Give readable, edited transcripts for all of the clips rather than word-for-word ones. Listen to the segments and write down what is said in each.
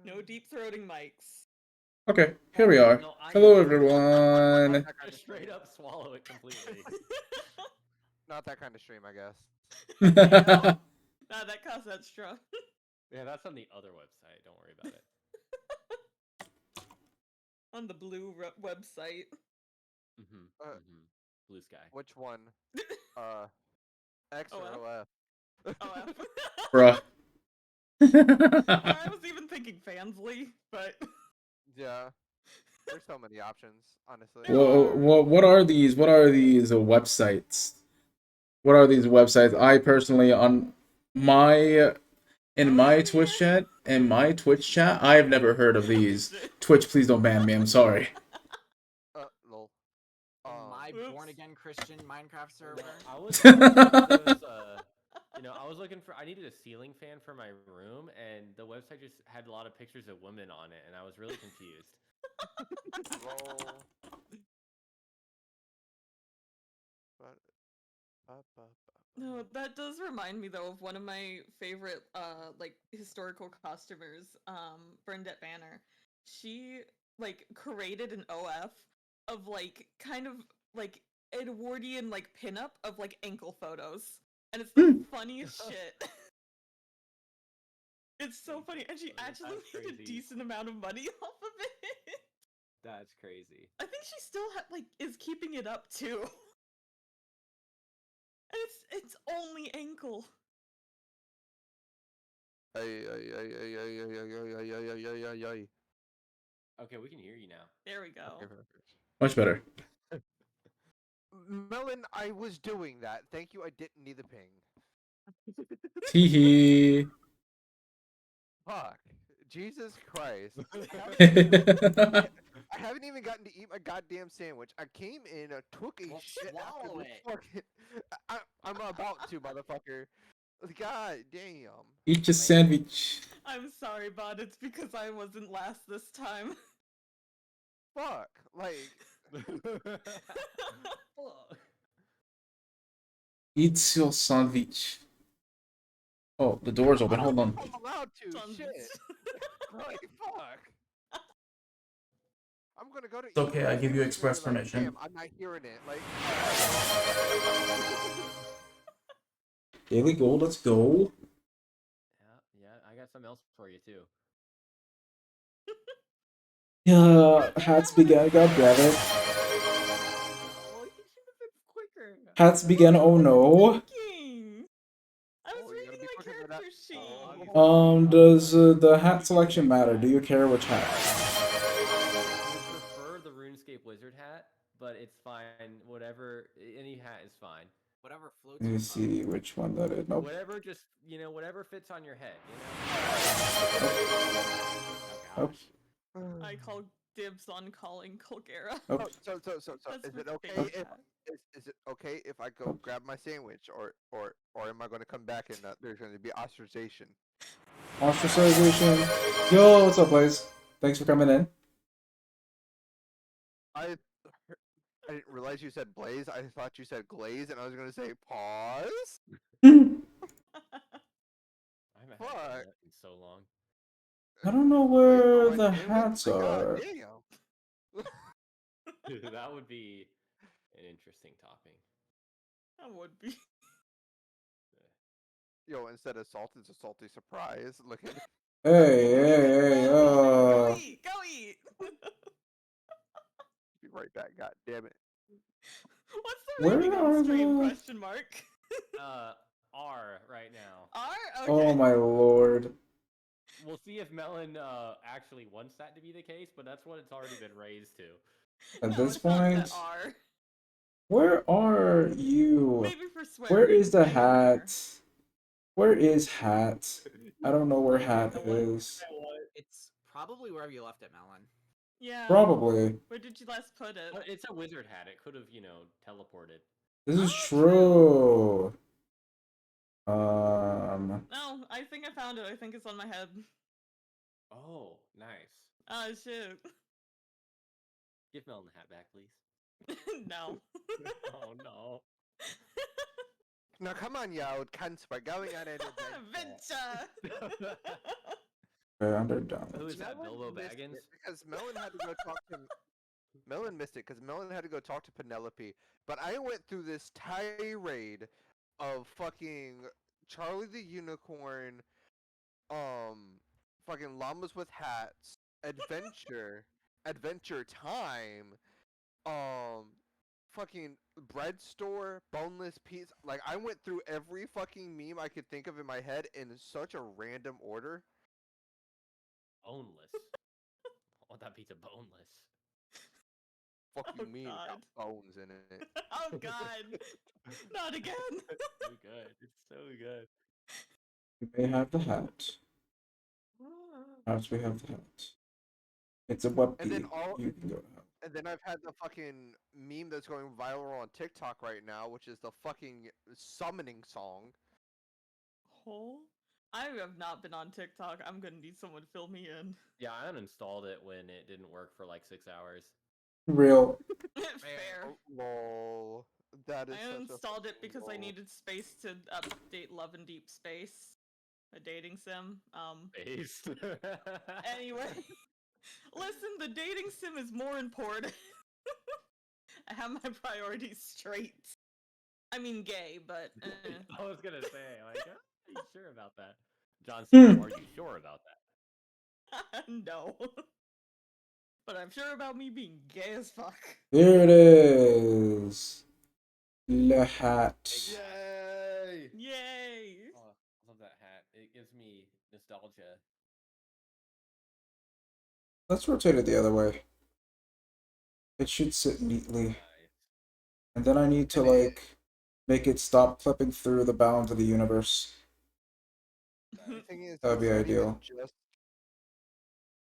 No deep throating mics. Okay, here we are. No, Hello, I everyone. just straight up swallow it completely. Not that kind of stream, I guess. Damn. Nah, that costs extra. Yeah, that's on the other website. Don't worry about it. On the blue website. Blue sky. Which one? X or OF? OF? Oh, Bruh. I was even thinking Fansly, but Yeah. There's so many options, honestly. What are these? What are these websites? What are these websites? I personally, on my in my Twitch chat, I've never heard of these. Twitch, please don't ban me. I'm sorry. Lol. My born again Christian Minecraft server. I was I was looking for. I needed a ceiling fan for my room, and the website just had a lot of pictures of women on it, and I was really confused. Lol. No, that does remind me though of one of my favorite like historical costumers, Bernadette Banner. She like created an OF of like kind of like Edwardian like pinup of like ankle photos. And it's the funniest shit. It's so funny, and she actually made a decent amount of money off of it. That's crazy. I think she still like is keeping it up too. And it's only ankle. Ay. Okay, we can hear you now. There we go. Okay, Much better. Melon, I was doing that. Thank you. I didn't need the ping. Teehee. Fuck. Jesus Christ. I haven't even gotten to eat my goddamn sandwich. I came in, took a shit after swallow the it. fucking... I'm about to, motherfucker. God damn. Eat your sandwich. I'm sorry, bud. It's because I wasn't last this time. Fuck. Like... Eat your sandwich. Oh, the door's open. Hold on. I'm allowed to. Shit. Like, fuck. I'm gonna go to. It's okay, I give you eat, express like, permission. Damn, I'm not hearing it. Like. Daily goal, let's go. Yeah, I got something else for you too. Hats began, god damn it. Well, you should have been quicker. Hats began, oh no. I was reading my character sheet. Does the hat selection matter? Do you care which hat? I prefer the RuneScape wizard hat, but it's fine. Whatever, any hat is fine. Whatever floats. Let me see which one that is. Nope. Whatever, just whatever fits on your head. Nope. I call dibs on calling Colgera. Oh. So is it okay if is it okay if I go grab my sandwich, or am I going to come back and there's going to be ostracization? Ostracization. Yo, what's up, Blaze? Thanks for coming in. I didn't realize you said Blaze. I thought you said Glaze, and I was going to say pause. I haven't had that in so long. I don't know where the hats are. That would be an interesting topping. That would be. Yo, instead of salt, it's a salty surprise. Look at it. Hey, Go eat! Go eat! Be right back. God damn it. What's the rating on stream? Question mark. R right now. R? Okay. Oh my lord. We'll see if Melon actually wants that to be the case, but that's what it's already been raised to. At this point, R. where are you? Maybe for swearing. Where is the hat? Where is hat? I don't know where hat is. It's probably wherever you left it, Melon. Yeah. Probably. Where did you last put it? It's a wizard hat. It could have, teleported. This is true. No, I think I found it. I think it's on my head. Oh, nice. Oh, shit. Give Melon the hat back, please. No. Oh, no. Now, come on, you old cunts. We're going on an adventure. Adventure! Okay, under down. Who is that? Melon Bilbo missed Baggins? it because Melon had to go talk to. Melon missed it because Melon had to go talk to Penelope. But I went through this tirade of fucking Charlie the Unicorn, fucking llamas with hats, Adventure Time, fucking bread store, boneless pizza. Like I went through every fucking meme I could think of in my head in such a random order. Boneless. I want that pizza boneless. Fuck you Oh, mean it got God. bones in it? Oh God, not again. So good. It's so good. You may have the hat. Perhaps we have the hat. It's a web And then pee. all You can go to hell. And then I've had the fucking meme that's going viral on TikTok right now, which is the fucking summoning song. Oh, I have not been on TikTok. I'm gonna need someone to fill me in. Yeah, I uninstalled it when it didn't work for like 6 hours. Real. Fair. Lol. That is I such a uninstalled it fucking because I lol. needed space to update Love and Deep Space, a dating sim. Based. Anyway, listen, the dating sim is more important. I have my priorities straight. I mean, gay, but I was gonna say, like, are you sure about that? John said, are you sure about that? no. But I'm sure about me being gay as fuck. There it is. The hat. Yay! Yay! Oh, I love that hat. It gives me nostalgia. Let's rotate it the other way. It should sit neatly. Nice. And then I need to, like, make it stop clipping through the bounds of the universe. The thing is, That'd it's be not ideal. even just.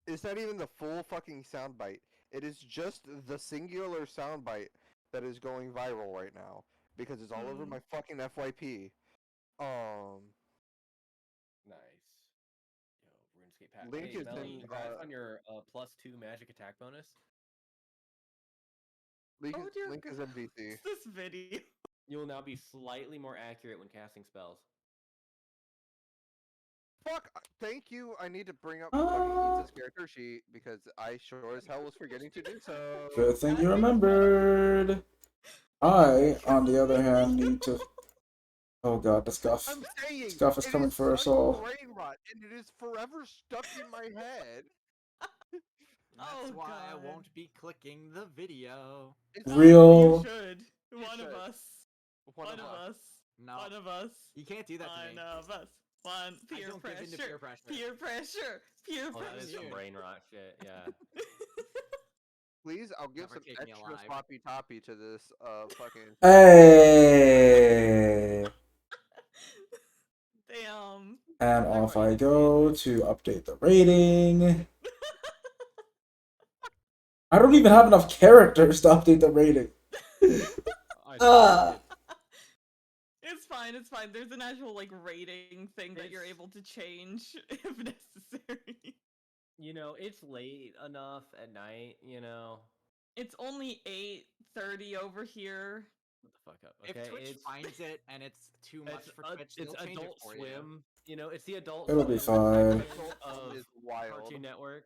It's not even the full fucking soundbite. It is just the singular soundbite that is going viral right now because it's all over my fucking FYP. Nice. Yo, RuneScape hat. Link Hey, is Melly, in, congrats on your +2 magic attack bonus. Link, Oh dear Link is God. MVC. What's this video? You will now be slightly more accurate when casting spells. Fuck! Thank you. I need to bring up fucking Etha's character sheet because I sure as hell was forgetting to do so. Good thing you That makes remembered. I, on the other hand, need to. Oh god, the scuff. I'm saying Scuff is it coming is for us such all. brain rot, and it is forever stuck in my head. That's Oh, why I God. won't be clicking the video. It's Real. You should. One of should. us. One One of of us. us. No, One of us. you can't do that to One me. of us. One I peer don't give in to pressure. peer pressure. Peer pressure. Peer Oh, that is some pressure. brain rot shit, yeah. Please, I'll give Never some take me extra alive. sloppy toppy to this fucking. Hey! Damn. And off I go to update the rating. I don't even have enough characters to update the rating. Ah. It's fine, it's fine. There's an actual, like, rating thing that you're able to change if necessary. You know, it's late enough at night, you know. It's only 8:30 over here. What the fuck up? If Okay, Twitch it's finds it and it's too much it's, for Twitch, it's they'll change it Adult for Swim. You know, it's the Adult It'll be Swim fine. section Adult of Swim is wild. Cartoon Network.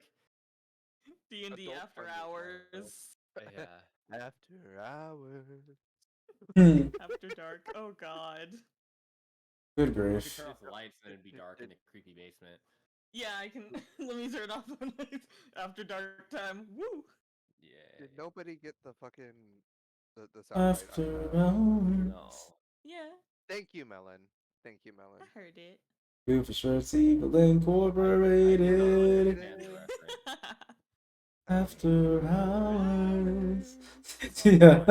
D&D Adult After Swim is Hours. Yeah. After hours. After Dark. Oh god. Good You could grief. turn off the lights and it'd be dark in the creepy basement. Yeah, I can. Let me turn off the lights. After dark time. Woo! Yeah. Did nobody get the fucking the soundbite? After hours. No. Yeah, Thank you, Melon. Thank you, Melon. I heard it. Goof Shirts Evil Incorporated. After hours. Yeah.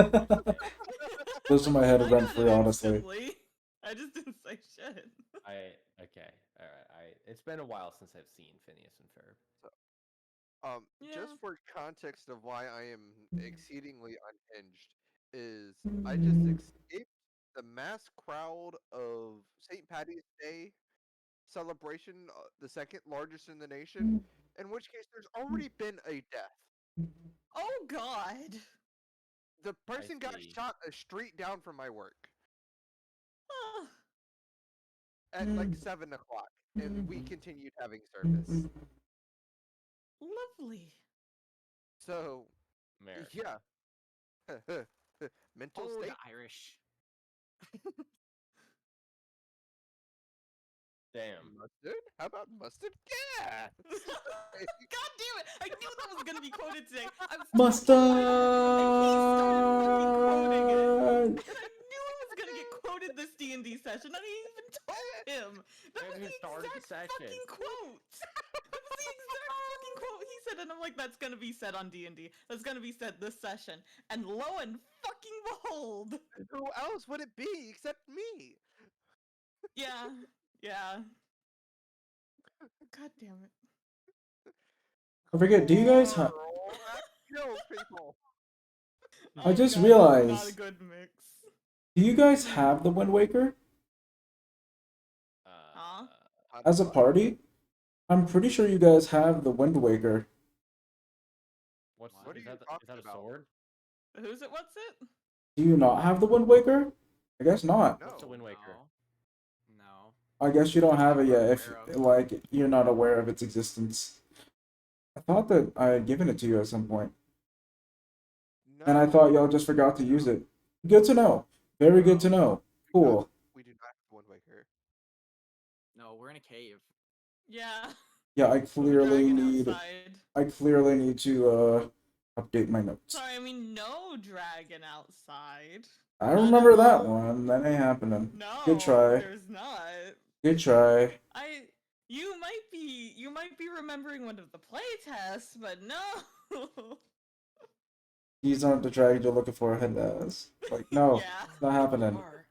Those are my head I of rent got free, it honestly. instantly. I just didn't say shit. Okay. Alright. It's been a while since I've seen Phineas and Ferb. Yeah. Just for context of why I am exceedingly unhinged, is I just escaped the mass crowd of St. Patty's Day celebration, the second largest in the nation, in which case there's already been a death. Oh god. The person got see. shot a street down from my work Huh. at like 7 o'clock, and we continued having service. Lovely. So, America. yeah. Mental Oh, state. the Irish. Damn. Mustard? How about mustard gas? God damn it! I knew that was gonna be quoted today. I was Mustard. and he started fucking quoting it. And I knew it was gonna get quoted this D&D session. I even told him. That was the exact fucking quote. That was the exact fucking quote he said, and I'm like, that's gonna be said on D&D. That's gonna be said this session. And lo and fucking behold. Who else would it be except me? Yeah. Yeah. God damn it. I forget. Do you guys have? Coral, that kills people. I just God, this is not a realized. good mix. Do you guys have the Wind Waker Huh? as a party? I'm pretty sure you guys have the Wind Waker. What's What are is you that? Is talking that a about? sword? Who's it? What's it? Do you not have the Wind Waker? I guess not. What's the No. Wind Waker? No. I guess you don't have it We're yet if aware of. like you're not aware of its existence. I thought that I had given it to you at some point, No. and I thought y'all just forgot to use it. Good to know. Very good to know. Cool. We do not have the Wind Waker. No, we're in a cave. Yeah. Yeah, I We're clearly dragging need. outside. I clearly need to update my notes. Sorry, I mean no dragon outside. I Not remember at that all. one. That ain't happening. No, Good try. there's not. Good try. You might be remembering one of the playtests, but no. These aren't the dragons you're looking for, head ass. Like, no, Yeah. it's not happening. Mark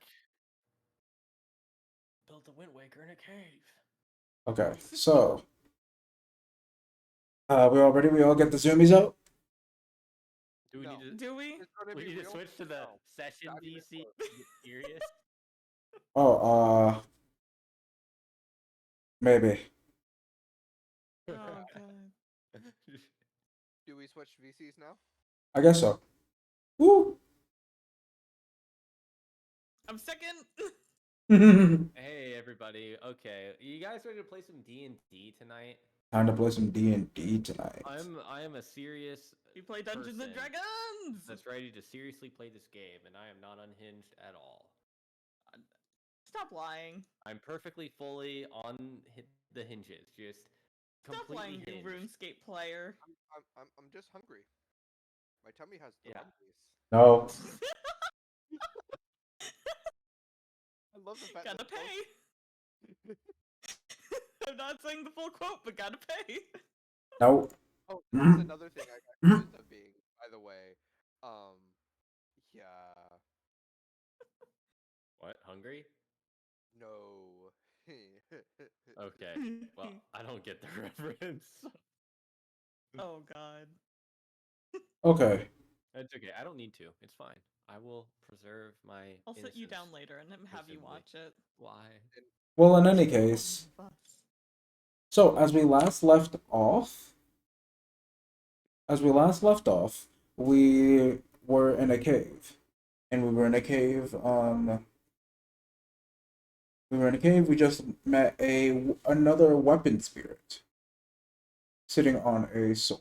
built a Wind Waker in a cave. Okay, so we all get the zoomies out? Do we No. need to? Do we? It's gonna We be need to real switch to the no. session Not even DC. close. Get serious. Oh, maybe. Oh god. Do we switch VCs now? I guess so. Woo! I'm second. Hey everybody. Okay, you guys ready to play some D&D tonight? Time to play some D&D tonight. I am a serious You play Dungeons and person Dragons. that's ready to seriously play this game, and I am not unhinged at all. Stop lying. I'm perfectly fully on the hinges, just Stop lying, completely you hinged. RuneScape player. I'm just hungry. My tummy has the Yeah. rumblies. No. I love the fact Gotta that both- pay. I'm not saying the full quote, but gotta pay. No. Oh, that's another thing I got accused of being, by the way. Yeah. What? Hungry? No. Okay. Well, I don't get the reference. Oh god. Okay. It's okay. I don't need to. It's fine. I will preserve my. I'll sit you down innocence. later and have you Assembly. watch it. Why? Well, in any case, so as we last left off, we were in a cave, and we were in a cave. We were in a cave. We just met another weapon spirit sitting on a sword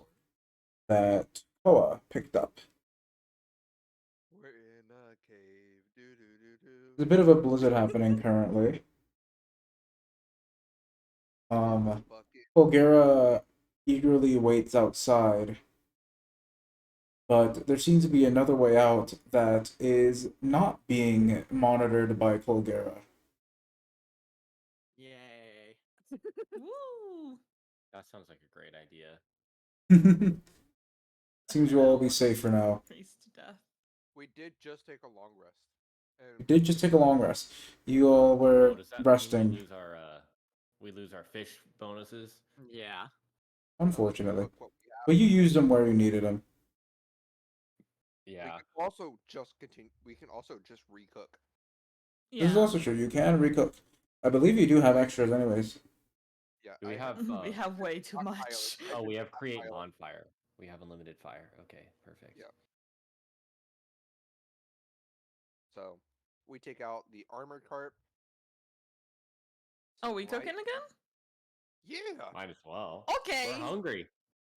that Koa picked up. We're in a cave. Do do do do. There's a bit of a blizzard happening currently. Bulgara eagerly waits outside, but there seems to be another way out that is not being monitored by Bulgara. Yay. Woo! That sounds like a great idea. Seems you'll all be safe for now. Priest to death. We did just take a long rest. You did just take a long rest. You all were Oh, does that mean resting, we lose our fish bonuses? Yeah. unfortunately. Look what we have. But you used them where you needed them. Yeah. We can also just continue. We can also just recook. Yeah. This is also true. You can recook. I believe you do have extras, anyways. Yeah. Do we I have? We have way too stockpile much. is- Oh, we have stockpile. create bonfire. We have unlimited fire. Okay, perfect. Yeah. So we take out the armored carp. Oh, we Right. cooking again? Yeah. Might as well. Okay. We're hungry.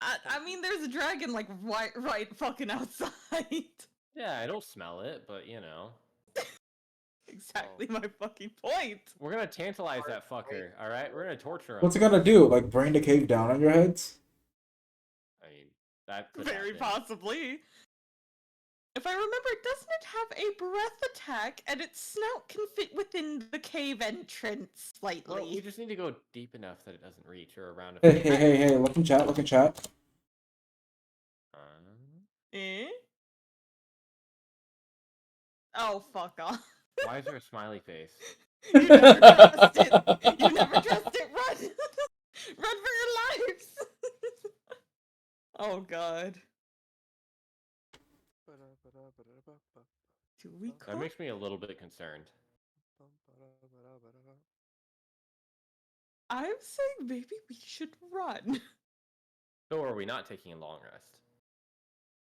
I mean, there's a dragon like right fucking outside. Yeah, I don't smell it, but you know. Exactly my fucking point. We're gonna tantalize that fucker, alright? We're gonna torture him. What's it gonna do? Like bring the cave down on your heads? I mean, that could Very happen. possibly. If I remember, doesn't it have a breath attack, and its snout can fit within the cave entrance slightly? Well, we just need to go deep enough that it doesn't reach or around. Hey! Look in chat. Look in chat. Eh? Oh, fuck off. Why is there a smiley face? You never trust it! You never trust it! Run! Run for your lives! Oh god. Do we That makes me a little bit concerned. I'm saying maybe we should run. So are we not taking a long rest?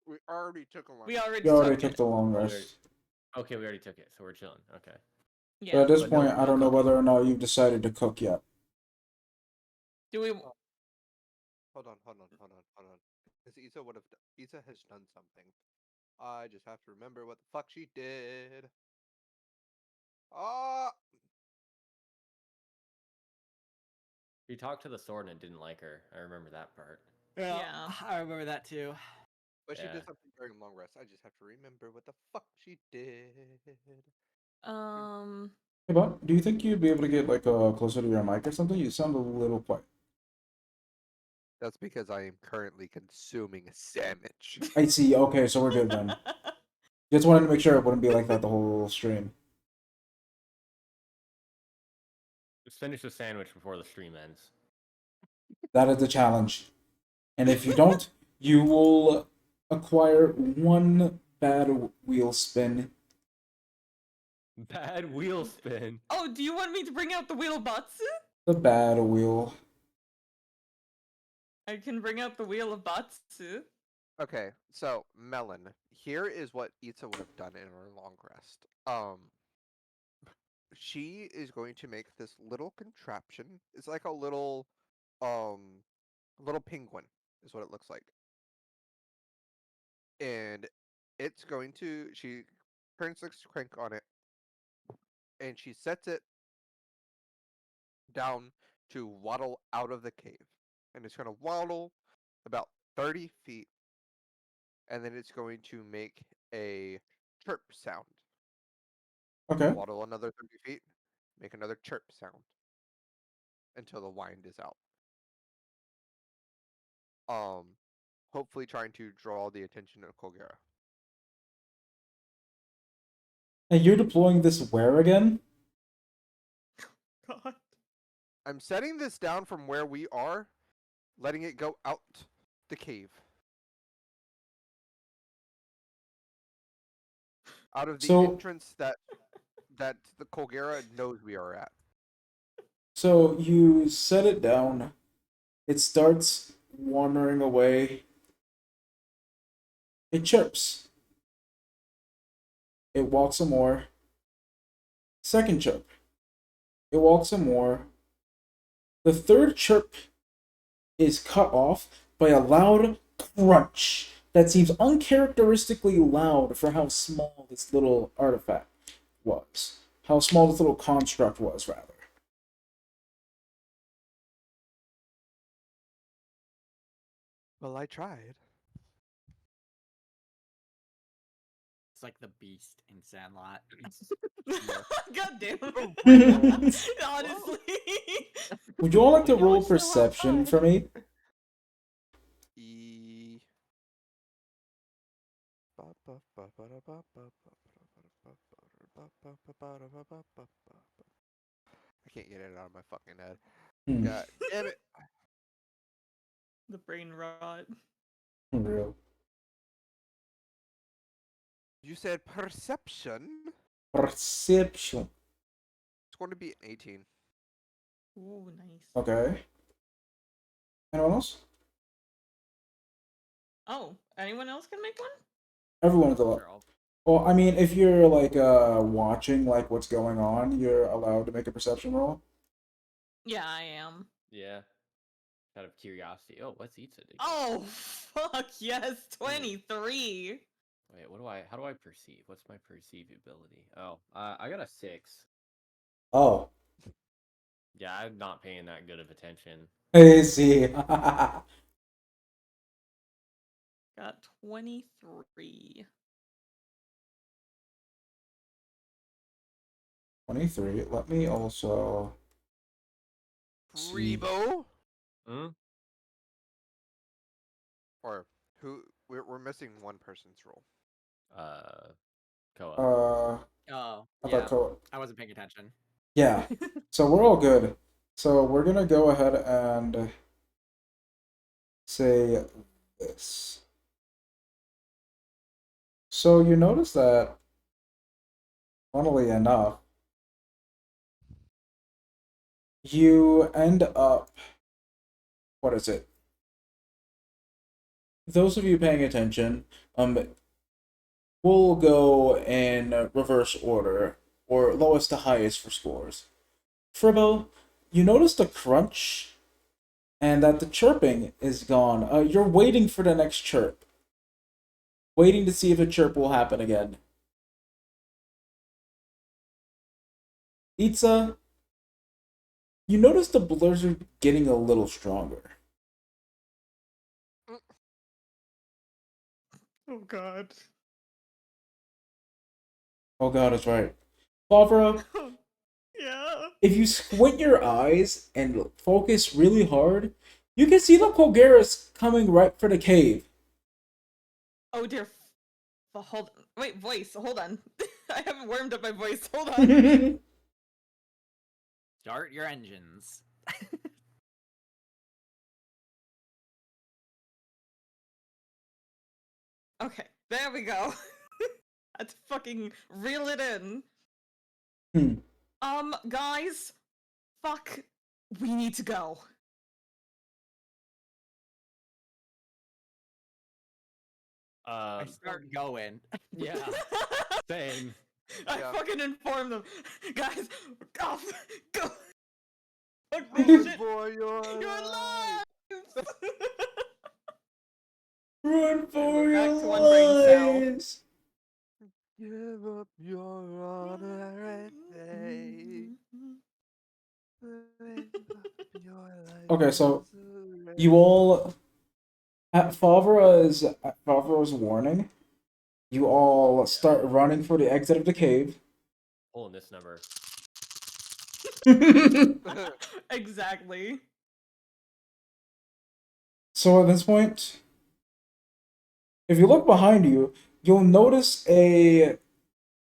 We already took a long. We already You already took took the long rest. Okay, we already took it, so we're chilling. Okay. Yeah. So at this But no, point, we're I don't know not whether or not you've decided to cook yet. Do we? Hold on. Because Isa has done something. I just have to remember what the fuck she did. Ah! We talked to the sword and it didn't like her. I remember that part. Yeah. I remember that too. But she Yeah. did something during long rest. I just have to remember what the fuck she did. Hey, Bob, do you think you'd be able to get like closer to your mic or something? You sound a little quiet. That's because I am currently consuming a sandwich. I see. Okay, so we're good then. Just wanted to make sure it wouldn't be like that the whole stream. Just finish the sandwich before the stream ends. That is the challenge. And if you don't, you will acquire one bad wheel spin. Bad wheel spin. Oh, do you want me to bring out the wheel Batsu? The bad wheel. I can bring out the wheel of Batsu. Okay, so Melon, here is what Itza would have done in her long rest. She is going to make this little contraption. It's like a little penguin is what it looks like. And it's going to she turns the crank on it and she sets it down to waddle out of the cave. And it's going to waddle about 30 feet. And then it's going to make a chirp sound. Okay. Waddle another 30 feet, make another chirp sound until the wind is out. Hopefully trying to draw the attention of Kogera. And you're deploying this where again? God. I'm setting this down from where we are, letting it go out the cave. Out of the entrance that the Kogera knows we are at. So you set it down. It starts wandering away. It chirps. It walks some more. Second chirp. It walks some more. The third chirp is cut off by a loud crunch that seems uncharacteristically loud for how small this little artifact was. How small this little construct was, rather. Well, I tried. It's like the beast in Sandlot. God damn it. Honestly. Would you all like to You know, roll it's so perception outside. for me? I can't get it out of my fucking head. Hmm. God damn it. The brain rot. Real. You said perception? Perception. It's going to be an 18. Ooh, nice. Okay. Anyone else? Oh, anyone else can make one? Everyone is allowed. Well, I mean, if you're like watching like what's going on, you're allowed to make a perception roll. Yeah, I am. Yeah. Out of curiosity. Oh, what's Itza do? Oh, fuck yes, 23. Wait, how do I perceive? What's my perceivability? Oh, I got a 6. Oh, Yeah, I'm not paying that good of attention. I see. Got 23. 23. Let me also see. Rebo? Hmm? Or who? We're missing one person's role. Koa. Oh, I yeah. thought Ko- I wasn't paying attention. Yeah. So we're all good. So we're gonna go ahead and say this. So you notice that, funnily enough, you end up. What is it? Those of you paying attention, we'll go in reverse order, or lowest to highest for scores. Fribbo, you notice the crunch, and that the chirping is gone. You're waiting for the next chirp. Waiting to see if a chirp will happen again. Itza, you notice the blizzard getting a little stronger. Oh god. Oh god, it's right. Favra, Yeah. if you squint your eyes and focus really hard, you can see the Colgaris coming right for the cave. Oh dear. Hold. Wait, voice. Hold on. I haven't warmed up my voice. Hold on. Start your engines. Okay, there we go. Let's fucking reel it in. Guys, fuck, we need to go. I start going. Yeah. Same. I Yeah. fucking informed them. Guys, go, go. Fuck Run this shit. for your Your life. lives. Run for We're back your to one brain cell. lives! Give up your honor and faith. Live up your life Okay, so as a you all, at Favra's warning, you all start running for the exit of the cave. Pulling this number. Exactly. So at this point, if you look behind you, you'll notice a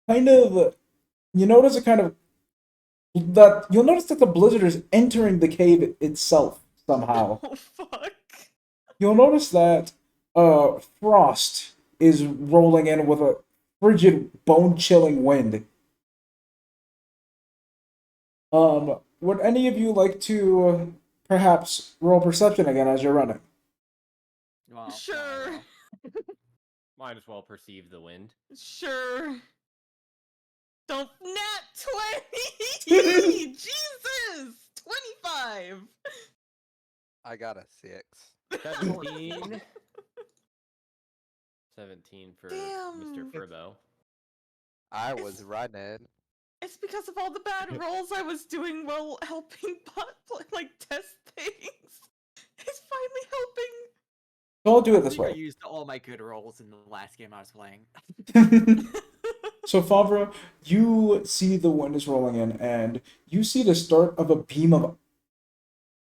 kind of, you notice a kind of, that you'll notice that the blizzard is entering the cave itself somehow. Oh fuck. You'll notice that frost is rolling in with a frigid, bone-chilling wind. Would any of you like to perhaps roll perception again as you're running? Well, Sure. Might as well perceive the wind. Sure. Don't nat 20! Jesus! 25! I got a 6. 17. 17 for Damn. Mr. Fribbo. I was running. It's because of all the bad rolls I was doing while helping like test things. It's finally helping. So I'll do it I this think I way. used all my good rolls in the last game I was playing. So Favra, you see the wind is rolling in, and you see the start of a beam of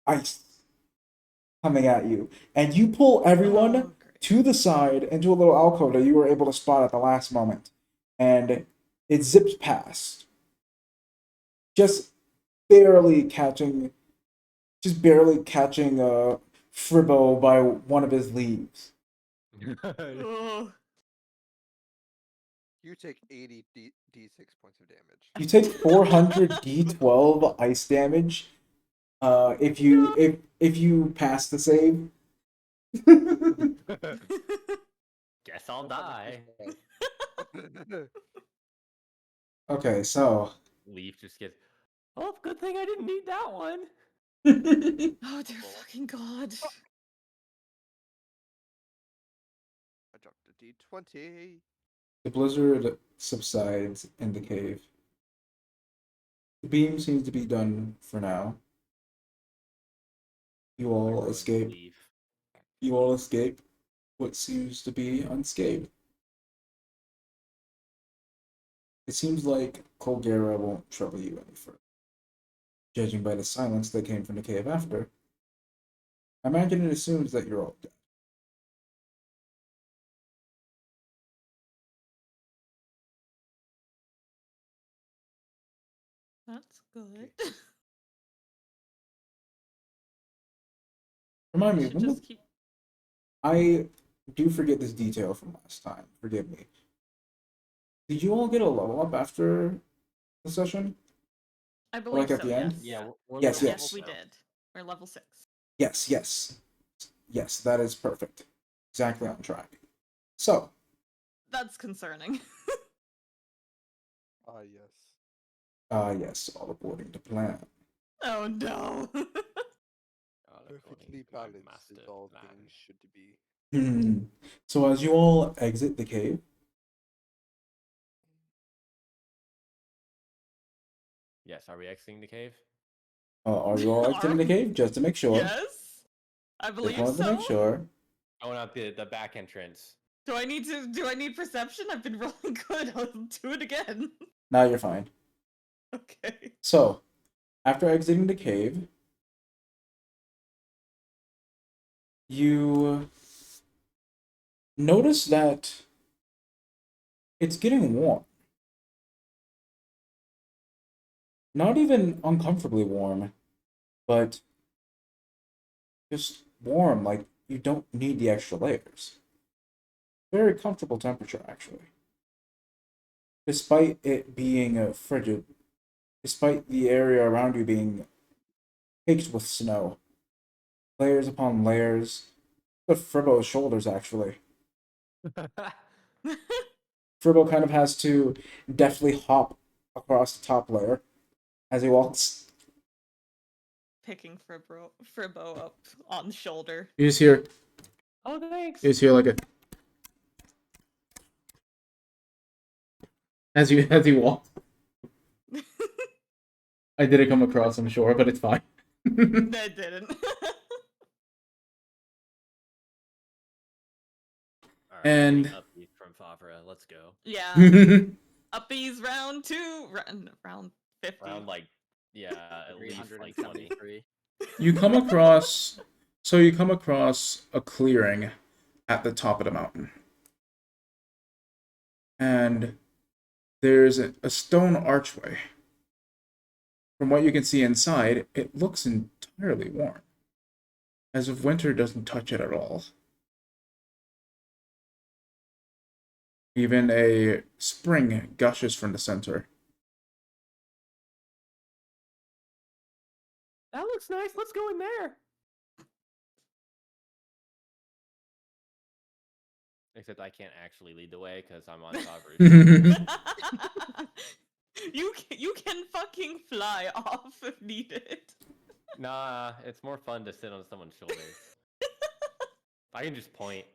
ice coming at you, and you pull everyone Oh, great. to the side into a little alcove that you were able to spot at the last moment, and it zips past, just barely catching Fribbo by one of his leaves. Ugh. You take 80 D6 points of damage. You take 400 D12 ice damage. If you pass the save. Guess I'll die. Okay, so Leaf just gets. Oh, good thing I didn't need that one. Oh dear fucking god. I dropped a D20. The blizzard subsides in the cave. The beam seems to be done for now. You all Everyone escape. leave. You all escape what seems to be unscathed. It seems like Colgera won't trouble you any further. Judging by the silence that came from the cave after, I imagine it assumes that you're all dead. That's good. Remind We me, should just keep. I do forget this detail from last time. Forgive me. Did you all get a level up after the session? I Or believe like at so. the end? Yes. Yeah, we're Yes, level yes. Yes, we so. did. We're level 6. Yes, yes. Yes, that is perfect. Exactly on track. So, That's concerning. Ah, yes. yes, all according to plan. Oh no. Perfectly balanced as all things should be. So as you all exit the cave, Yes, are we exiting the cave? are you all exiting the cave? Just to make sure. Yes. I Just believe wanted to so. make sure. Going out the back entrance. Do I need perception? I've been rolling good. I'll do it again. Now you're fine. Okay. So, after exiting the cave, you notice that it's getting warm. Not even uncomfortably warm, but just warm, like you don't need the extra layers. Very comfortable temperature, actually. Despite it being frigid, despite the area around you being caked with snow, layers upon layers, but Fribbo's shoulders, actually. Fribbo kind of has to deftly hop across the top layer as he walks. Picking Fribbo up on the shoulder. You just hear, Oh, thanks. you just hear like a as you walk. I didn't come across, I'm sure, but it's fine. That didn't. All right, And- upbeat from Favre. Let's go. Yeah. Uppies round 2. Round 50. Around like at least like 20. 373. You come across, so you come across a clearing at the top of the mountain. And there's a stone archway. From what you can see inside, it looks entirely warm, as if winter doesn't touch it at all. Even a spring gushes from the center. That looks nice. Let's go in there. Except I can't actually lead the way because I'm on Favre's. You can fucking fly off if needed. Nah, it's more fun to sit on someone's shoulders. I can just point.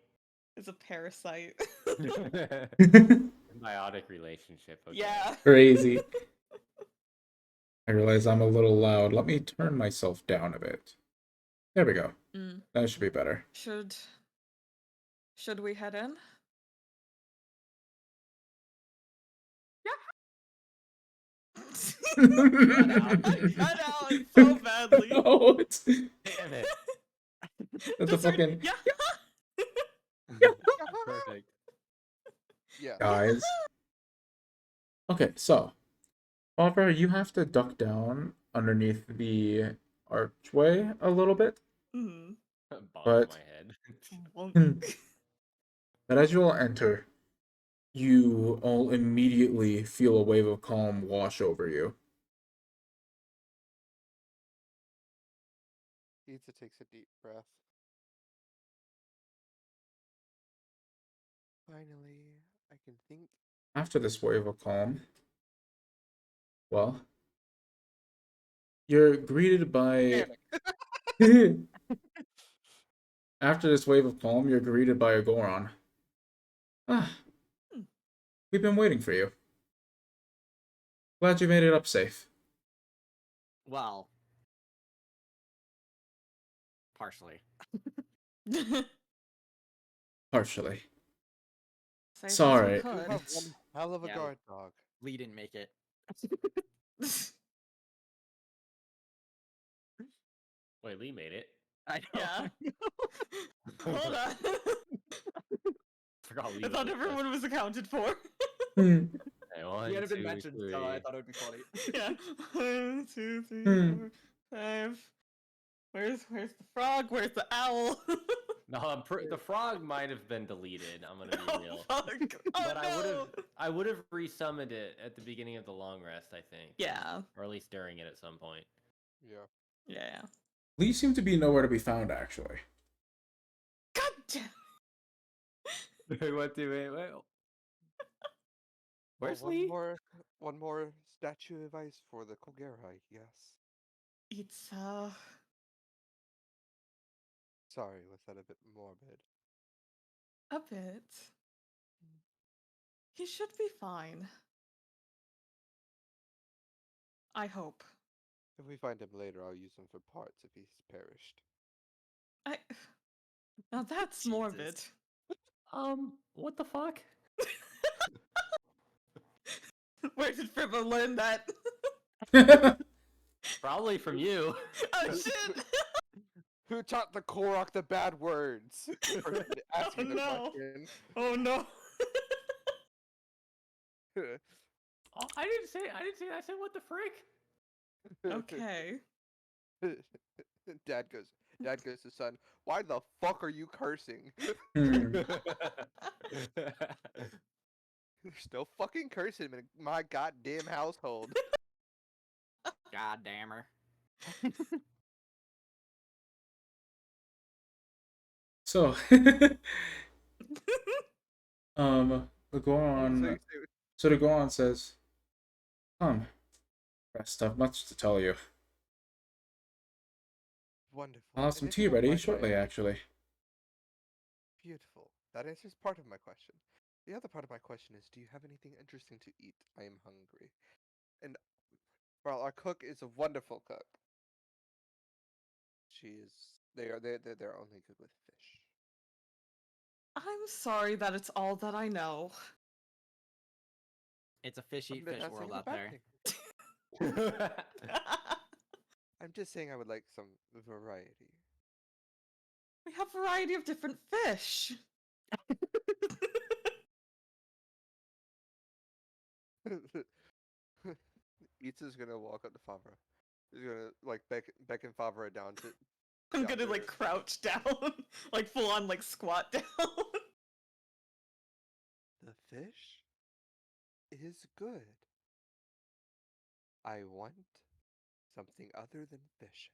It's a parasite. Symbiotic relationship. Okay. Yeah. Crazy. I realize I'm a little loud. Let me turn myself down a bit. There we go. That should be better. Should we head in? I cut out so badly. Oh, it's Damn it. that's a fucking Yeah. Perfect. Yeah. guys. Okay, so Barbara, you have to duck down underneath the archway a little bit. Mhm. But- my head. Wonk. But as you all enter, you all immediately feel a wave of calm wash over you. Pizza takes a deep breath. Finally, I can think. After this wave of calm, well, You're greeted by. Panic. After this wave of calm, you're greeted by a Goron. Ah, Hmm. we've been waiting for you. Glad you made it up safe. Well, partially. Partially. Safe as Sorry. we You could. have one hell of a Yeah. guard dog. Lee didn't make it. Wait, Lee made it. I know. Yeah. Hold on. Forgot Lee. I was thought with us. everyone was accounted for. Hmm. Okay, one, He hadn't been two, mentioned, three. so I thought it would be funny. Yeah. 1, 2, 3, Hmm. 4, 5. Where's the frog? Where's the owl? No, the frog might have been deleted. I'm gonna be Oh, real. fuck. Oh, But no. I would have resummoned it at the beginning of the long rest, I think. Yeah. Or at least during it at some point. Yeah. Yeah. Lee seem to be nowhere to be found, actually. God damn. What do wait? Where's Well, Lee? one more statue of ice for the Kogera, yes. It's Sorry, was that a bit morbid? a bit. He should be fine. I hope. If we find him later, I'll use him for parts if he's perished. I Now that's Jesus. morbid. What the fuck? Where did Fribbo learn that? Probably from you. Oh shit! Who taught the Korok the bad words? Person asking Oh, the no. question. Oh no. Oh, I didn't say. I said what the frick? Okay. Dad goes to son, why the fuck are you cursing? Hmm. There's no fucking cursing in my goddamn household. God damn her. So, the So Goron. you say, So the Goron says, "Come, rest. I've much to tell you. wonderful. I'll have And some if tea you don't ready mind shortly, my- actually." Beautiful. That answers part of my question. The other part of my question is, do you have anything interesting to eat? I am hungry. And well, our cook is a wonderful cook. They're only good with fish. I'm sorry that it's all that I know. It's a fish eat I'm fish not world saying it's a out bad there. thing. I'm just saying I would like some variety. We have a variety of different fish. Eats is gonna walk up to Favre. He's gonna like beckon Favre down to. I'm down gonna to- like crouch down, like full on like squat down. The fish is good. I want something other than fish.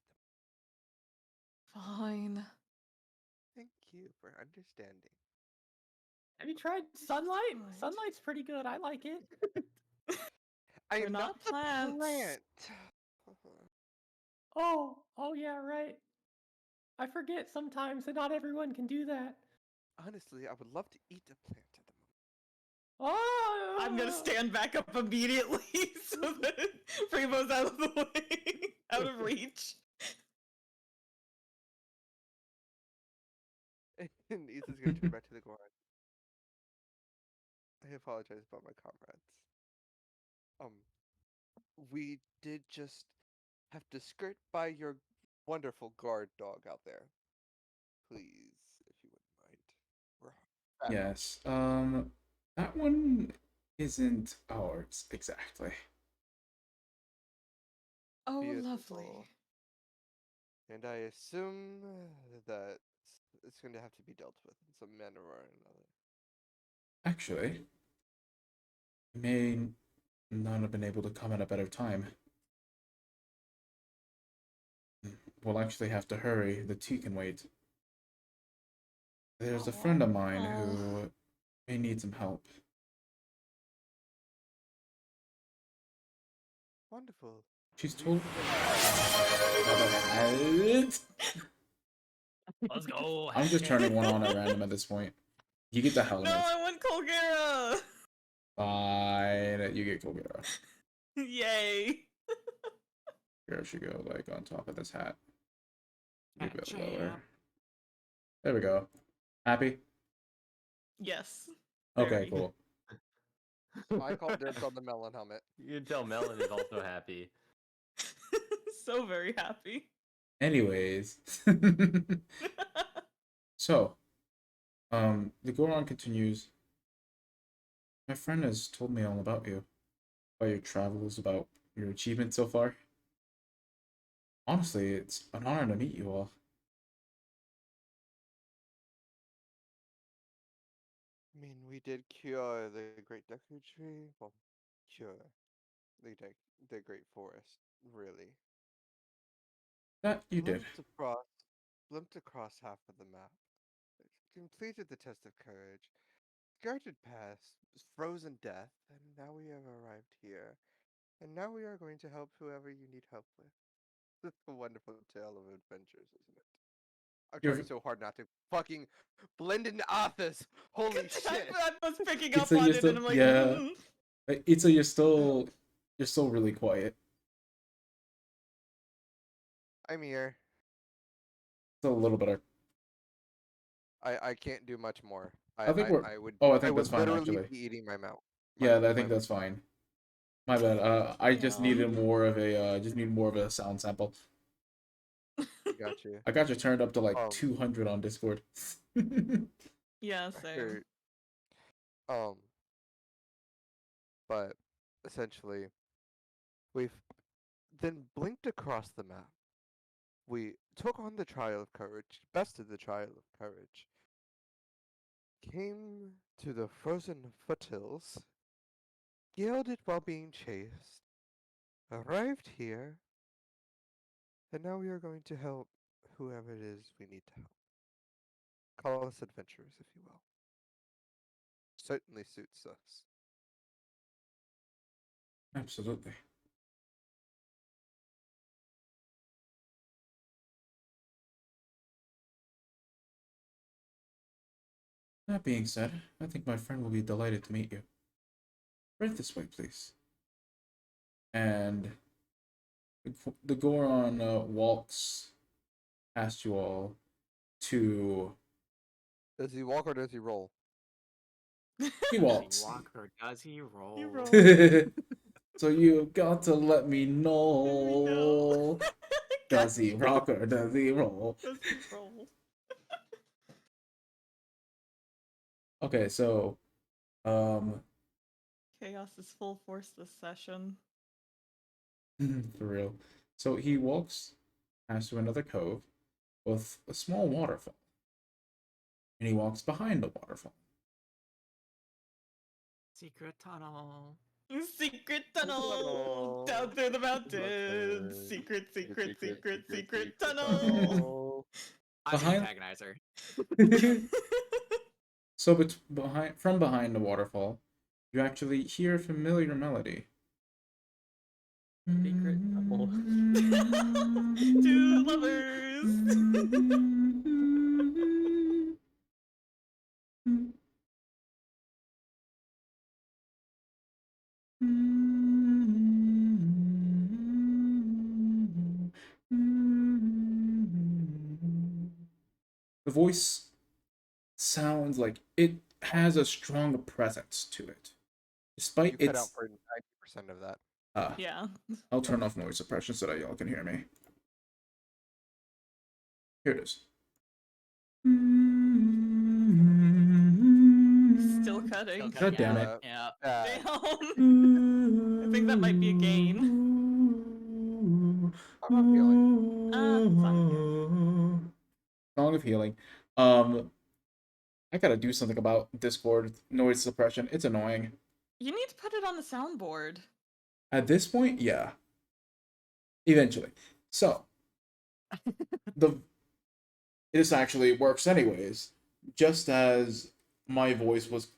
Fine. Thank you for understanding. Have you tried sunlight? Right. Sunlight's pretty good. I like it. I We're am not not the plants. plant. Oh yeah, right. I forget sometimes that not everyone can do that. Honestly, I would love to eat a plant at the Oh, I'm gonna stand back up immediately so that Freebo's out of the way, out of reach. moment. And Ethan's gonna turn back to the Goron. I apologize about my comrades. We did just have to skirt by your wonderful guard dog out there. Please, if you wouldn't mind. We're fat. Yes. That one isn't ours exactly. Oh, Beautiful. lovely. And I assume that it's going to have to be dealt with in some manner or another. Actually, you may not have been able to come at a better time. We'll actually have to hurry. The tea can wait. There's a friend of mine who may need some help. Wonderful. She's told. Let's go. I'm just turning one on at random at this point. You get the hell No, in it. I want Colgera. Fine, you get Colgera. Yay. Here she go, like on top of this hat. A bit Jam. lower. There we go. Happy? Yes. Okay, Very. cool. I call dibs on the melon helmet. You can tell Melon is also happy. So very happy. Anyways. So, the Goron continues. My friend has told me all about you. About your travels, about your achievements so far. Honestly, it's an honor to meet you all. I mean, we did cure the Great Deku Tree. Well, cure the Great Forest, really. That you did. Limped across half of the map. Completed the test of courage. Guarded past frozen death, and now we have arrived here. And now we are going to help whoever you need help with. It's a wonderful tale of adventures, isn't it? I'm You're- trying so hard not to fucking blend into Arthas. Holy shit! I was picking It's up a on you're it, still- and I'm like, yeah. It's you're still really quiet. I'm here. It's a little better. I can't do much more. I think we're. I would. Oh, I I think would that's fine literally actually. be eating my mouth. Yeah, I think that's fine. My bad. I just Yeah. needed more of a sound sample. Got you. I got you turned up to like Um, 200 on Discord. yeah, same. Sure. But essentially, we've then blinked across the map. We took on the trial of courage, bested the trial of courage, came to the frozen foothills, scaled it while being chased, arrived here, and now we are going to help whoever it is we need to help. Call us adventurers, if you will. Certainly suits us. Absolutely. That being said, I think my friend will be delighted to meet you. Right this way, please. And the Goron walks past you all to. Does he walk or does he roll? He Does he walks. walk or does he roll? You roll. So you got to let me know. Does he rock or does he roll? Does he roll? Okay, so Chaos is full force this session. for real. So he walks past to another cove with a small waterfall. And he walks behind the waterfall. Secret tunnel. Secret tunnel down through the mountains. Secret, secret, secret, secret tunnel. I'm the Behind- antagonizer. So from behind the waterfall, you actually hear a familiar melody. Secret tunnel. Two lovers. The voice sounds like it has a strong presence to it. Despite You cut its out for 90% of that. Yeah. I'll turn off noise suppression so that y'all can hear me. Here it is. Still cutting. Still God cutting damn out. it. Yeah. Damn. I think that might be a gain. I'm not feeling. Song of Healing. I gotta do something about Discord noise suppression. It's annoying. You need to put it on the soundboard. At this point, yeah. Eventually. So this actually works anyways. Just as my voice was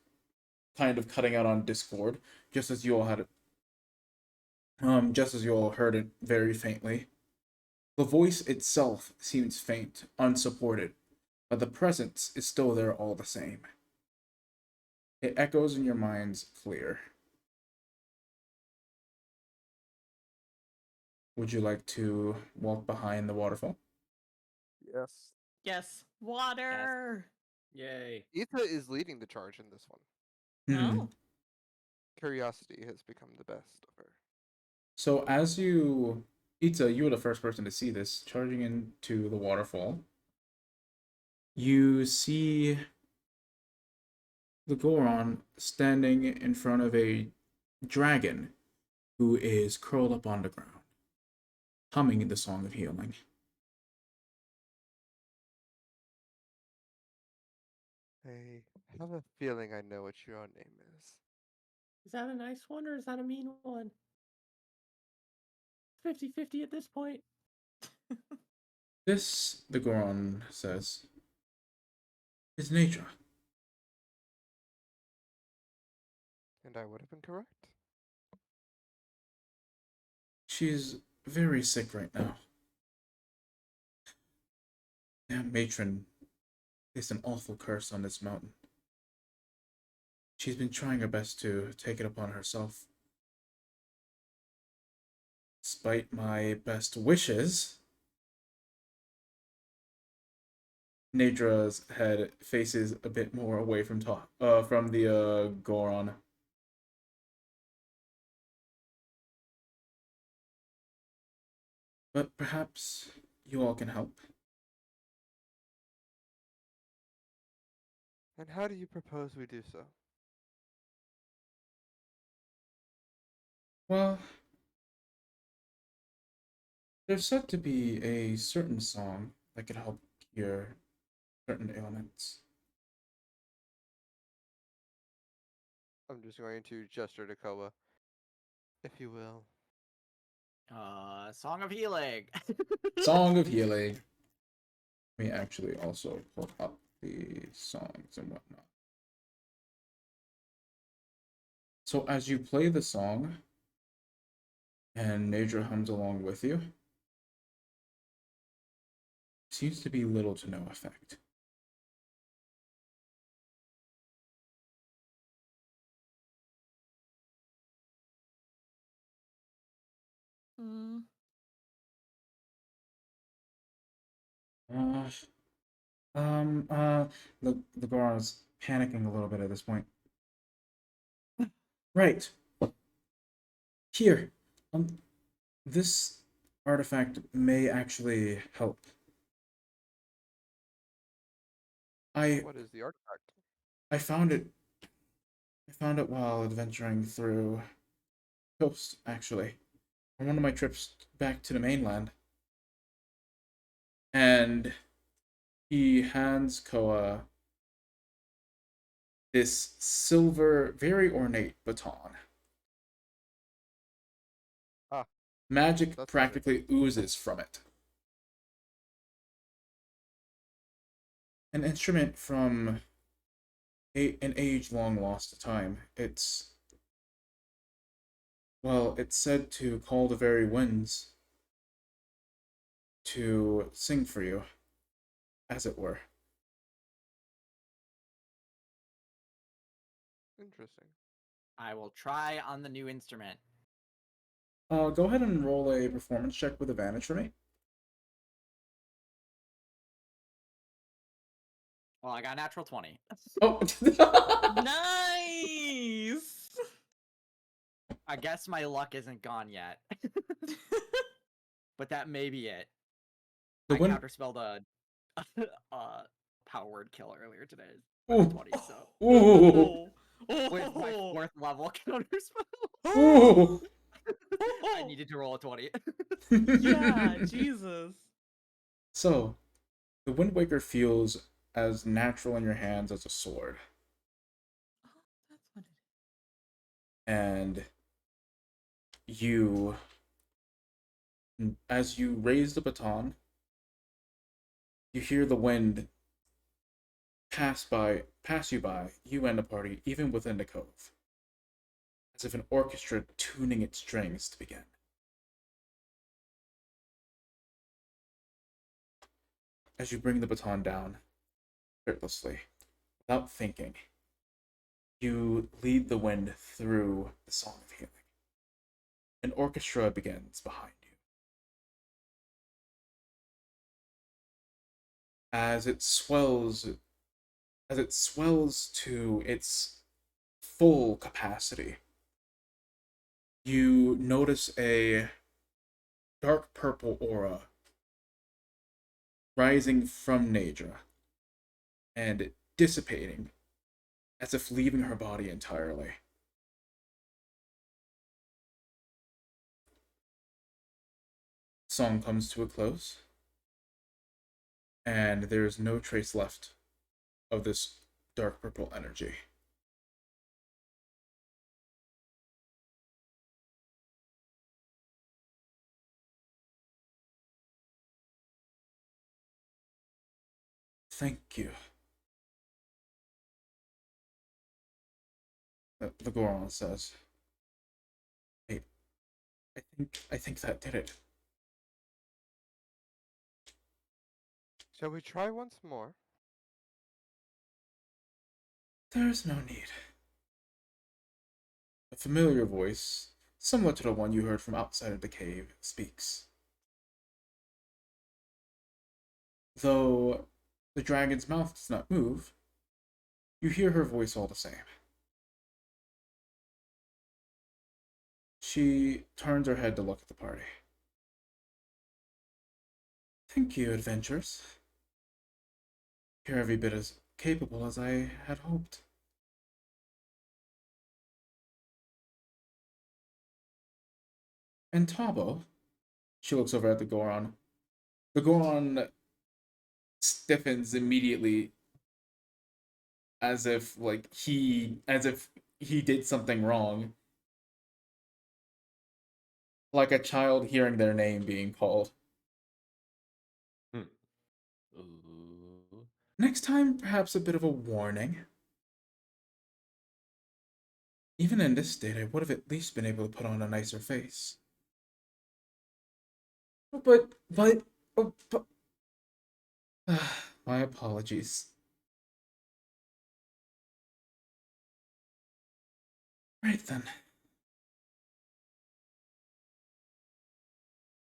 kind of cutting out on Discord, just as you all had just as you all heard it very faintly. The voice itself seems faint, unsupported, but the presence is still there all the same. It echoes in your minds clear. Would you like to walk behind the waterfall? Yes. Yes. Water. Yay. Ita is leading the charge in this one. Oh. Curiosity has become the best of her. So as you, Ita, you were the first person to see this, charging into the waterfall. You see the Goron standing in front of a dragon who is curled up on the ground, humming the Song of Healing. I have a feeling I know what your name is. Is that a nice one or is that a mean one? 50-50 at this point. This, the Goron says, is Nature. And I would have been correct. She's very sick right now. That matron placed an awful curse on this mountain. She's been trying her best to take it upon herself. Despite my best wishes, Nadra's head faces a bit more away from the Goron. But perhaps you all can help. And how do you propose we do so? Well, there's said to be a certain song that could help cure certain ailments. I'm just going to gesture to Koa, if you will. Song of Healing. Song of Healing. Let me actually also pull up the songs and whatnot. So as you play the song, and Nadra hums along with you, seems to be little to no effect. Mm. Uh, the Goron's panicking a little bit at this point. Right. Here. This artifact may actually help. What is the artifact? I found it. I found it while adventuring through coast, actually, on one of my trips back to the mainland. And he hands Koa this silver, very ornate baton. Ah, Magic that's practically oozes from it. An instrument from an age long lost to time. It's said to call the very winds to sing for you, as it were. interesting. I will try on the new instrument. Go ahead and roll a performance check with advantage for me. Well, I got a natural 20. Oh! Nice. I guess my luck isn't gone yet. But that may be it. I counterspelled a power word kill earlier today. Ooh. 20, so. Ooh. With my 4th level counterspell. Ooh. I needed to roll a 20. Yeah, Jesus. So, the Wind Waker feels as natural in your hands as a sword. Oh, that's what it is. And you, as you raise the baton, you hear the wind pass you by, you and the party, even within the cove. as if an orchestra tuning its strings to begin. As you bring the baton down, effortlessly, without thinking, you lead the wind through the Song of Healing. An orchestra begins behind you. As it swells to its full capacity, you notice a dark purple aura rising from Nadra and dissipating as if leaving her body entirely. Song comes to a close, and there is no trace left of this dark purple energy. Thank you. The Goron says. Hey, I think that did it. Shall we try once more? There's no need. A familiar voice, similar to the one you heard from outside of the cave, speaks. Though the dragon's mouth does not move, you hear her voice all the same. She turns her head to look at the party. Thank you, adventurers. You're every bit as capable as I had hoped. And Tabo, she looks over at the Goron. The Goron stiffens immediately, as if he did something wrong. Like a child hearing their name being called. Ooh. Next time, perhaps a bit of a warning. Even in this state, I would have at least been able to put on a nicer face. But, my apologies. Right then.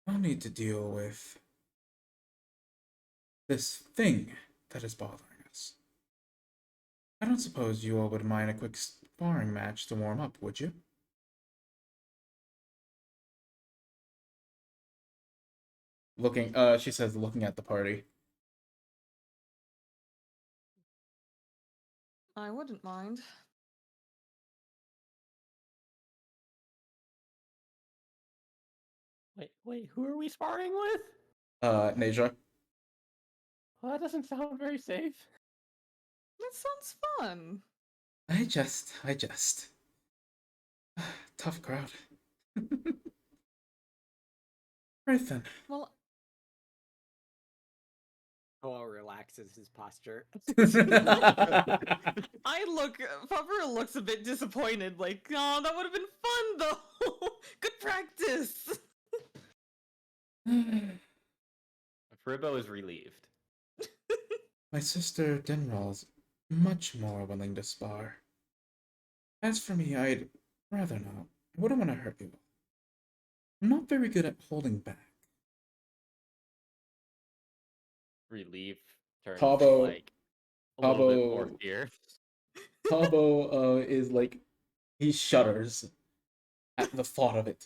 I'll need to deal with this thing that is bothering us. I don't suppose you all would mind a quick sparring match to warm up, would you? She says, looking at the party. I wouldn't mind. Wait, who are we sparring with? Naja. Well, that doesn't sound very safe. That sounds fun. I just. Tough crowd. Right then. Well, Oh, relaxes his posture. Puffer looks a bit disappointed, like, oh, that would have been fun though. Good practice. Fribbo is relieved. My sister Dinral's much more willing to spar. As for me, I'd rather not. I wouldn't want to hurt you. I'm not very good at holding back. Relief turns Tabo- to like a little bit Tabo- more fear. Tabo is like, he shudders at the thought of it.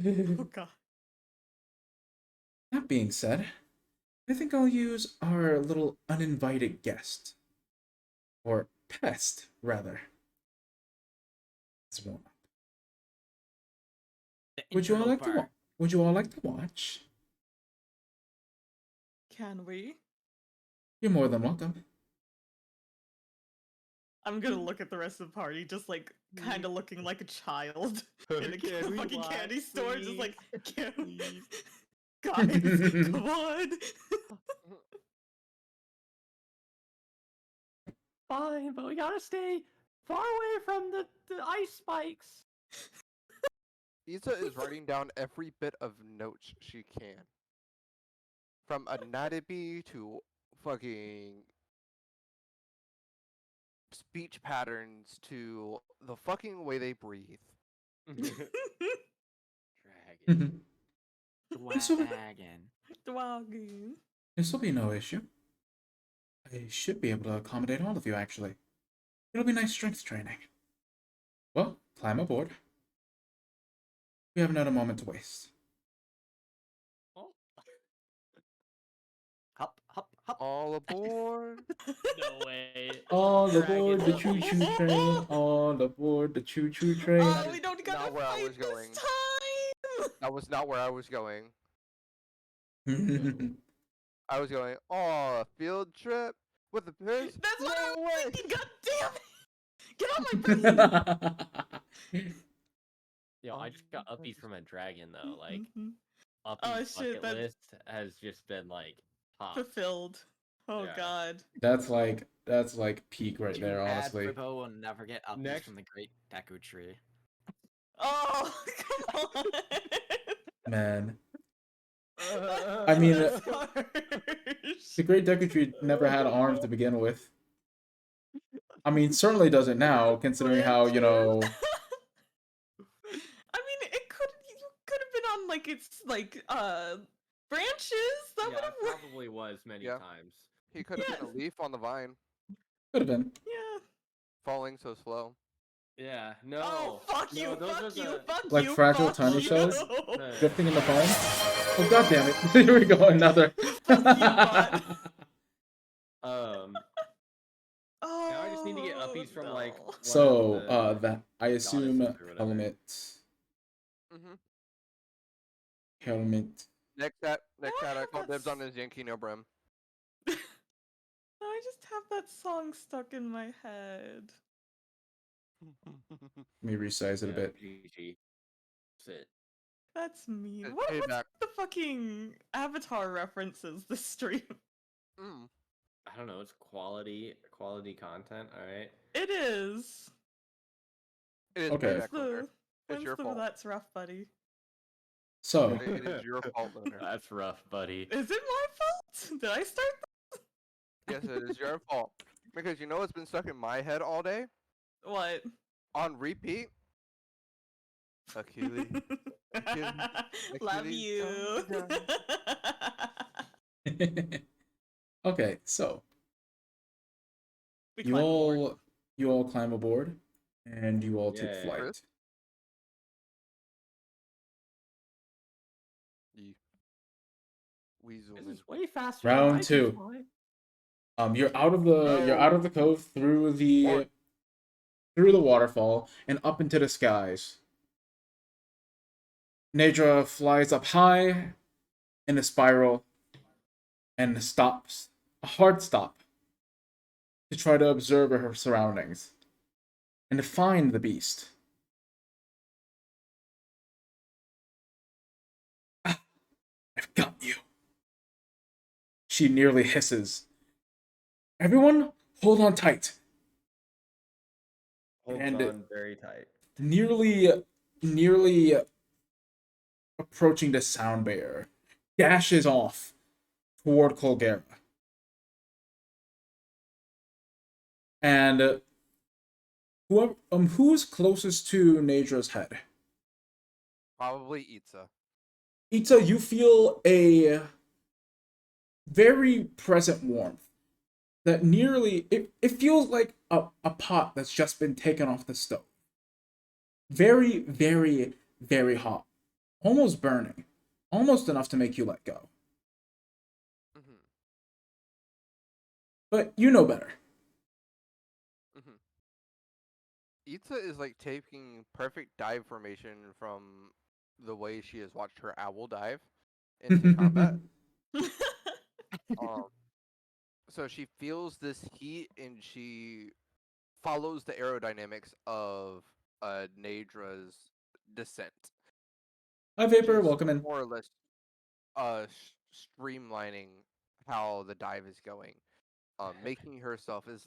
Oh god. That being said, I think I'll use our little uninvited guest. Or pest, rather. It's warm up. Would you all like to watch? Can we? You're more than welcome. I'm gonna look at the rest of the party, just like kind of looking like a child in a Can we fucking watch, candy store, just please? like, can Please. guys, come on. Fine, but we gotta stay Far away from the ice spikes. Isa is writing down every bit of notes she can. From anatomy to fucking speech patterns to the fucking way they breathe. Dragon. Wagon. Dwaggy. This will be no issue. I should be able to accommodate all of you, actually. It'll be nice strength training. Well, climb aboard. We have not a moment to waste. Oh. Hop, hop, hop. All aboard! No way. All Dragon aboard the uppies. choo-choo train. All aboard the choo-choo train. Oh, That we is don't gotta not where I fight was going. this time. That was not where I was going. I was going, oh, field trip with the fish? That's what I No was way! thinking. God damn it! Get on my brain. Yo, I just got uppies from a dragon though. Like Mhm. uppies Oh, bucket shit, that- list has just been like top. Fulfilled. Oh Yeah. god. that's like peak right there, Too bad honestly. Frippo will never get updates Next- from the Great Deku Tree. Oh, come on. Man. I mean, That's harsh. The Great Deku Tree never had arms to begin with. I mean, certainly doesn't now, considering how, you know... I mean, you could have been on like its like branches. That Yeah, would have it worked. probably was many Yeah. times. He could have Yeah. been a leaf on the vine, Could have been. Yeah. falling so slow. Yeah, no. Oh, fuck you, No, those are fuck you, the- fuck Like you, fragile fuck tiny you. shells? the- Drifting in the foam? Oh, god damn it. Here we go, another. Fuck you, bud. Um, Oh, now I just need to get uppies from like. no. one So, of the that I assume goddesses or whatever. helmet. Mm-hmm. Helmet. Next hat, Why I have call that dibs on s- his Yankee no brim. I just have that song stuck in my head. Let me resize it a Yeah, bit. GG. Sit. That's mean. It's What's payback. the fucking Avatar references this stream? Mm. I don't know. It's quality content. All right. It is. It is Okay. payback, When's Lunar. the, It's your fault. That's rough, buddy? So, It is your fault, Lunar. That's rough, buddy. Is it my fault? Did I start Yes, it is your fault. Because you know what's been stuck in my head all day? What? On repeat? Achilles. Love Achilles, you. okay, so We you climb aboard. all climb aboard, and you all take Yay. flight. We zoom This in. is way faster. Round than I can two. fly. You're out of the cove through the waterfall and up into the skies. Nadra flies up high in a spiral and stops, a hard stop, to try to observe her surroundings and to find the beast. Ah, I've got you. She nearly hisses. Everyone, hold on tight. Holds And on very tight. Nearly approaching the sound barrier, dashes off toward Colgera. And who's closest to Nadra's head? Probably Itza. Itza, you feel a very present warmth that nearly it feels like a pot that's just been taken off the stove. Very, very, very hot. Almost burning. Almost enough to make you let go. Mm-hmm. But you know better. Mm-hmm. Itza is like taking perfect dive formation from the way she has watched her owl dive into combat. So she feels this heat and she follows the aerodynamics of Nadra's descent. Hi, Vapor. Just Welcome in. More or less streamlining how the dive is going. Making herself as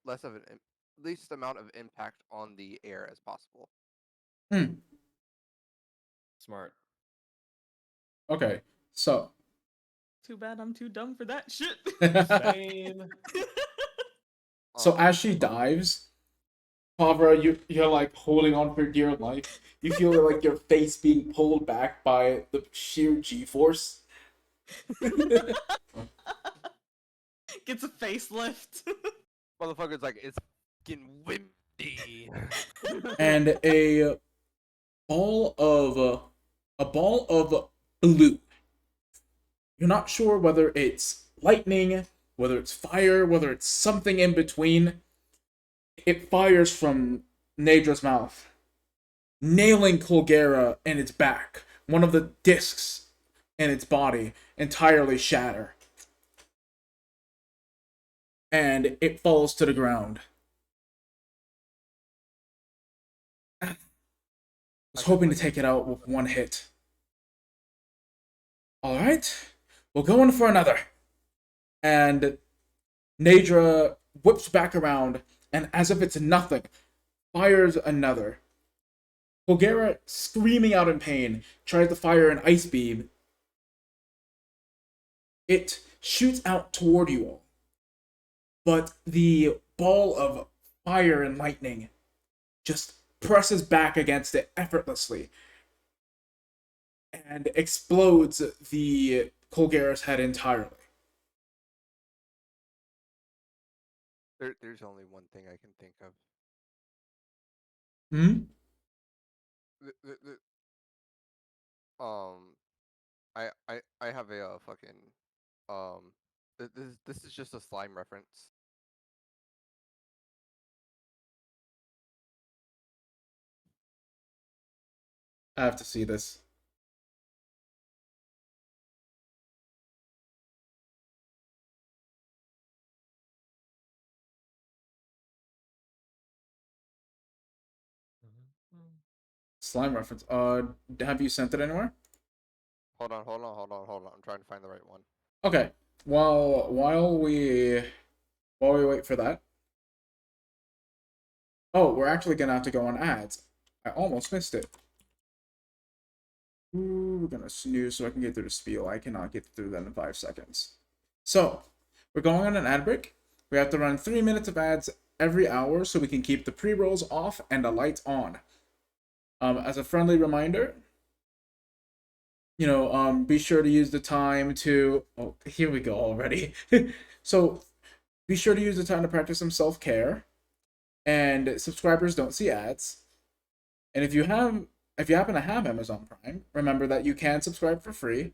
less of an least amount of impact on the air as possible. Hmm. Smart. Okay. So. Too bad I'm too dumb for that shit. Same. So as she dives, Pavra, you're like holding on for dear life. You feel like your face being pulled back by the sheer G-force. Gets a facelift. Motherfucker's like, it's getting windy. And ball of a ball of blue. You're not sure whether it's lightning, whether it's fire, whether it's something in between. It fires from Nadra's mouth, nailing Colgera in its back. One of the discs in its body entirely shatter. And it falls to the ground. I was hoping to take it out with one hit. Alright, we'll go in for another. And Nadra whips back around, and as if it's nothing, fires another. Colgera, screaming out in pain, tries to fire an ice beam. It shoots out toward you all. But the ball of fire and lightning just presses back against it effortlessly and explodes the Colgera's head entirely. There's only one thing I can think of. Hmm? Um, I have a fucking this is just a slime reference. I have to see this. Slime reference. Have you sent it anywhere? Hold on. I'm trying to find the right one. Okay. While we wait for that. Oh, we're actually gonna have to go on ads. I almost missed it. Ooh, we're gonna snooze so I can get through the spiel. I cannot get through that in 5 seconds. So, we're going on an ad break. We have to run 3 minutes of ads every hour so we can keep the pre-rolls off and the lights on. As a friendly reminder, be sure to use the time to... Oh, here we go already. So, be sure to use the time to practice some self-care. And subscribers don't see ads. And if you happen to have Amazon Prime, remember that you can subscribe for free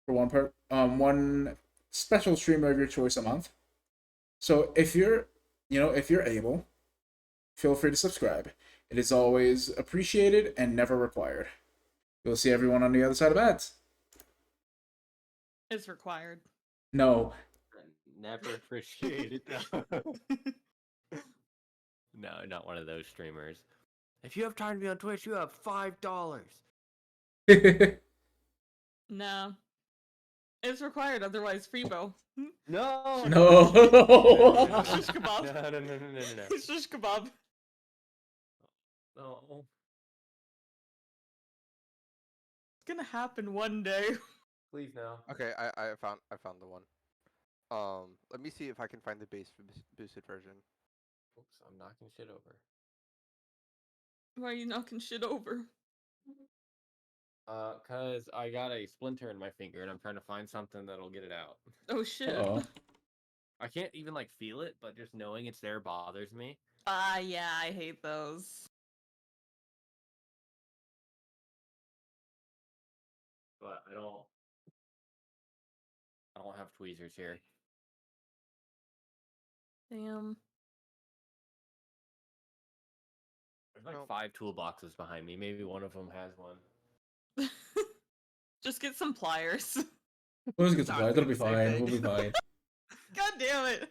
for one special streamer of your choice a month. So if you're able, feel free to subscribe. It is always appreciated and never required. You'll see everyone on the other side of ads. It's required. No. Never appreciated. No, not one of those streamers. If you have time to be on Twitch, you have $5. No. It's required, otherwise Freebo. No. No. Shish kebab. No. Shish kebab. No. It's gonna happen one day. Please no. Okay, I found the one. Let me see if I can find the base boosted version. Oops, I'm knocking shit over. Why are you knocking shit over? Cause I got a splinter in my finger and I'm trying to find something that'll get it out. Oh shit. Uh-oh. I can't even like feel it, but just knowing it's there bothers me. Yeah, I hate those. But I don't have tweezers here. Damn. There's like 5 toolboxes behind me. Maybe one of them has one. Just get some pliers. We'll just get supplies. It'll be fine. We'll be fine. God damn it.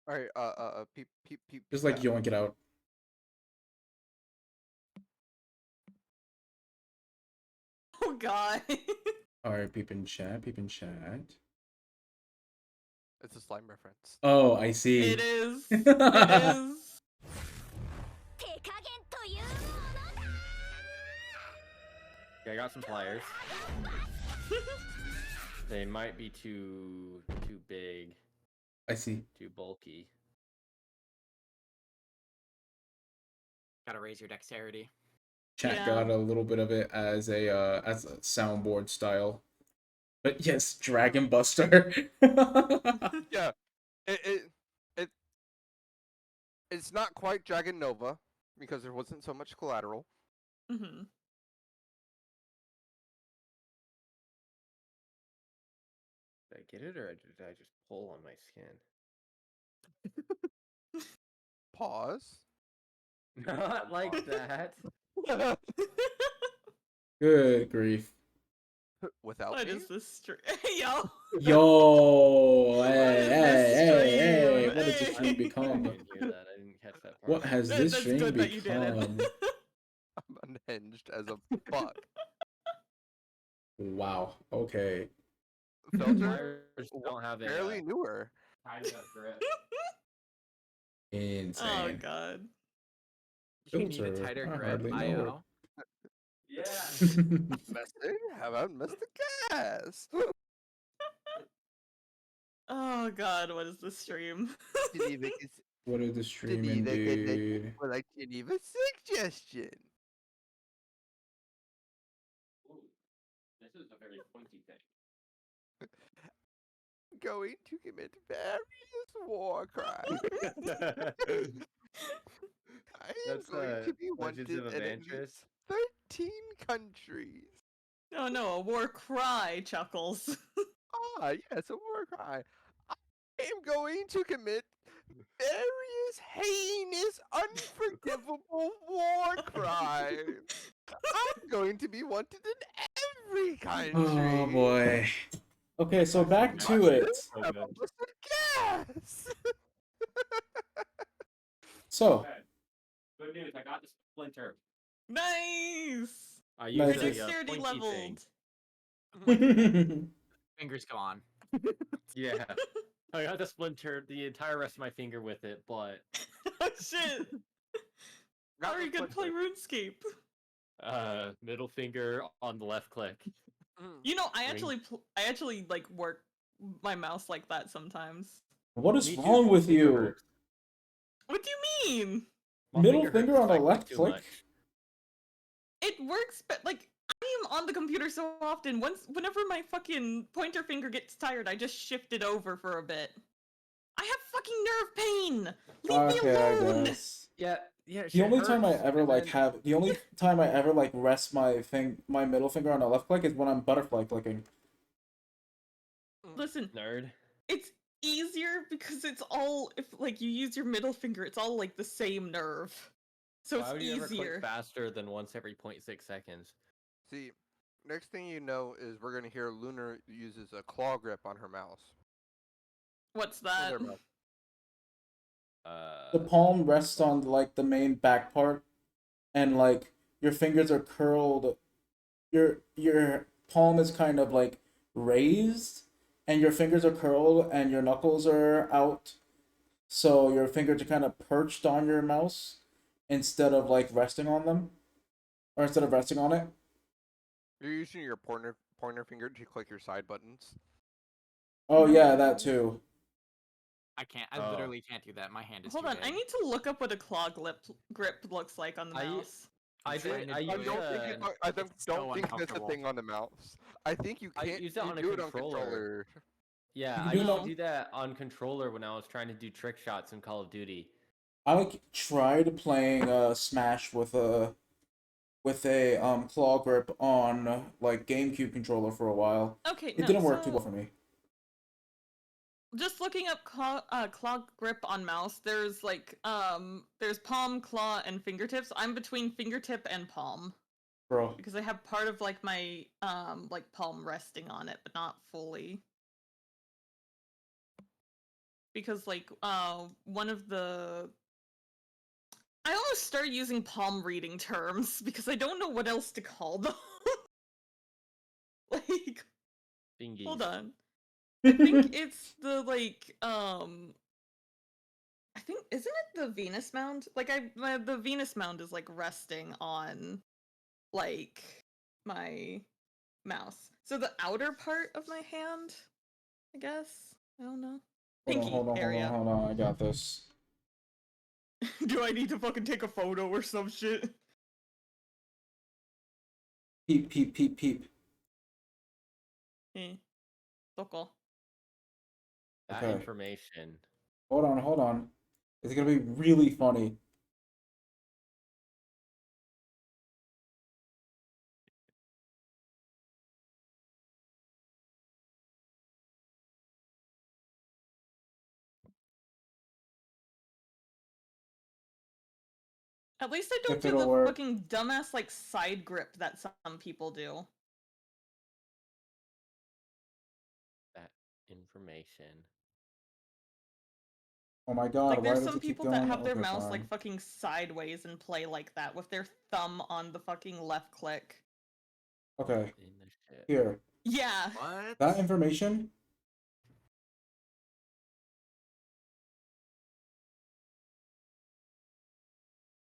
Alright, peep. Just like yoink it out. Oh god. Alright, peep in chat. It's a slime reference. Oh, I see. It is. It is. Okay, I got some pliers. They might be too big, I see. too bulky. Gotta raise your dexterity. Chat Yeah. got a little bit of it as a soundboard style. But yes, Dragon Buster. Yeah, it it's not quite Dragon Nova because there wasn't so much collateral. Hmm. Did I get it, or did I just pull on my skin? Pause. Not like that. Good grief. Without What me? is this stream? Yo. Yo, hey, is hey, this hey, hey, stream? what has this Hey. stream I become? didn't hear that. I didn't catch that part. What has this That's stream good that you did it. become? I'm unhinged as a fuck. Wow, okay. Filter Pliers don't have a barely newer. kind of grip. Oh Insane. god. You need a Filter, tighter I grip, hardly know IO. Yeah. Messing? How about Mr. Gas? Oh god, what is this stream? What is the stream indeed? Well, I can leave a suggestion. Ooh, this is a very pointy thing. Going to commit various war crimes. I am That's going to be wanted Legends of in at least Evantress. 13 countries. Oh no, a war cry, Chuckles. Ah, yes, a war cry. I am going to commit various heinous, unforgivable war crimes. I'm going to be wanted in every country. Oh boy. Okay, so back to it. So How good. about Mr. Gas? So, Okay. Good news, I got the splinter. Nice! I Nice. used Your a dexterity pointy leveled. thing. Fingers go on. Yeah. I got the splinter, the entire rest of my finger with it, but Oh shit! How Got are the you gonna play splinter. RuneScape? middle finger on the left click. You know, I Ring. actually like work my mouse like that sometimes. what is Me too, wrong with finger you? hurts. What do you mean? My Middle hurts finger if on the I click left too click? much. It works, but like I am on the computer so often. Whenever my fucking pointer finger gets tired, I just shift it over for a bit. I have fucking nerve pain. Leave me Okay, I alone. guess. Yeah, The shit only time I hurts, ever and like then- have the only time I ever like rest my middle finger on the left click is when I'm butterfly clicking. Listen, nerd. it's easier because it's all if like you use your middle finger, it's all like the same nerve, so Why it's would you ever easier. click faster than once every 0.6 seconds? See, next thing you know is we're gonna hear Lunar uses a claw grip on her mouse. What's With that? her mouse. The palm rests on like the main back part, and like your fingers are curled. Your palm is kind of like raised, and your fingers are curled, and your knuckles are out. So your fingers are kind of perched on your mouse instead of like resting on them, or instead of resting on it. You're using your pointer finger to click your side buttons. Oh yeah, that too. I can't. I Oh. literally can't do that. My hand is Hold too on, big. I need to look up what a claw grip looks like on the I- mouse. I trying did. to I do I used it. don't think a- I don't, It's so don't think that's a uncomfortable. thing on the mouse. I think you I can't. use it on a do it on controller. controller. Yeah, You I can do used it to on- do that on controller when I was trying to do trick shots in Call of Duty. I like tried playing Smash with a claw grip on like GameCube controller for a while. Okay, It no, didn't work too so well for me. just looking up claw grip on mouse, there's like there's palm, claw, and fingertips. I'm between fingertip and palm Bro. because I have part of like my like palm resting on it, but not fully. Because like one of the I almost started using palm reading terms because I don't know what else to call them. Like, Fingies. hold on. I think it's the I think isn't it the Venus mound? Like the Venus mound is like resting on like my mouse. So the outer part of my hand, I guess. I don't know. Pinky area. Hold on. I got this. Do I need to fucking take a photo or some shit? Peep, peep, peep, peep. Toko. That Okay. information. Hold on. It's gonna be really funny. At least I don't If do it'll the work. fucking dumbass like side grip that some people do. That information. Oh my god, Like why there's does some it keep people going? that have their Okay, mouse fine. like fucking sideways and play like that with their thumb on the fucking left click. Okay. In the shit. Here. Yeah. What? That information.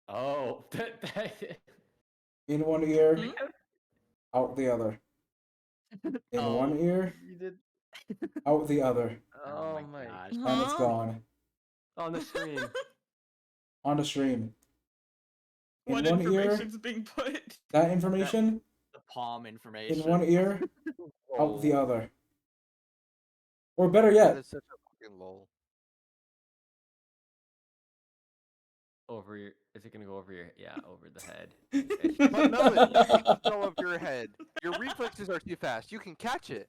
Oh, In one ear, Hmm? out the other. In Oh, one ear, you did. out the other. Oh my my. gosh. And it's Huh? gone. On the stream. On the stream. In What one ear, information's being put? that information. The palm information. In one ear, out the Lol. other. Or better That yet, is such a fucking lol. Over your. Is it gonna go over your? Yeah, over the head. But Melon, you can go over your head. Your reflexes are too fast. You can catch it.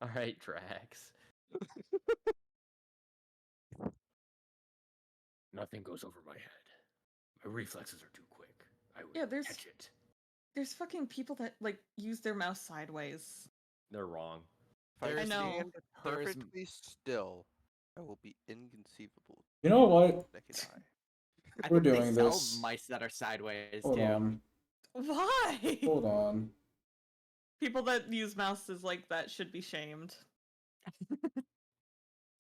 All right, Drax. Nothing goes over my head. My reflexes are too quick. I would Yeah, catch it. There's fucking people that like use their mouse sideways. They're wrong. If I There's- know. stand there's- perfectly still, I will be inconceivable. you know what? Naked eye. I We're think doing they sell this. mice that are sideways Hold too. on. Why? Hold on. People that use mouses like that should be shamed.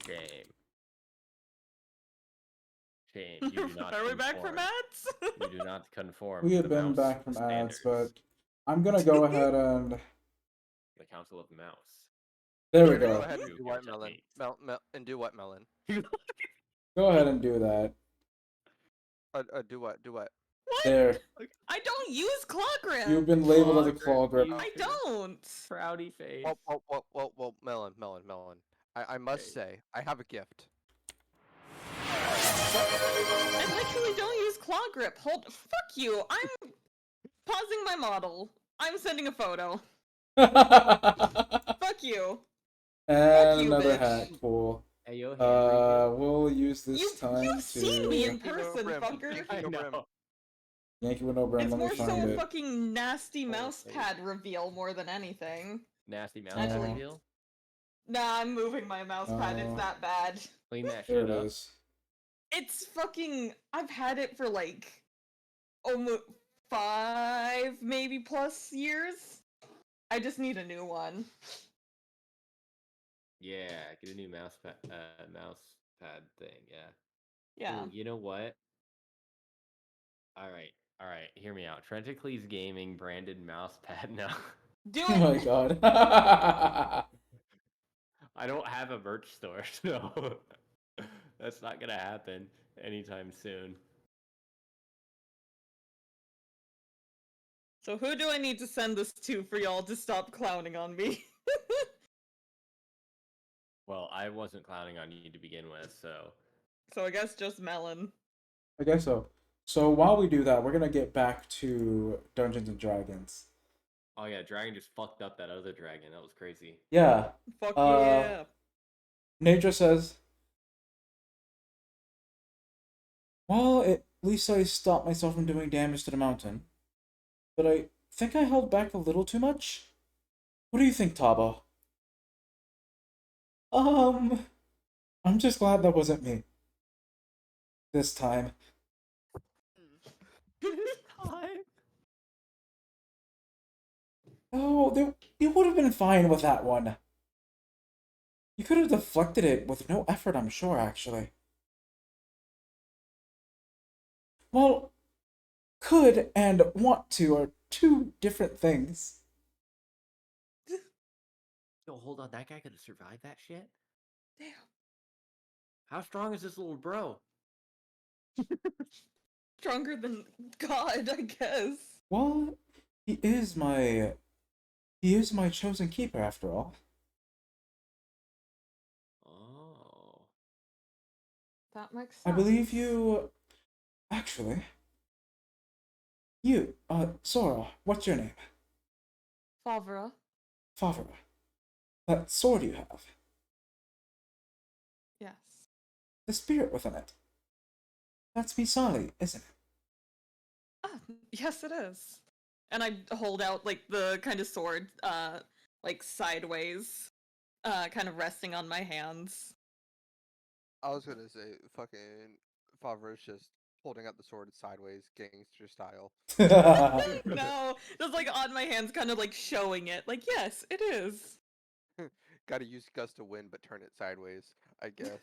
Shame. Shame. You do not. Are we back from conform. ads? You do not conform. We to have the been mouse back from ads, standards. but I'm gonna go ahead and The Council of the Mouse. there we Go go. ahead and You do your what, Melon? techniques. And do what, Melon? Go ahead and do that. Do what? Do what? What? There. I don't use claw grip. You've been labeled as a claw grip. You I don't. Proudy face. Well, Melon. I must say, I have a gift. I literally don't use claw grip. Fuck you. I'm pausing my model. I'm sending a photo. Fuck you. And you, another bitch. hat. Cool. Hey, yo, hand We'll use this time You've to seen me in Yankee no person, brim, fucker. Yankee I no know. brim. Yankee with no brim. It's Let me more find so it. fucking nasty Oh, mouse face. pad reveal more than anything. Nasty mouse Actually- reveal. Nah, I'm moving my mouse pad. Oh. It's that bad. Clean that There shit it up. is. It's fucking. I've had it for like almost 5, maybe plus years. I just need a new one. Yeah, get a new mouse pad thing. Yeah. Yeah. Ooh, you know what? All right. Hear me out. Trenticlees Gaming branded mouse pad now. Do Oh my it. god. I don't have a merch store, so that's not gonna happen anytime soon. So who do I need to send this to for y'all to stop clowning on me? Well, I wasn't clowning on you to begin with, so So I guess just Melon. I guess so. So while we do that, we're gonna get back to Dungeons and Dragons. oh yeah, Dragon just fucked up that other dragon. That was crazy. Yeah. Fuck Uh, yeah. Nadra says, well, at least I stopped myself from doing damage to the mountain. But I think I held back a little too much. What do you think, Taba? I'm just glad that wasn't me. This time. Oh, you would have been fine with that one. You could have deflected it with no effort, I'm sure, actually. Well, could and want to are two different things. Yo, hold on, that guy could have survived that shit? Damn. How strong is this little bro? Stronger than God, I guess. Well, he is my chosen keeper after all. Oh. That makes sense. I believe you actually. You, Sora, what's your name? Favra. Favre. That sword you have, Yes. the spirit within it. That's Misali, isn't it? Ah, yes, it is. And I hold out like the kind of sword, like sideways, kind of resting on my hands. I was gonna say, fucking Favreau's just holding up the sword sideways, gangster style. No, just like on my hands, kind of like showing it. Like, yes, it is. Gotta use gust of wind, but turn it sideways, I guess.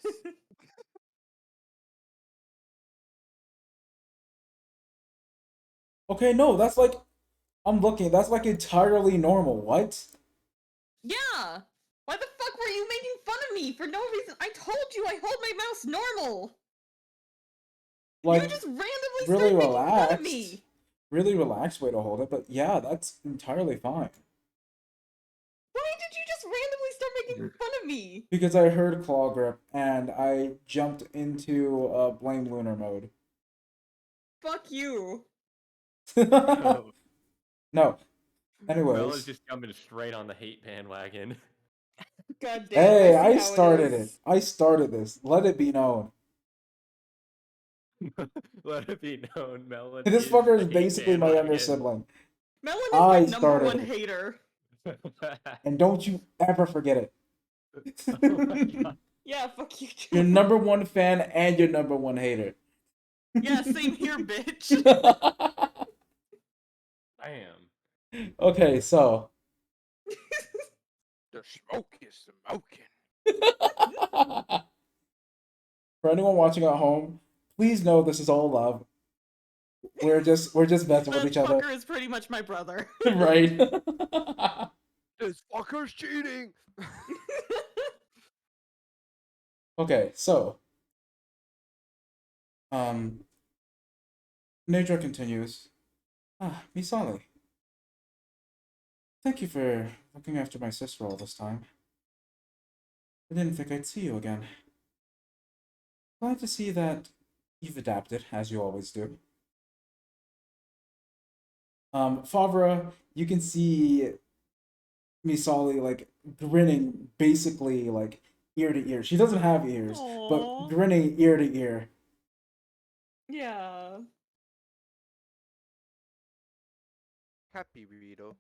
Okay, no, that's like I'm looking. That's like entirely normal. What? Yeah. Why the fuck were you making fun of me for no reason? I told you I hold my mouse normal. Like You just randomly really started making fun of relaxed. me. Really relaxed way to hold it, but yeah, that's entirely fine. Why did you just randomly start making fun of me? Because I heard claw grip and I jumped into blame lunar mode. Fuck you. No. Mel is Anyways, just jumping straight on the hate bandwagon. God damn. hey, I see I how started it it. is. I started this. Let it be known. Let it be known, Melon This is fucker the is hate basically my younger bandwagon. sibling. Melon is I my number started one it. hater. And don't you ever forget it. Oh my god. Yeah, fuck you too. Your number one fan and your number one hater. Yeah, same here, bitch. I am. Okay, so The smoke is smoking. for anyone watching at home, please know this is all love. We're just messing with This each other. fucker is pretty much my brother. Right. This fucker's cheating. Okay, so Nature continues. Ah, Misali. Thank you for looking after my sister all this time. I didn't think I'd see you again. Glad to see that you've adapted, as you always do. Favre, you can see Misali like grinning basically like ear to ear. She doesn't have ears, but Aww. grinning ear to ear. Yeah. Happy Rito.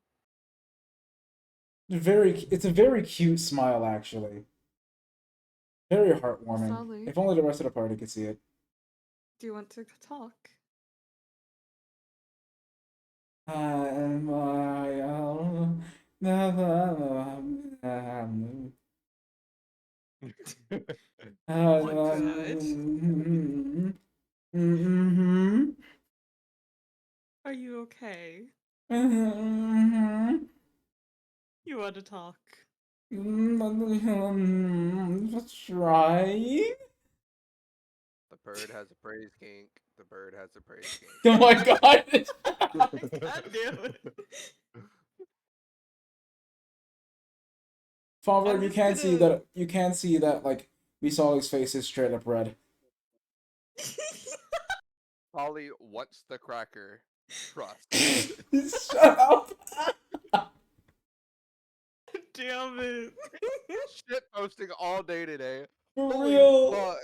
It's a very cute smile actually. Very heartwarming. Misali. If only the rest of the party could see it. Do you want to talk? Are you okay? You want to talk? Let's try. The bird has a praise kink. The bird has a praise kink. Oh my god! God damn it. Father, I'm you just can't see gonna- that. You can't see that. Like Misali's face is straight up red. Polly wants the cracker. Trust. Shut up. Damn it. Shit posting all day today. For Holy real. fuck.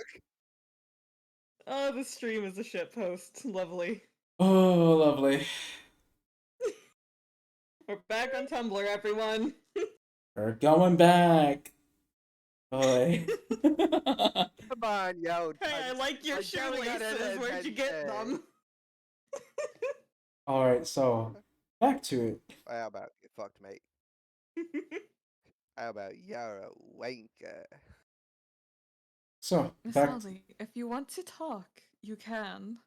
Oh, the stream is a shitpost. Lovely. Oh, lovely. We're back on Tumblr, everyone. We're going back. Boy. Come on, yo. Hey, I like your yelling at shoelaces. Where'd you get attention. them? Alright, so back to it. How about you fucked, mate? How about Yara Wanka? So Miss back. Ollie, if you want to talk, you can.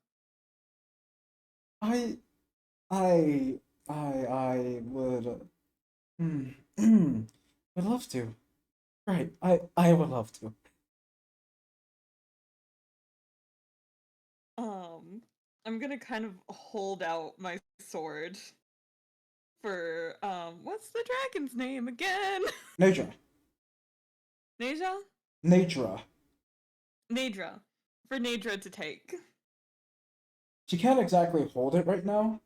I, I would. Would love to. Right. I would love to. I'm gonna kind of hold out my sword for what's the dragon's name again? Nadra. Naja? Nadra. Nadra. For Nadra to take. She can't exactly hold it right now,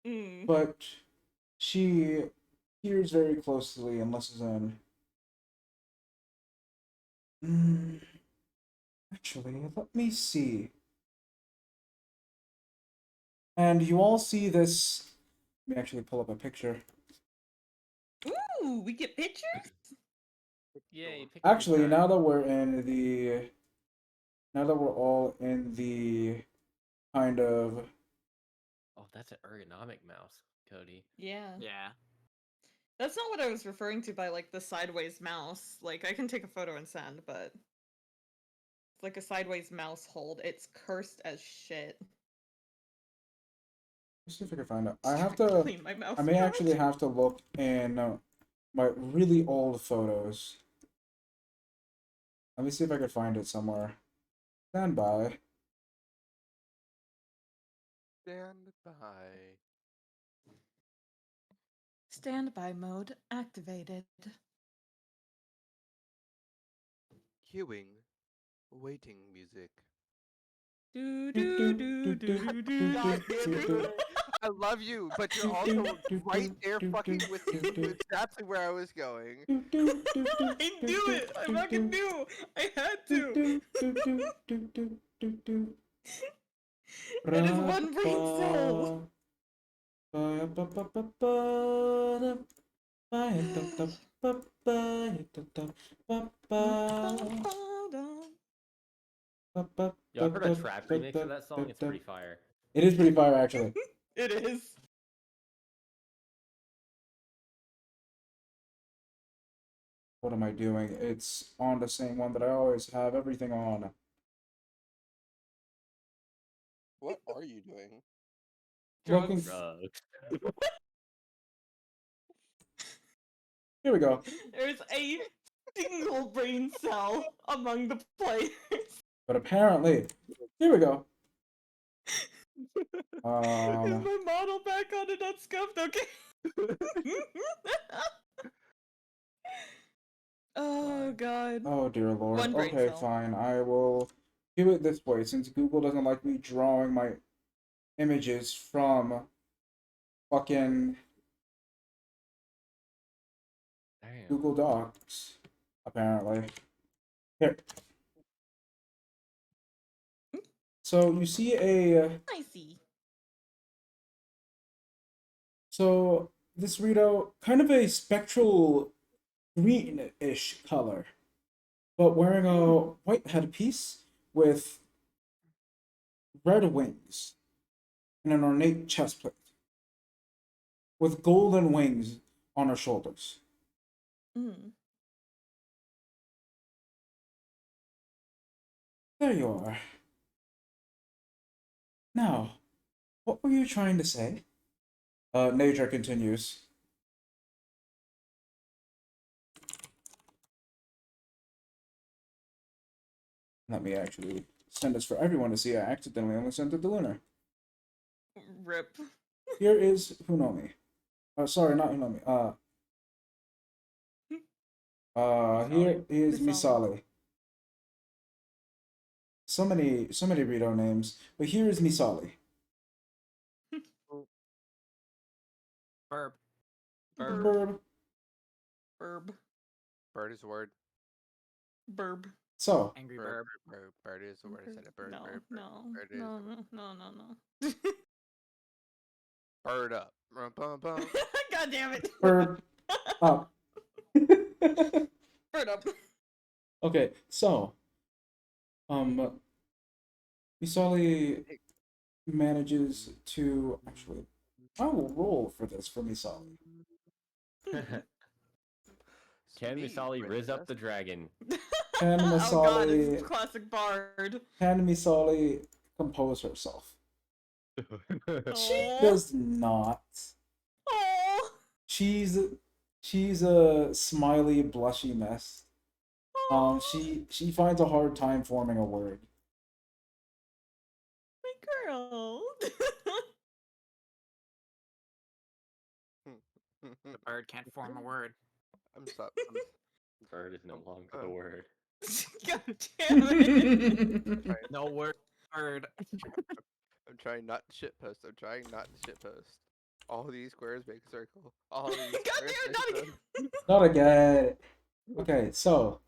Mm. but she hears very closely and listens in. Actually, let me see. And you all see this. Let me actually pull up a picture. Ooh, we get pictures? Yay! Picture Actually, time. now that we're in the. Now that we're all in the kind of. Oh, that's an ergonomic mouse, Cody. Yeah. Yeah. That's not what I was referring to by like the sideways mouse. Like I can take a photo and send, but it's like a sideways mouse hold. It's cursed as shit. Let's see if I can find it. I Just have trying to. clean my mouse I may pad. actually have to look in my really old photos. Let me see if I can find it somewhere. Stand by. Stand by. Standby mode activated. Queuing. Waiting music. Do do do do do. God damn it, Twitter. I love you, but you're also right there fucking with exactly where I was going. I knew it. I fucking knew. I had to. That is one brain cell. Yo, I've heard a trap remix of that song. It's pretty fire. It is pretty fire, actually. It is. What am I doing? It's on the same one that I always have everything on. What are you doing? Looking. Drugs. Here we go. There's a single brain cell among the players. But apparently, here we go. Is my model back on and not scuffed? Okay. Oh god. Oh dear lord. One brain Okay, cell. fine. I will do it this way since Google doesn't like me drawing my images from fucking Damn. Google Docs. Apparently. Here. So you see I see. so this Rito, kind of a spectral greenish color, but wearing a white headpiece with red wings and an ornate chest plate with golden wings on her shoulders. Mm. There you are. Now, what were you trying to say? Nature continues. Let me actually send this for everyone to see. I accidentally only sent it to Lunar. Rip. Here is Hunomi. Sorry, not Hunomi. Here is Misali. So many Rito names, but here is Misali. Burb. Burb. Burb. Bird is a word. Burb. So, Angry Bird, burb. bird, bird is a word. I said it. Bird, No, bird, bird. no, Bird is no, a word. no, no, no, no. Bird up. Rum, bum, bum. God damn it. Burb up. Bird up. Okay, so, Misali manages to actually. I will roll for this for Misali. Can me, Misali riz up the princess. dragon? Can Oh god, Misali, it's classic bard. can Misali compose herself? She Oh. does not. Oh. She's a smiley, blushy mess. Oh. She finds a hard time forming a word. My girl. The bird can't form a word. I'm sorry. Bird is no longer the word. God damn it. No word. Bird. I'm trying not to shitpost. I'm trying not to shitpost. All these squares make a circle. All these God squares damn it, make not a again. circle. Not again. Okay, so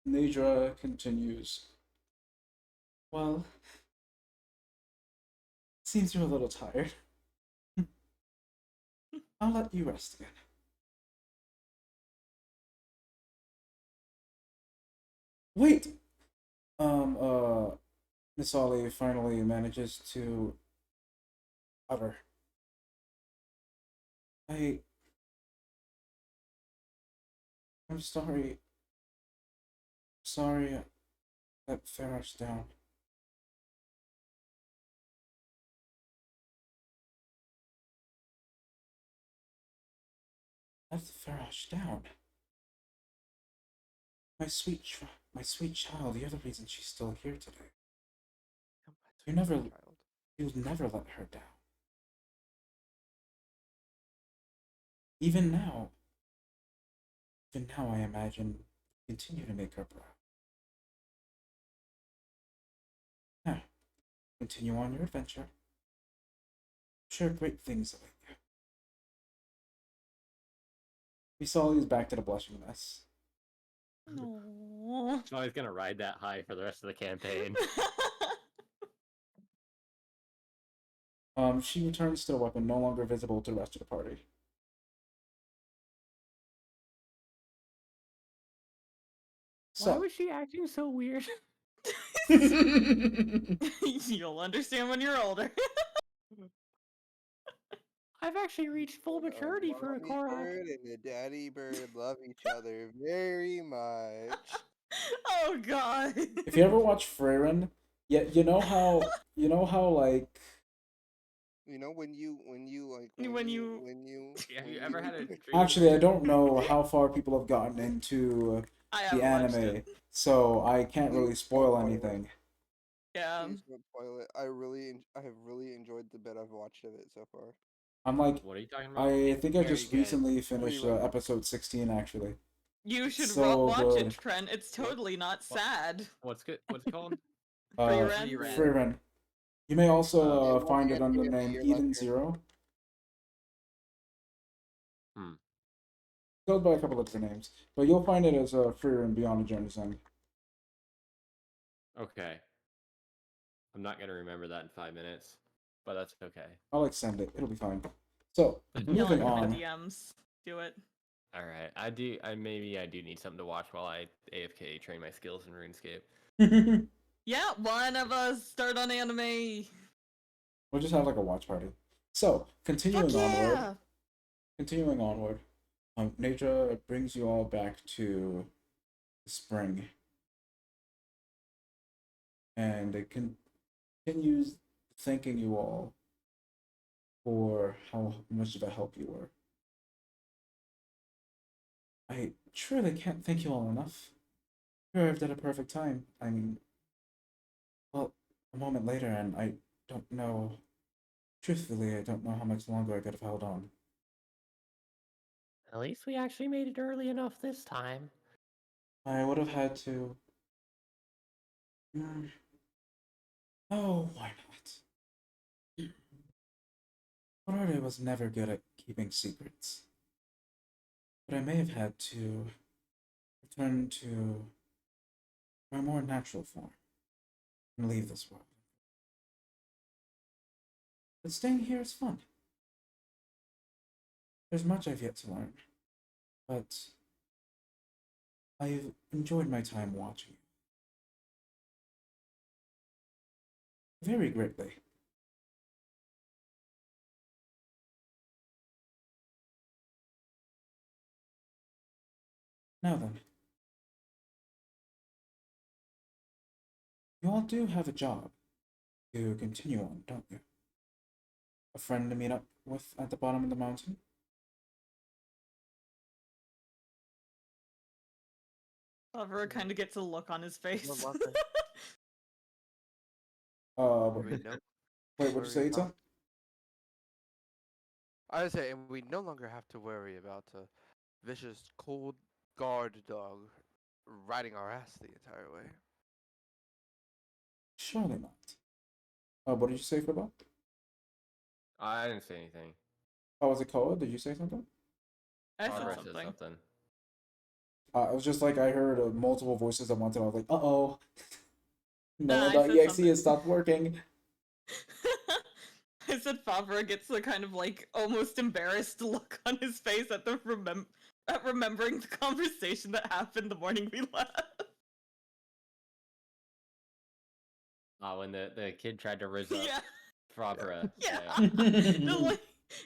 Nidra continues. Well, seems you're a little tired. I'll let you rest again. Wait! Miss Ollie finally manages to utter. I'm sorry. Sorry that Farrah's down. Left Farrah down. My sweet child, you're the reason she's still here today. You'll never let her down. Even now, I imagine continue to make her proud. Now, continue on your adventure. I'm sure great things await you. We saw he's back to the blushing mess. Aww. So he's gonna ride that high for the rest of the campaign. She returns to the weapon, no longer visible to the rest of the party. Why was she acting so weird? You'll understand when you're older. I've actually reached full maturity for a Mommy Korok. bird and the daddy bird love each other very much. Oh god. If you ever watch Freyren, yeah, you know how like You know when you Have you ever had a dream? actually I don't know how far people have gotten into I the haven't watched anime, it. so I can't really Please spoil don't spoil it. anything. Yeah. Please don't spoil it. I have really enjoyed the bit I've watched of it so far. I'm like, What are you talking about? I think I Very just good. recently finished Really? episode 16 actually. You should So watch good. it, Trent. It's totally not sad. What's good? What's it called? Free-ren? Freyren. You may also It find won't it under the end name here, Eden like- Zero. Hmm. Goes by a couple of different names, but you'll find it as Freyren Beyond the Journey's End. Okay. I'm not gonna remember that in 5 minutes, but that's okay. I'll extend it. It'll be fine. So You'll moving enter my on. DMs. Do it. All right. I do need something to watch while I AFK train my skills in RuneScape. Yeah, one of us start on anime. We'll just have like a watch party. So continuing Fuck onward. yeah! Continuing onward. Nature brings you all back to the spring. And it continues thanking you all for how much of a help you were. I truly can't thank you all enough. You arrived at a perfect time. I mean, well, a moment later, and I don't know. Truthfully, I don't know how much longer I could have held on. At least we actually made it early enough this time. I would have had to. Oh, why not? Bernardo was never good at keeping secrets. But I may have had to return to my more natural form and leave this world. But staying here is fun. There's much I've yet to learn, but I've enjoyed my time watching you. Very greatly. Now then. You all do have a job to continue on, don't you? A friend to meet up with at the bottom of the mountain? Favre kind of gets a look on his face. No longer- Wait, we no what'd you say, Itza? I would say, and we no longer have to worry about a vicious, cold guard dog riding our ass the entire way. Surely not. What did you say, Football? I didn't say anything. Oh, was it Koa? Did you say something? I said Barbara something. said something. It was just like I heard multiple voices at once, and I was like, "Uh-oh." Nah, I said Nullo.exe something. has stopped working. I said Favre gets the kind of like almost embarrassed look on his face at the at remembering the conversation that happened the morning we left. When the kid tried to rizz up Yeah, Frabra. yeah. Oh, Just, like,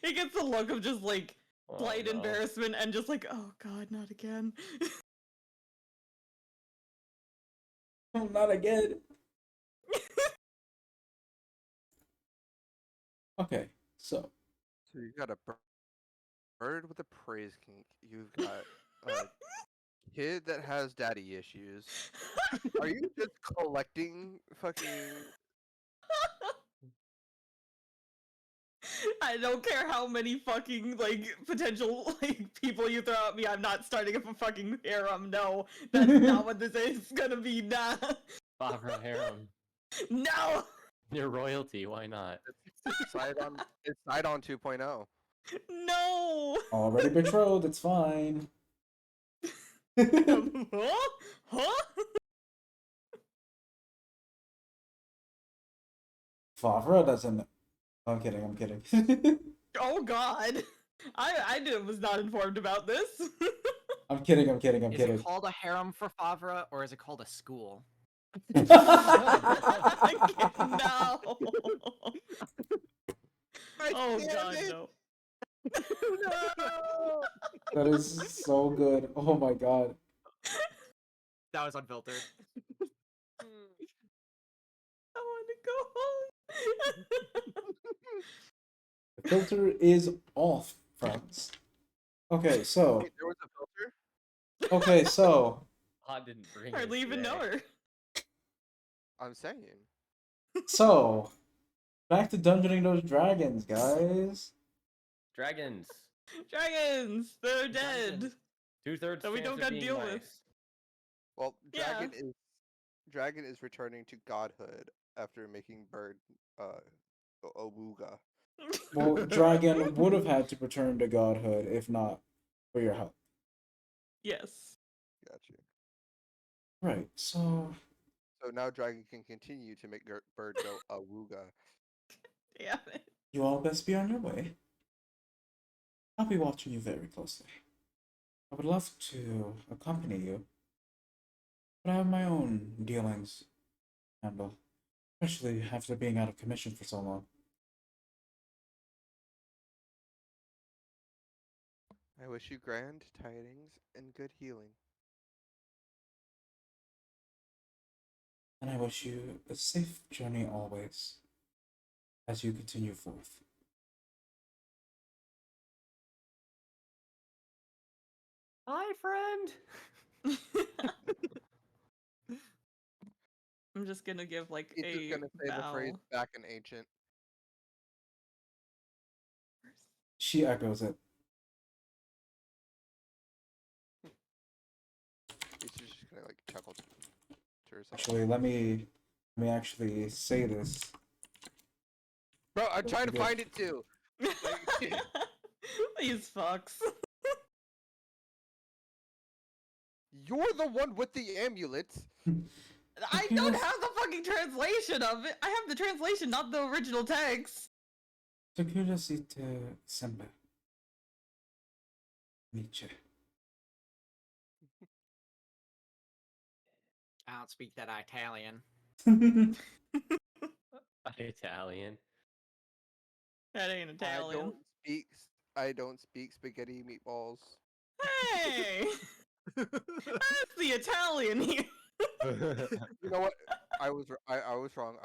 he gets the look of just like Oh, slight no. embarrassment and just like, oh god, not again. not again. Okay, so So you got a bird with a praise kink. You've got a kid that has daddy issues. Are you just collecting fucking? I don't care how many fucking like potential like people you throw at me. I'm not starting up a fucking harem. No, that's not what this is gonna be. Nah, Frabra harem. no, You're royalty. Why not? It's Sidon. It's Sidon 2.0. no. already betrothed. It's fine. Huh? Huh? Favre doesn't. I'm kidding. I'm kidding. Oh god, was not informed about this. I'm kidding. I'm kidding. I'm Is kidding. it called a harem for Favre, or is it called a school? No. Oh god, no. No! That is so good. Oh my god. That was unfiltered. I want to go home. The filter is off, friends. Okay, so. Wait, there was a filter? Okay, so. I didn't bring Hardly it even know today. her. I'm saying. So. Back to dungeoning those dragons, guys. Dragons. Dragons, they're dead. Dragons. 2/3 That we chance don't of gotta being deal nice. with. Well, Yeah. Dragon is returning to godhood after making bird Owuga. Well, dragon would have had to return to godhood if not for your help. Yes. Gotcha. Right, so. So now Dragon can continue to make bird go Awuga. Damn it. You all best be on your way. I'll be watching you very closely. I would love to accompany you, but I have my own dealings to handle, especially after being out of commission for so long. I wish you grand tidings and good healing. And I wish you a safe journey always, as you continue forth. Hi, friend. I'm just gonna give like He's just a gonna say the phrase bow. back in ancient. She echoes it. He's just gonna like chuckle to herself. Actually, let me actually say this. Bro, I'm trying to Okay. find it too. These fucks. You're the one with the amulet. I don't have the fucking translation of it. I have the translation, not the original text. Takura site sembe. Nietzsche. I don't speak that Italian. Italian. That ain't Italian. I don't speak spaghetti meatballs. Hey! the Italian here. You know what? I was wrong. I was wrong.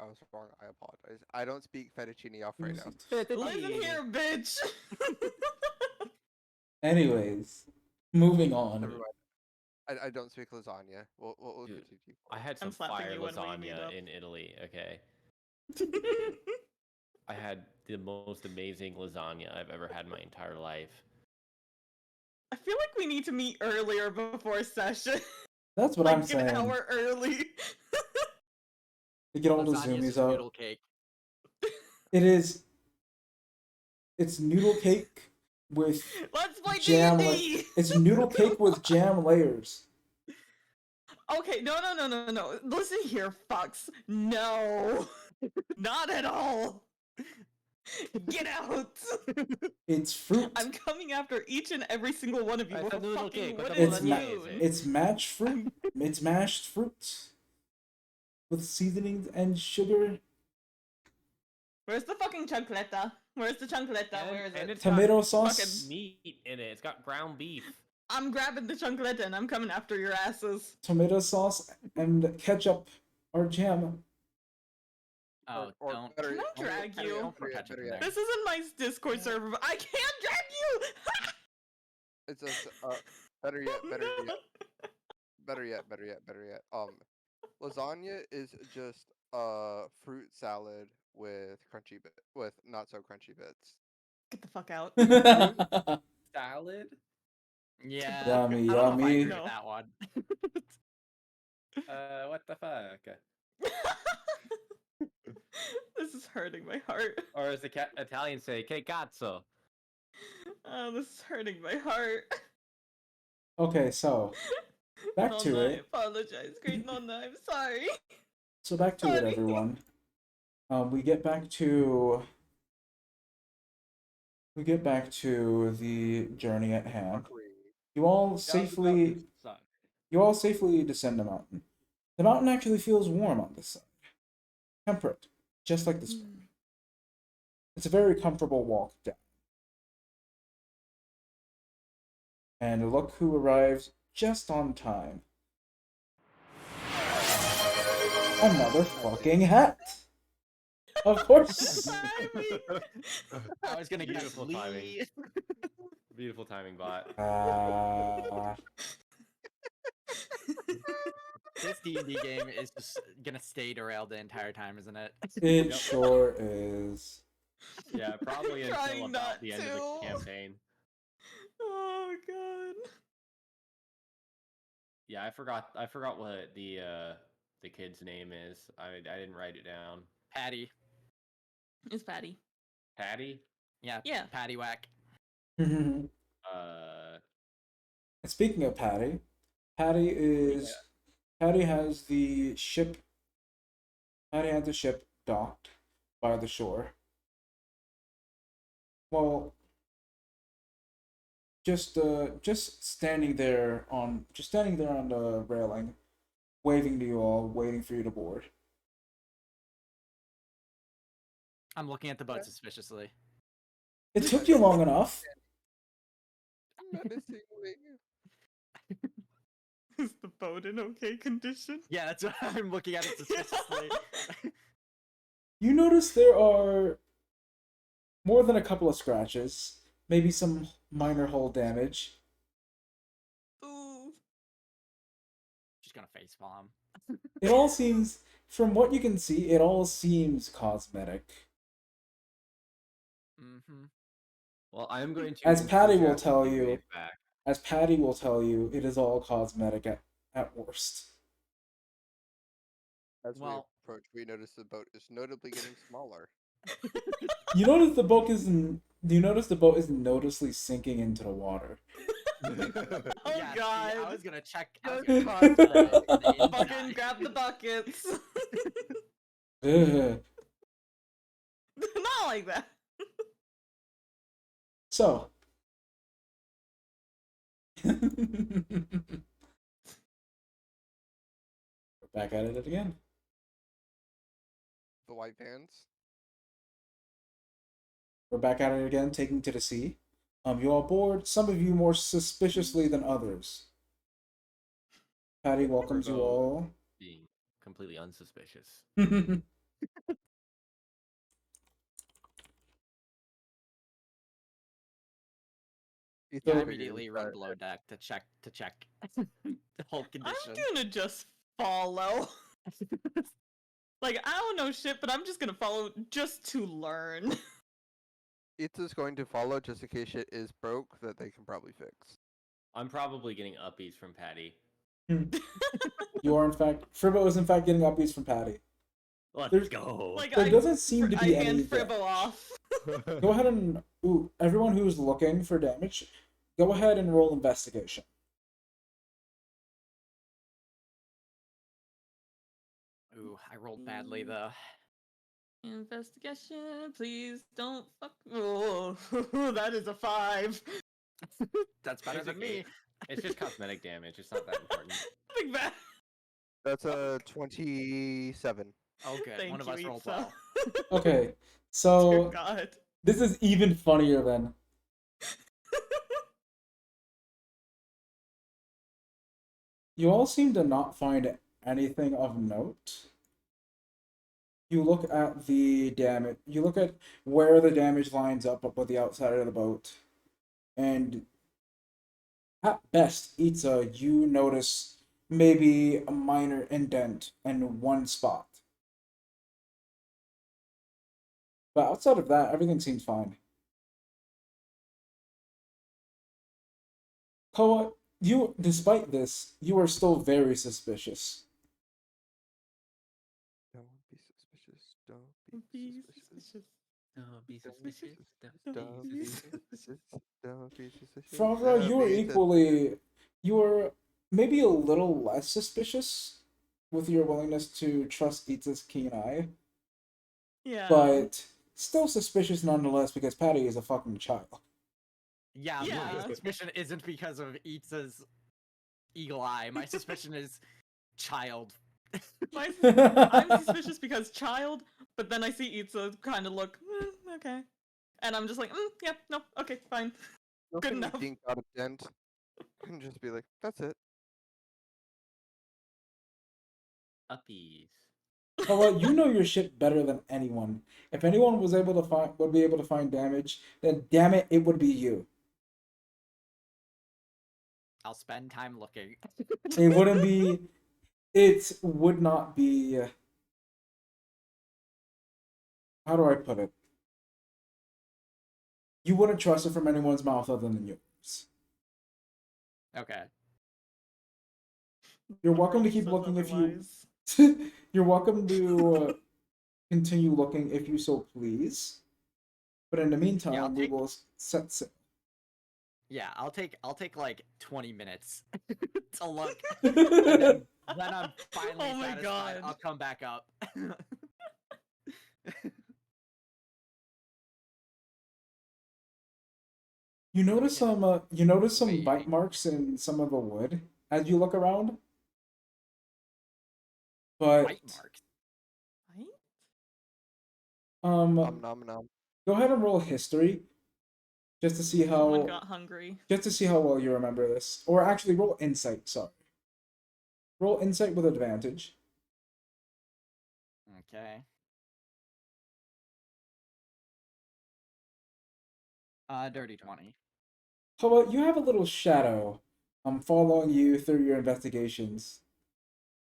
I apologize. I don't speak fettuccine Alfredo. Listen here, bitch. Anyways, moving on. Never mind. I don't speak lasagna. We'll Dude, continue. I had I'm some slapping fire you when we meet lasagna up. in Italy. Okay, I had the most amazing lasagna I've ever had in my entire life. I feel like we need to meet earlier before session. That's what like I'm saying. an hour early. To get all the Lasagna's zoomies out. noodle cake. It is. It's noodle cake with Let's play jam. D&D. It's noodle cake with jam layers. Okay, no. Listen here, fucks. No. Not at all. Get out. It's fruit. I'm coming after each and every single one of you I with said a noodle fucking cake, what wooden the It's fuck ma- is spoon. it? It's mashed fruit. It's mashed fruit with seasonings and sugar. Where's the fucking chancleta? Where's the chancleta? Where is And it? it's Tomato got sauce. fucking meat in it. It's got ground beef. I'm grabbing the chancleta and I'm coming after your asses. Tomato sauce and ketchup or jam. Oh, Or don't. better- Can I drag you? Don't put ketchup in there. This isn't my Discord server, but I can't drag you! It's a better yet, better No. yet, better yet. Lasagna is just fruit salad with with not so crunchy bits. Get the fuck out. Salad? Yeah. Yummy, I don't know if I yummy. agree No. with that one. What the fuck? This is hurting my heart. Or as the Italians say, che cazzo? Oh, this is hurting my heart. Okay, so back to Nonna, I it. apologize. Great Nonna, I'm sorry. So back to it, Sorry. everyone. We get back to the journey at hand. You all safely descend the mountain. The mountain actually feels warm on this side, temperate, just like the spring. It's a very comfortable walk down. And look who arrives just on time. Another fucking hat! Of course! I was gonna guess Beautiful Lee. timing. Beautiful timing, bot. This D&D game is just gonna stay derailed the entire time, isn't it? It Yep. sure is. Yeah, probably until Trying about not the end of to. the campaign. Oh god. Yeah, I forgot what the kid's name is. I didn't write it down. Patty. It's Patty. Patty? Yeah. Yeah. Patty whack. Speaking of Patty, Patty has the ship docked by the shore. Well, just standing there on the railing, waving to you all, waiting for you to board. I'm looking at the boat suspiciously. It took you long enough. Menacingly. Is the boat in okay condition? Yeah, that's what I'm looking at it suspiciously. You notice there are more than a couple of scratches, maybe some minor hull damage. Ooh. Just gonna facepalm. It all seems, from what you can see, it all seems cosmetic. Mm-hmm. Well, I'm going to. As Patty will tell enthusiastically you. wave back. As Patty will tell you, it is all cosmetic at worst. As Well- we approach, we notice the boat is notably getting smaller. You notice the boat is noticeably sinking into the water. Oh Yeah, see, god. I was gonna check. I was Good gonna cause, check the Fucking inside. grab the buckets. Ugh. Not like that. So. We're back at it again. The white vans. We're back at it again, taking to the sea. You all board, some of you more suspiciously than others. Patty welcomes you Forgo all. being completely unsuspicious. It's Yeah, I So- immediately run below deck to check the whole I'm condition. gonna just follow. Like, I don't know shit, but I'm just gonna follow just to learn. Itza's going to follow just in case shit is broke that they can probably fix. I'm probably getting uppies from Patty. You are in fact Fribbo is in fact getting upbeats from Patty. Let's There's- go. Like, There doesn't seem to be I hand any Fribbo damage. off. Go ahead and everyone who's looking for damage, go ahead and roll investigation. Ooh, I rolled badly though. Investigation, please don't fuck. Oh, that is a 5. That's better It's than okay. me. It's just cosmetic damage. It's not that important. Nothing bad. That's a 27. Oh, good. Thank One of you, us rolled Itza. well. Okay, Dear so God. this is even funnier then. You all seem to not find anything of note. You look at the damage. You look at where the damage lines up with the outside of the boat, and at best, Itza, you notice maybe a minor indent in one spot. But outside of that, everything seems fine. Koa, you, despite this, you are still very suspicious. Don't be suspicious. Don't be suspicious. Don't be suspicious. Don't be suspicious. Don't be suspicious. Favra, Don't you were be equally, you were maybe a little less suspicious with your willingness to trust Itza's keen eye, Yeah. but still suspicious nonetheless because Patty is a fucking child. Yeah, my Yeah. suspicion isn't because of Itza's eagle eye. My suspicion is child. I'm suspicious because child, but then I see Itza kind of look, okay. And I'm just like, yeah, no, okay, fine. Nothing enough. dink out of dent. And just be like, that's it. Uppies. Oh well, you know your shit better than anyone. If anyone was able to find would be able to find damage, then damn it, it would be you. I'll spend time looking. It wouldn't be. It would not be. How do I put it? You wouldn't trust it from anyone's mouth other than yours. Okay. You're The welcome to world keep says looking if you. otherwise. You're welcome to continue looking if you so please. But in the meantime, Yeah, I'll we take- will set sail. Yeah, I'll take like 20 minutes to look. You Then I'm finally Oh my satisfied. God. I'll come back up. notice some. You notice some Wait. bite marks in some of the wood as you look around. But Bite marks. Right? Nom nom nom. go ahead and roll history, just to see Someone how got hungry. well you remember this. Or actually, roll insight. Sorry, roll insight with advantage. Okay. Dirty 20. How about you have a little shadow? I'm following you through your investigations.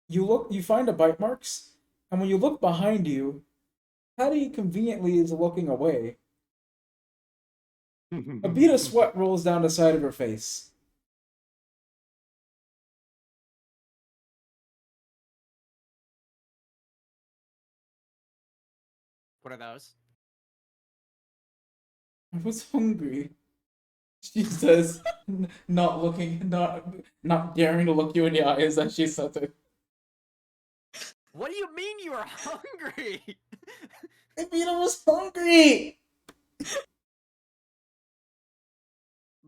You find the bite marks, and when you look behind you, Patty conveniently is looking away. A bead of sweat rolls down the side of her face. What are those? I was hungry. She says, not looking, not daring to look you in the eyes as she said it. What do you mean you are hungry? I mean, I was hungry.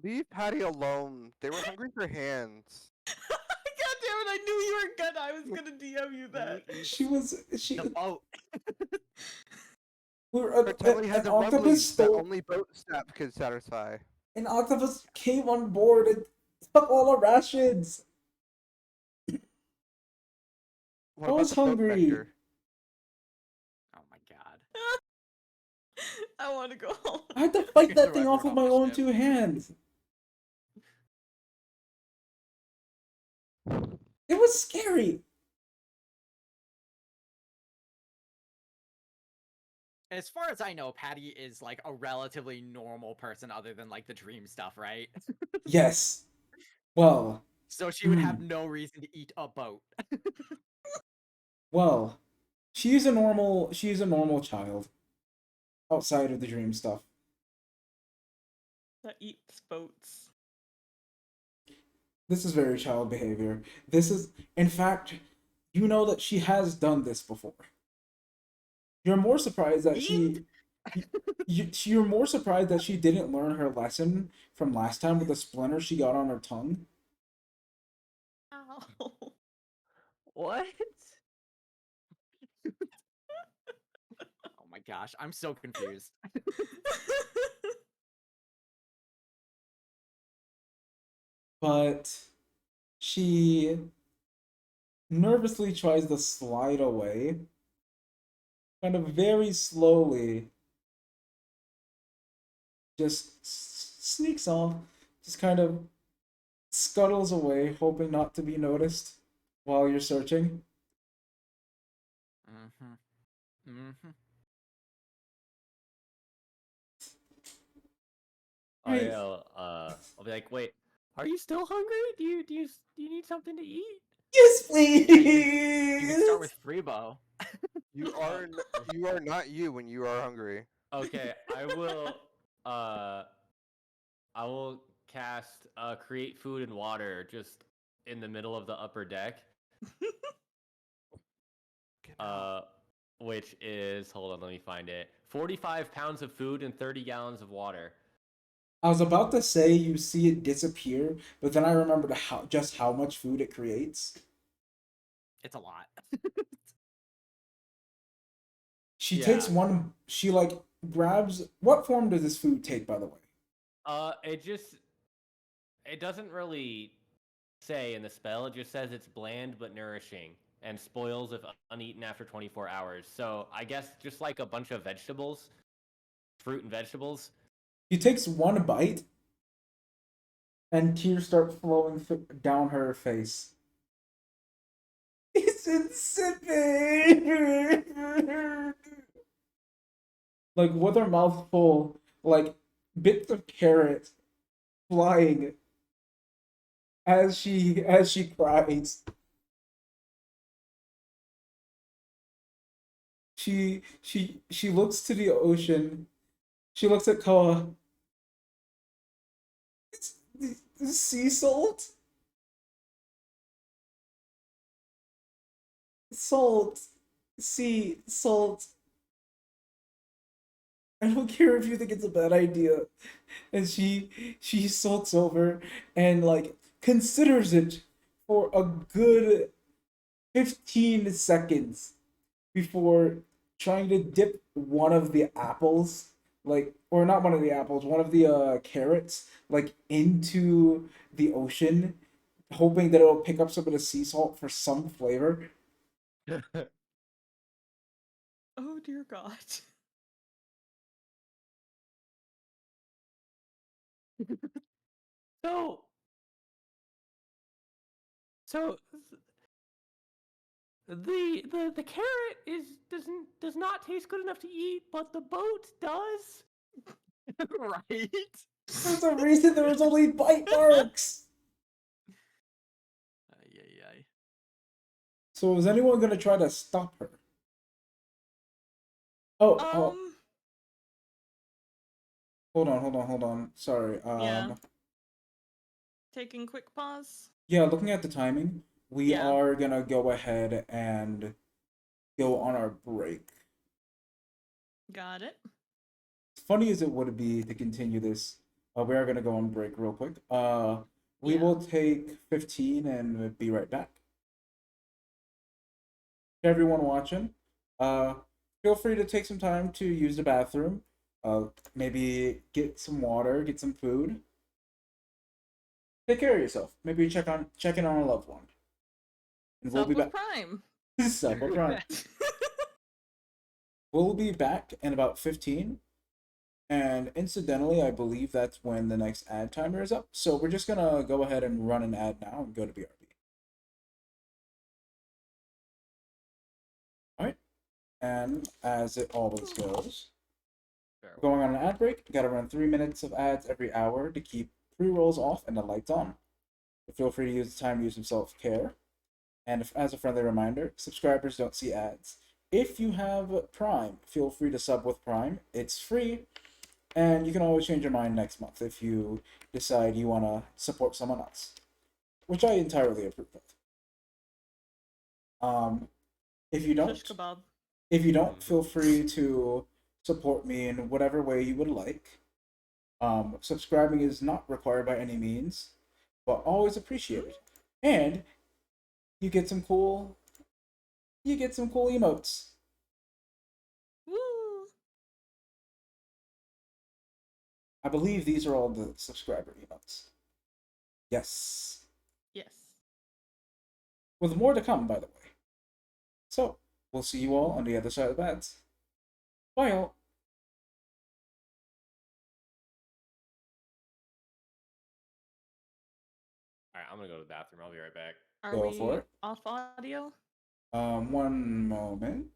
Leave Patty alone. They were hungry for hands. God damn it, I knew you were gonna. I was gonna DM you that. She The boat. Her tummy has an a octopus rumbly that stole. only boat snap could satisfy. An octopus came on board and took all our rations. What I about was the boat hungry. vector? Oh my god. I want to go home. I had to I fight that threw thing off with my everyone off own the ship. 2 hands. It was scary. As far as I know, Patty is like a relatively normal person other than like the dream stuff, right? Yes. Well, So she would have no reason to eat a boat. well, she's a normal child outside of the dream stuff. That eats boats. This is very child behavior. This is, in fact, you know that she has done this before. You're more surprised that you're more surprised that she didn't learn her lesson from last time with the splinter she got on her tongue. Ow. What? Oh my gosh, I'm so confused. But she nervously tries to slide away, kind of very slowly, just sneaks off, just kind of scuttles away, hoping not to be noticed while you're searching. Mm-hmm. Mm-hmm. Oh Right. yeah. I'll be like, wait, are you still hungry? Do you need something to eat? Yes, You can start with please. Freebo. You are not you when you are hungry. Okay, uh I will cast create food and water just in the middle of the upper deck. Uh which is, hold on, let me find it. 45 pounds of food and 30 gallons of water. I was about to say you see it disappear, but then I remembered how much food it creates. It's a lot. She takes Yeah. one. She like grabs. What form does this food take, by the way? It doesn't really say in the spell. It just says it's bland but nourishing and spoils if uneaten after 24 hours. So I guess just like a bunch of vegetables, fruit and vegetables. She takes one bite, and tears start flowing down her face. It's insipid. Like with her mouth full, like bits of carrot flying as she cries. She looks to the ocean. She looks at Koa. It's sea salt. Salt. Sea salt. I don't care if you think it's a bad idea. And she sulks over and like considers it for a good 15 seconds before trying to dip one of the apples, like, or not one of the apples, one of the carrots, like into the ocean, hoping that it'll pick up some of the sea salt for some flavor. Oh dear God. So, so the carrot does not taste good enough to eat, but the boat does. Right? There's a reason there was only bite marks. Ay. So is anyone gonna try to stop her? Oh, hold on. Sorry. Yeah. Taking quick pause. Yeah, looking at the timing, we Yeah. are gonna go ahead and go on our break. Got it. As funny as it would be to continue this, we are gonna go on break real quick. We Yeah. will take 15 and be right back. Everyone watching, feel free to take some time to use the bathroom. Maybe get some water, get some food. Take care of yourself. Maybe check in on a loved one. And we'll Sup be with back. Prime. Several crimes. We'll be back in about 15. And incidentally, I believe that's when the next ad timer is up. So we're just gonna go ahead and run an ad now and go to BRB. Alright. And as it always goes, Farewell. going on an ad break, gotta run 3 minutes of ads every hour to keep pre-rolls off and the lights on. But feel free to use the time to use some self-care. And as a friendly reminder, subscribers don't see ads. If you have Prime, feel free to sub with Prime. It's free, and you can always change your mind next month if you decide you want to support someone else, which I entirely approve of. If you Shish don't, kebab. feel free to support me in whatever way you would like. Subscribing is not required by any means, but always appreciated. And you get some cool emotes. Woo! I believe these are all the subscriber emotes. Yes. Yes. With more to come, by the way. So, we'll see you all on the other side of the ads. Bye, all. All right, I'm gonna go to the bathroom. I'll be right back. Are Go we for it. off audio? One moment.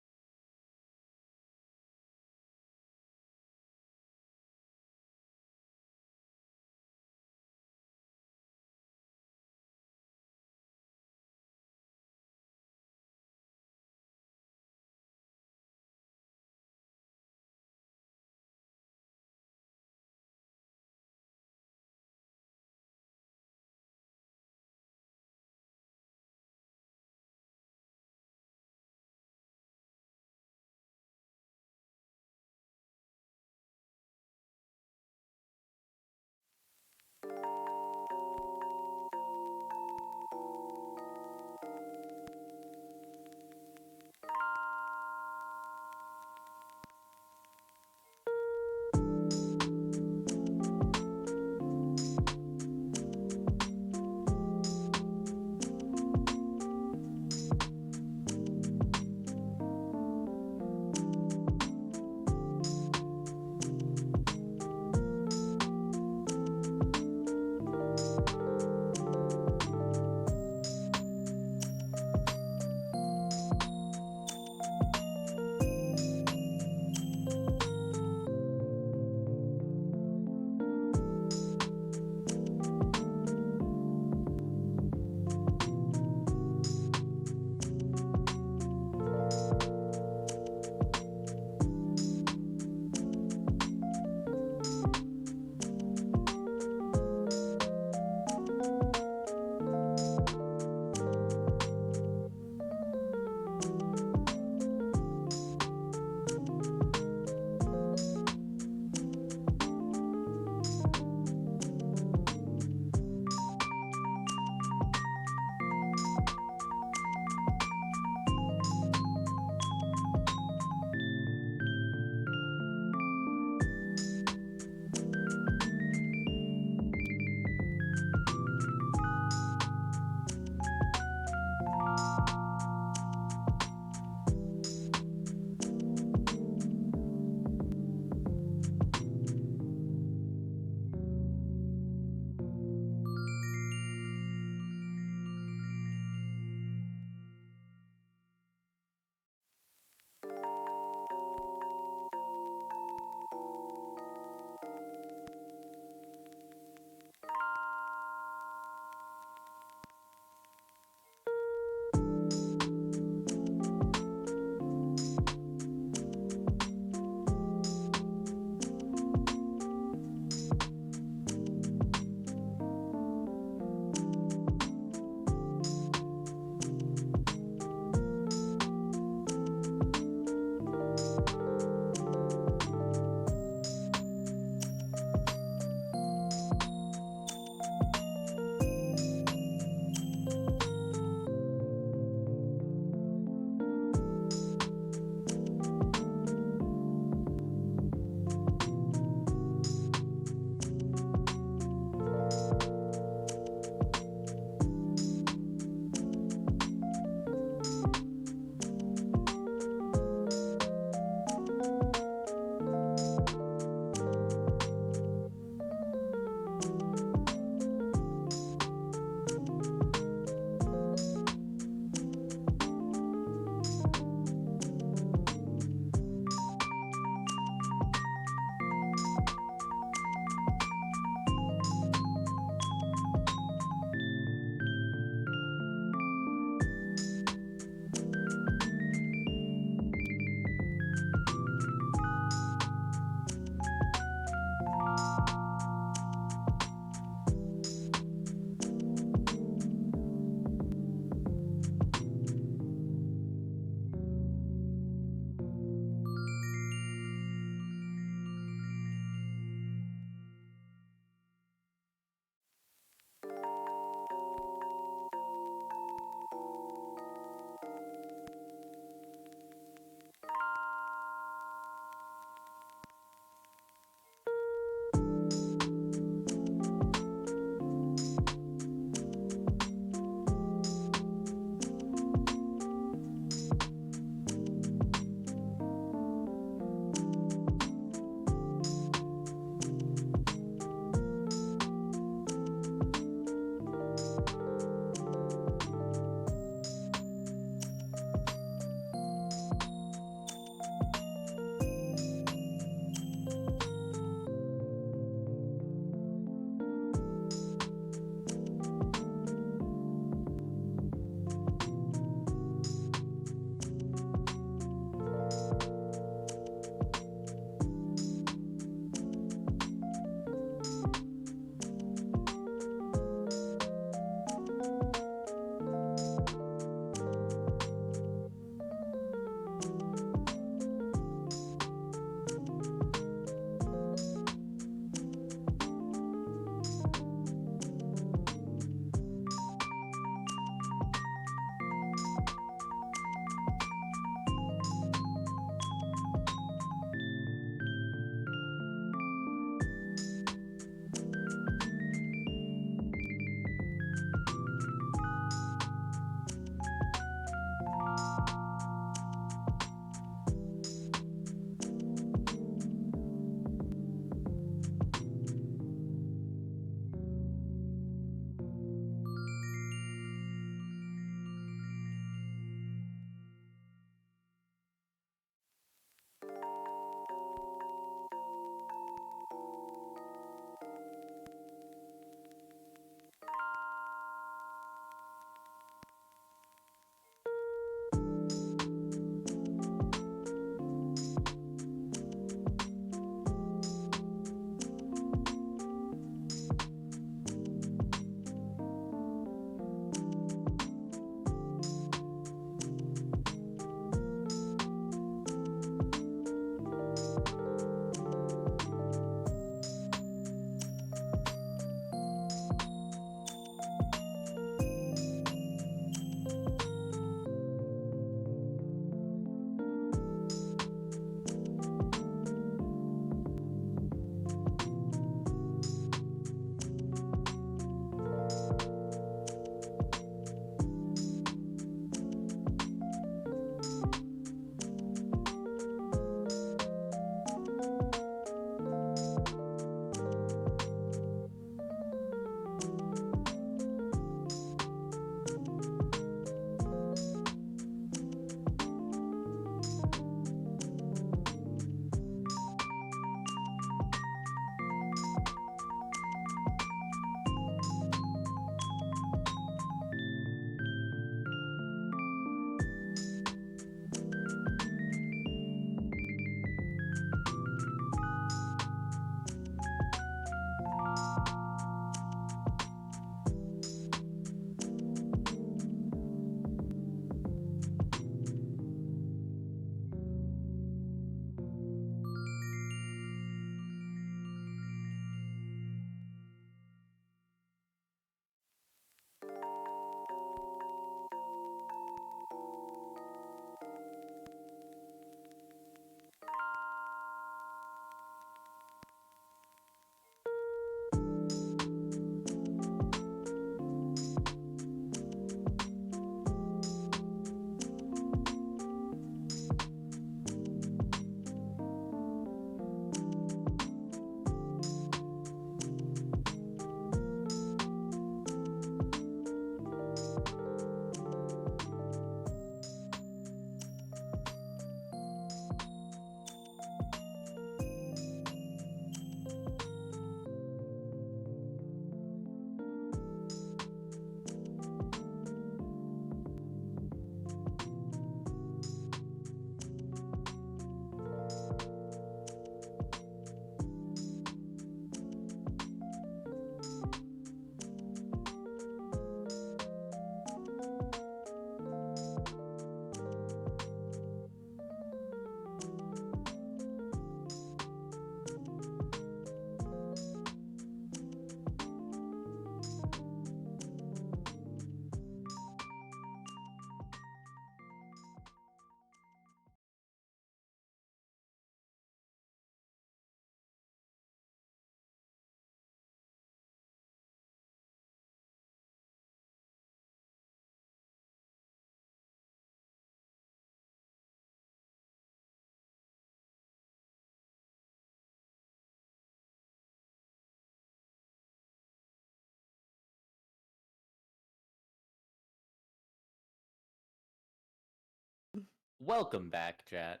Welcome back, chat,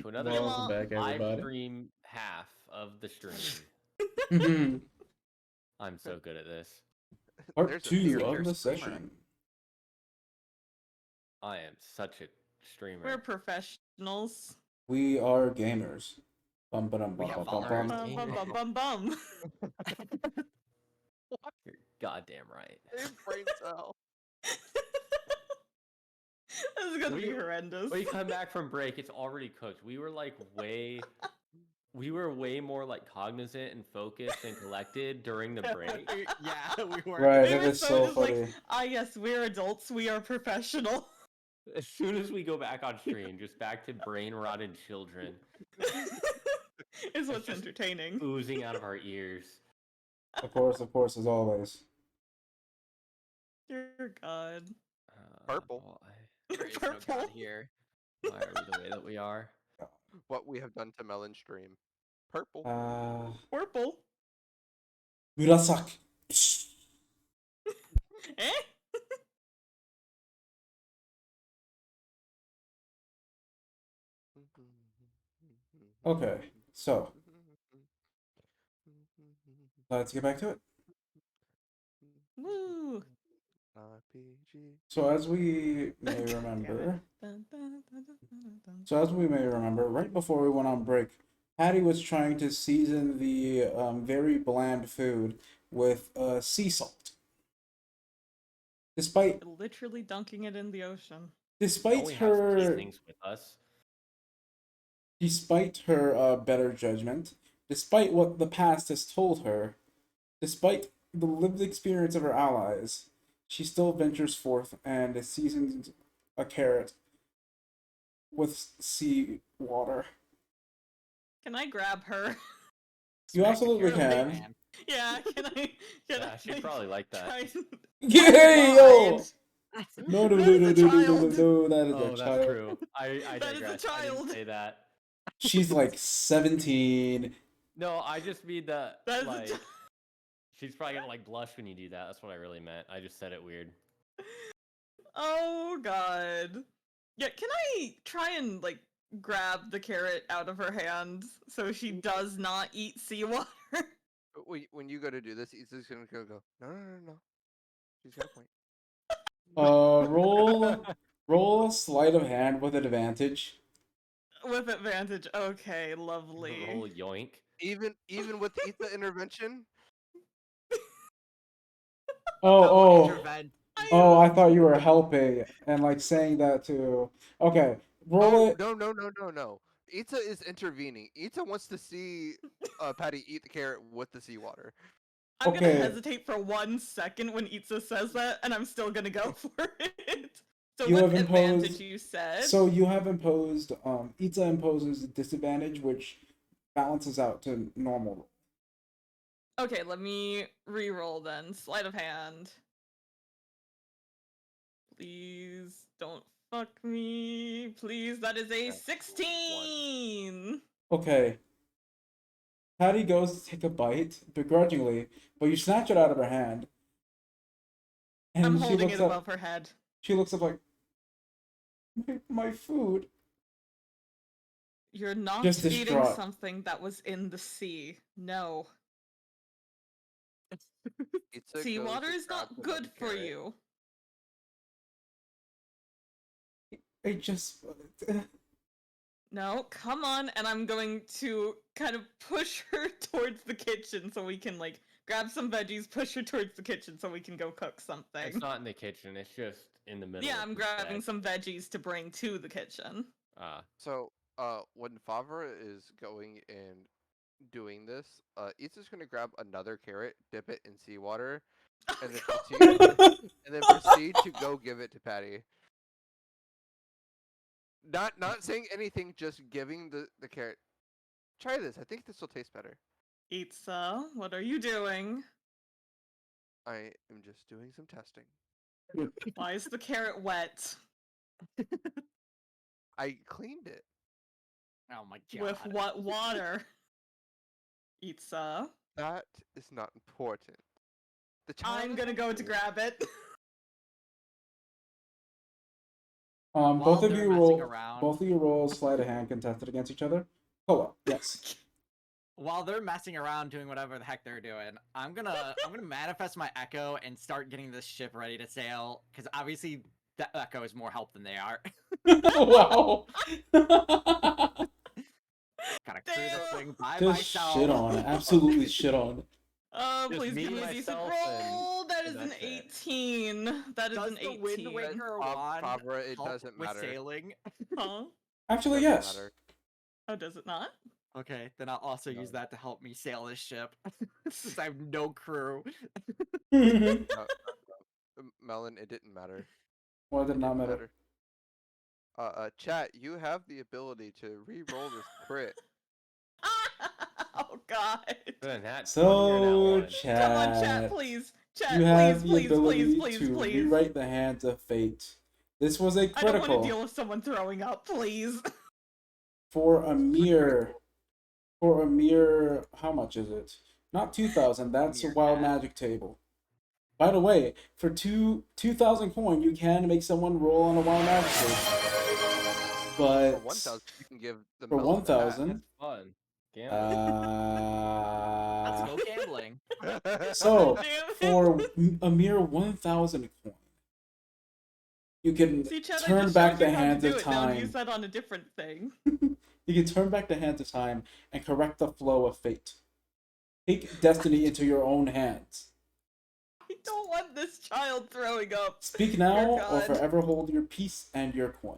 to another Welcome Hello. back, live everybody. stream half of the stream. Mhm. I'm so good at this. Part There's a 2 theory. of You're a the streamer. session. I am such a streamer. We're professionals. We are gamers. Bum, ba-dum, We bum, have bum, bum, followers. bum. Bum bum bum bum bum. You're goddamn right. Same brain cell. This is gonna be horrendous. We come back from break, it's already cooked. We were way more like cognizant and focused and collected during the break. Yeah, we were. Right, We that were is so just funny. like, ah, yes, we're adults. We are professional. As soon as we go back on stream, just back to brain rotted children Is what's just entertaining. oozing out of our ears. Of course, as always. Dear God. Purple. There is no Purple. god here. Why are we the way that we are? What we have done to Melon Stream. Purple. Purple. Murasak. Eh? Okay, so let's get back to it. Woo. RPG. So as we may remember, right before we went on break, Patty was trying to season the very bland food with sea salt. Despite Literally dunking it in the ocean. despite We have her seasonings with us. despite her better judgment, despite what the past has told her, despite the lived experience of her allies, she still ventures forth and seasons a carrot with sea water. Can I grab her? You absolutely Smack her can. Yeah, can I? Yeah, she'd probably like that. try and- Yay, yo! Mind. No, no, That no, is no, a no, no, no, child. no, that is Oh, a that's child. true. I That is a digress. I child. didn't say that. She's like 17. No, I just mean that, That is a like, child. she's probably gonna, like, blush when you do that. That's what I really meant. I just said it weird. Oh God. Yeah, can I try and like grab the carrot out of her hands so she does not eat seawater? When you go to do this, Issa's gonna go. No. She's got a point. Roll sleight of hand with advantage. With advantage. Okay, Roll lovely. yoink. Even with Issa intervention, Oh, Intervent. I thought you were helping and like saying that too. Okay, roll it. no. Issa is intervening. Issa wants to see Patty eat the carrot with the seawater. I'm gonna Okay. hesitate for 1 second when Itza says that, and I'm still gonna go for it. So You what have advantage imposed- you said? So you have imposed. Itza imposes a disadvantage, which balances out to normal. Okay, let me re-roll then. Sleight of hand. Please don't fuck me. Please, that is a Yeah, 16. Okay. Patty goes to take a bite, begrudgingly, but you snatch it out of her hand. And I'm she holding looks it up. above her head. She looks up like, my food. You're not Just eating distraught. something that was in the sea. No. Itza Seawater goes to is not grab good another for carrot. you. I just. No, come on, and I'm going to kind of push her towards the kitchen so we can, like, grab some veggies, push her towards the kitchen so we can go cook something. It's not in the kitchen. It's just in the middle. Yeah, of I'm the grabbing bed. some veggies to bring to the kitchen. So, when Favre is going and doing this, Issa's gonna grab another carrot, dip it in seawater, and then proceed to go give it to Patty. Not saying anything, just giving the carrot. Try this. I think this will taste better. Itza, what are you doing? I am just doing some testing. Why is the carrot wet? I cleaned it. Oh my god. With what water? Itza, That is not important. The child I'm is gonna go to hungry. grab it. Both While of they're you messing roll. around- Both of you roll sleight of hand contested against each other. Co-op. Yes. While they're messing around doing whatever the heck they're doing, I'm gonna manifest my echo and start getting this ship ready to sail. Because obviously the echo is more help than they are. Wow. Gotta crew the Damn. thing by Just myself. shit on it. Absolutely shit on it. Just Please me, give me a decent myself, roll. That is and an that's it. 18. That is Does an the 18. Wind Waker wand Fabra, it help doesn't with matter. sailing? Huh? Actually, Doesn't yes. matter. Oh, does it not? Okay, then I'll also use No. that to help me sail this ship, since I have no crew. Melon, it didn't matter. Well, it did It not didn't matter. matter. Chat, you have the ability to re-roll this crit. Oh God. Then that 20 or now So, one. Come on, chat, chat. please. Chat, You please, have the please, ability please, please, to please. rewrite the hands of fate. This was a I don't want to critical deal with someone throwing up, please. for a mere how much is it? Not 2,000. That's a Mere wild cat. magic table. By the way, for 2,000 coin, you can make someone roll on a wild magic table. For But 1,000, you can give the for melon a hat. 1,000, That's fun. Gambling. Let's go gambling. so Damn it. for a mere 1,000 coin, you can See, Chad, I turn just back showed the you how to hands do of it. Now time. use that on a different thing. You can turn back the hands of time and correct the flow of fate. Take destiny into your own hands. I don't want this child throwing up. Speak Dear now or God. forever hold your peace and your coin.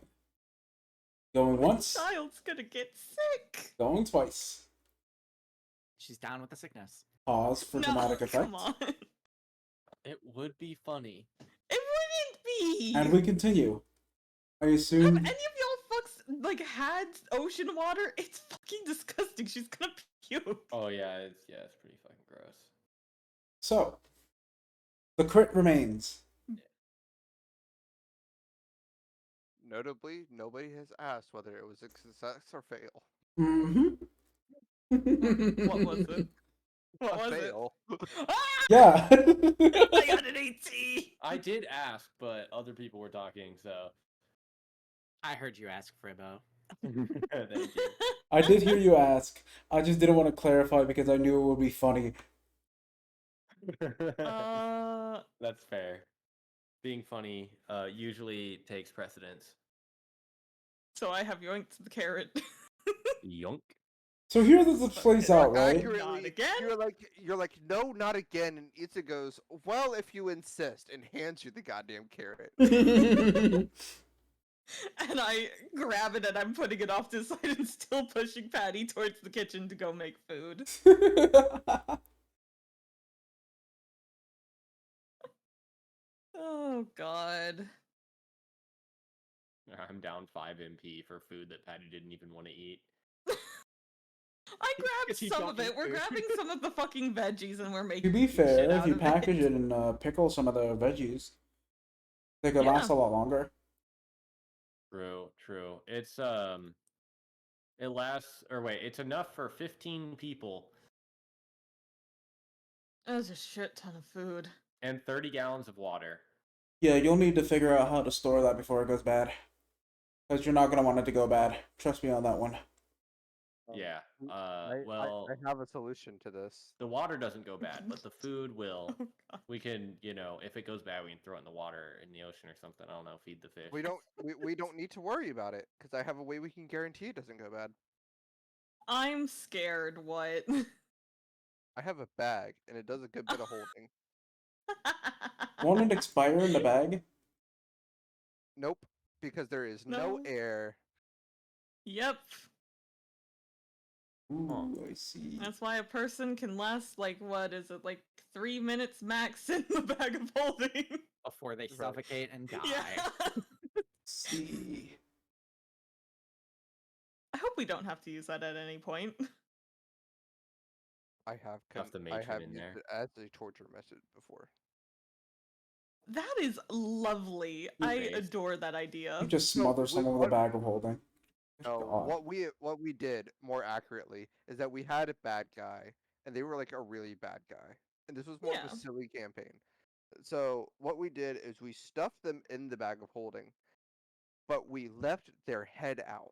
Going once, This child's gonna get sick. going twice. She's down with the sickness. Pause for No, dramatic effect. come on. It would be funny. It wouldn't be. And we continue. I Have assume. any of y'all fucks like had ocean water? It's fucking disgusting. She's gonna puke. Oh yeah, it's pretty fucking gross. So, the crit remains. Notably, nobody has asked whether it was a success or fail. Mm-hmm. What was it? What A was fail. it? Ah! Yeah. I got an 18. I did ask, but other people were talking, so. I heard you ask, Fribbo. Thank you. I did hear you ask. I just didn't want to clarify because I knew it would be funny. That's fair. Being funny usually takes precedence. So I have yoinked the carrot. Yonk. So here this plays out, right? Accurately, Not again? you're like, no, not again. And Itza goes, well, if you insist, and hands you the goddamn carrot. And I grab it and I'm putting it off to the side and still pushing Patty towards the kitchen to go make food. Oh God. I'm down 5 MP for food that Patty didn't even want to eat. I grabbed Because he some don't of it. eat We're food. grabbing some of the fucking veggies and we're To making be shit fair, if out you of package it. it and pickle some of the veggies, they could Yeah. last a lot longer. True. It's it lasts, or wait, it's enough for 15 people That's a shit ton of food. and 30 gallons of water. Yeah, you'll need to figure out how to store that before it goes bad. Because you're not going to want it to go bad. Trust me on that one. Yeah. I have a solution to this. The water doesn't go bad, but the food will. Oh God. We can, if it goes bad, we can throw it in the water in the ocean or something. I don't know, feed the fish. We don't need to worry about it because I have a way we can guarantee it doesn't go bad. I'm scared. What? I have a bag and it does a good bit of holding. Won't it expire in the bag? Nope, because there is no No. air. Yep. Ooh, I see. That's why a person can last what is it, 3 minutes max in the bag of holding. Before they suffocate and die. Yeah. See. I hope we don't have to use that at any point. I have Stuff the I matron have in used there. it as a torture method before. That is lovely. I Food-based. adore that idea. You just No, smother we- some of the what- bag of holding. No, God. what we did more accurately is that we had a bad guy, and they were like a really bad guy, and this was more of Yeah. a silly campaign. So what we did is we stuffed them in the bag of holding, but we left their head out.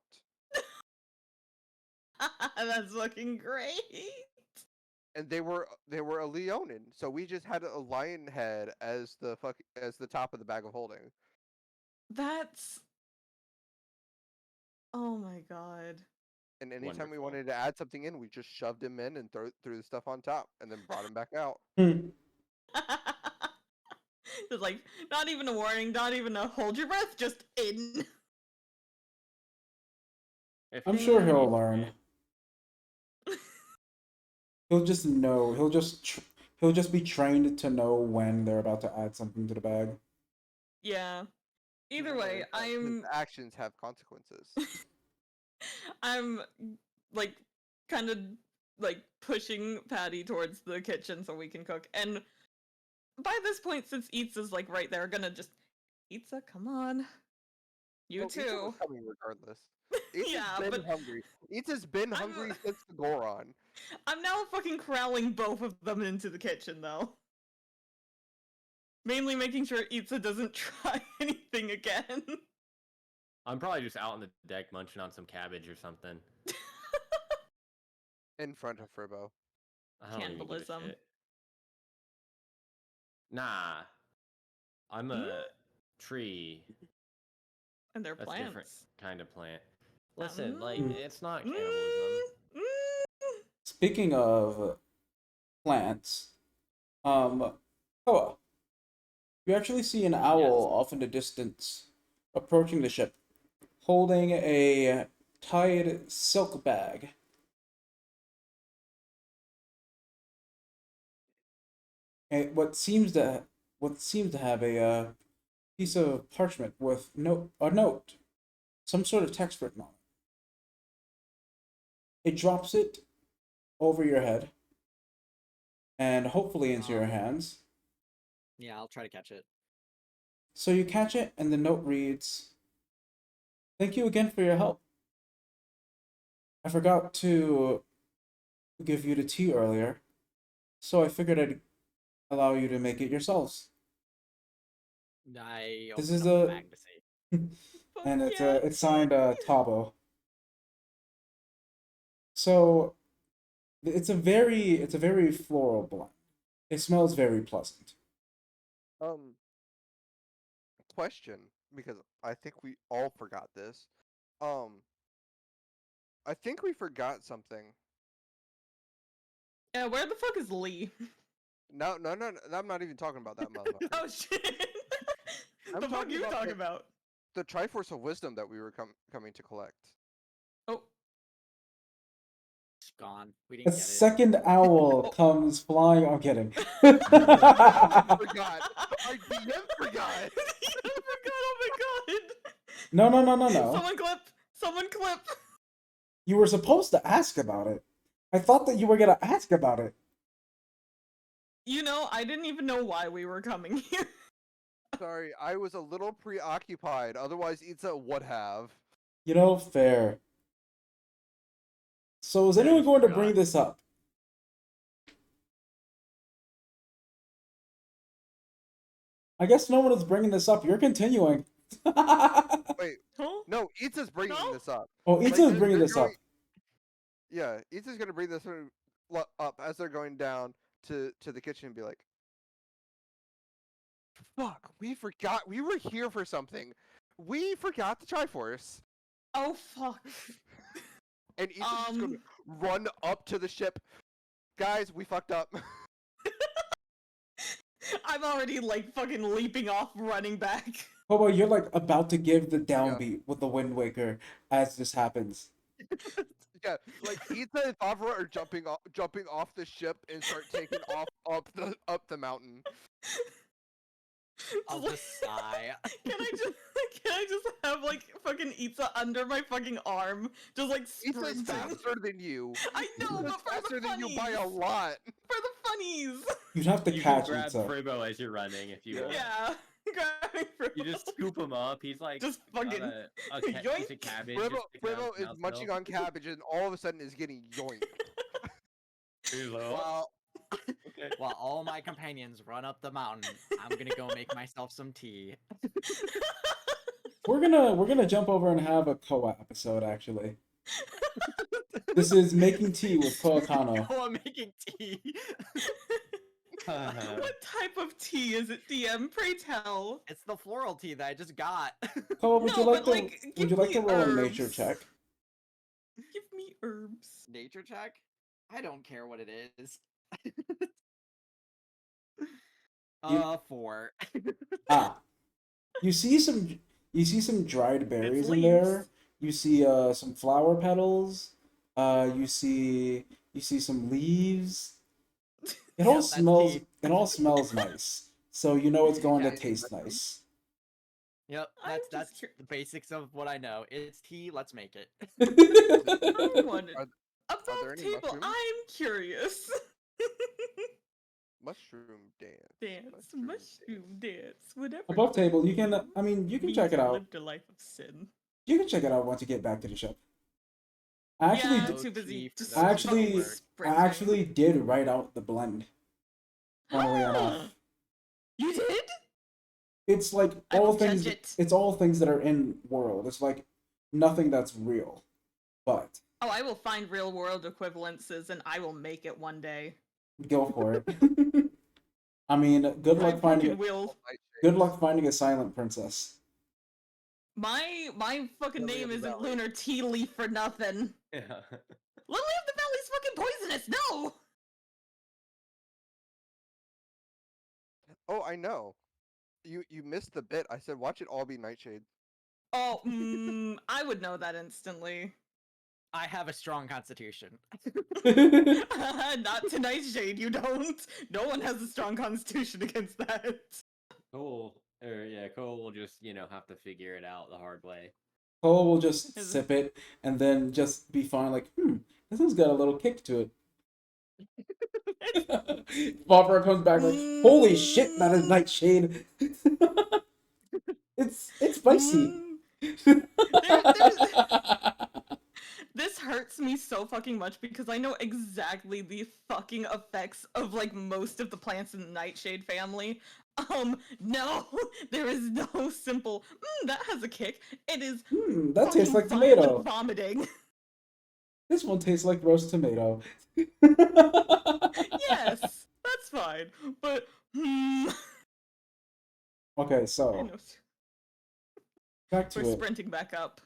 That's fucking great. And they were a Leonin, so we just had a lion head as the top of the bag of holding. That's oh my god. And anytime we Wonderful. wanted to add something in, we just shoved him in and threw the stuff on top, and then brought him back out. Just like not even a warning, not even a hold your breath, just in. If I'm he sure needs he'll to learn. be. He'll just know. He'll just be trained to know when they're about to add something to the bag. Yeah. Either way, His actions have consequences. I'm like kind of like pushing Patty towards the kitchen so we can cook. And by this point, since Eats is like right there, gonna just Eatsa, come on. You Itza too. was coming regardless. Eats Yeah, has been but hungry. Eats has been I'm- hungry since the Goron. I'm now fucking corralling both of them into the kitchen though. Mainly making sure Eatsa doesn't try anything again. I'm probably just out on the deck munching on some cabbage or something. In front of Fribo. I don't even give a Cannibalism. shit. Nah. I'm a tree. And they're That's plants. different kind of plant. Listen, like, Mm. it's not cannibalism. Speaking of plants, Koa, you actually see an owl Yes. off in the distance approaching the ship, holding a tied silk bag. And what seems to have a piece of parchment with a note, some sort of text written on it. It drops it over your head, and hopefully into your hands. Yeah, I'll try to catch it. So you catch it, and the note reads, "Thank you again for your help. I forgot to give you the tea earlier, so I figured I'd allow you to make it yourselves." I This open is up the a- bag to see. And it's Yeah, it's signed Tabo. So it's a very floral blend. It smells very pleasant. Question, because I think we all forgot this. I think we forgot something. Yeah, where the fuck is Lee? No, I'm not even talking about that motherfucker. Oh shit. I'm The fuck talking you about talking the- about? The Triforce of Wisdom that we were coming to collect. Oh, It's gone. We A didn't get it. second owl comes flying. I'm kidding. I forgot. Our DM forgot. I forgot. Oh my god. No. Someone clip. Someone clip. You were supposed to ask about it. I thought that you were gonna ask about it. You know, I didn't even know why we were coming here. Sorry, I was a little preoccupied. Otherwise, Itza would have. You know, fair. So is I anyone just going to forgot. bring this up? I guess no one is bringing this up. You're continuing. Wait, Huh? no, Itza's bringing No? this up. Oh, Itza is bringing they're this up. going- Yeah, Itza's gonna bring this up as they're going down to the kitchen and be like, "Fuck, we forgot. We were here for something. We forgot the Triforce." Oh fuck. And Itza's just gonna run up to the ship. Guys, we fucked up. I'm already like fucking leaping off, running back. Hobo, you're like about to give the downbeat with the Wind Waker as this happens. Yeah, like Itza and Favra are jumping off the ship and start taking off up the mountain. I'll just sigh. Can I just have like fucking Itza under my fucking arm, just like Itza's sprinting? faster than you. I know, Itza's but for faster the than you by a funnies. lot. For the funnies. You'd have to You can catch grab Itza. Fribo as you're running if you want. Yeah. Grabbing You just scoop him up. He's like Just on fucking a piece yoink. of cabbage. Fribo just sticking out his is mouth munching still. on cabbage and all of a sudden is getting yoinked. He's like, "Oh, Well, okay." while all my companions run up the mountain, I'm gonna go make myself some tea. We're gonna jump over and have a Koa episode actually. This is making tea with Koa Kano. Koa making tea. What type of tea is it, DM? Pray tell. It's the floral tea that I just got. Koa, would No, you like but, to like, would give you like me to roll a nature herbs. check? Give me herbs. Nature check? I don't care what it is. 4. Ah, you see some dried berries in leaves. there. You see some flower petals. You see some leaves. It all Yep, that's smells tea. it all smells nice. So you know it's going Yeah, to taste nice. Yep, I'm that's just the basics of what I know. It's tea, let's make it. I wanted Are above there any table. mushrooms? I'm curious. Mushroom dance. Dance, mushroom dance, whatever. Above table, you can you can means check it you out. lived a life of sin. You can check it out once you get back to the ship. I actually yeah, d- I'm too busy. tea for Just those I who actually don't work. I sprinting. actually did write out the blend. Funnily enough. You did? It's like I all will things judge it. it's all things that are in world. It's like nothing that's real. But Oh, I will find real world equivalences and I will make it one day. go for it. I mean, good I luck finding fucking will. good luck finding a silent princess. My fucking Lily name of the isn't Valley. Lunartealeaf for nothing. Yeah. Lily of the Valley's fucking poisonous. No. Oh, I know. You missed the bit. I said watch it all be Nightshade. Oh, I would know that instantly. I have a strong constitution. Not to Nightshade, you don't. No one has a strong constitution against that. Cole, Cole will just, have to figure it out the hard way. Cole will just Is it- sip it and then just be fine, like, this one's got a little kick to it. Barbara comes back like, holy shit, that is Nightshade. it's spicy. This hurts me so fucking much because I know exactly the fucking effects of like most of the plants in the Nightshade family. No, there is no simple. That has a kick. It is. That tastes like violent tomato. vomiting. This one tastes like roast tomato. Yes, that's fine. But Okay, I so know back to we're it. sprinting back up.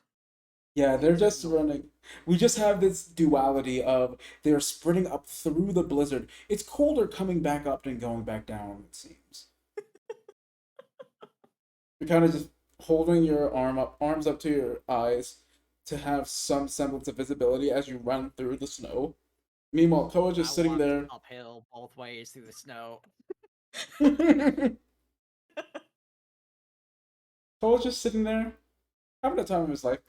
Yeah, they're just running. We just have this duality of they're sprinting up through the blizzard. It's colder coming back up than going back down, it seems. You're kind of just holding your arms up to your eyes to have some semblance of visibility as you run through the snow. Meanwhile, Koa's just sitting there. Uphill both ways through the snow. Koa's just sitting there, having the time of his life.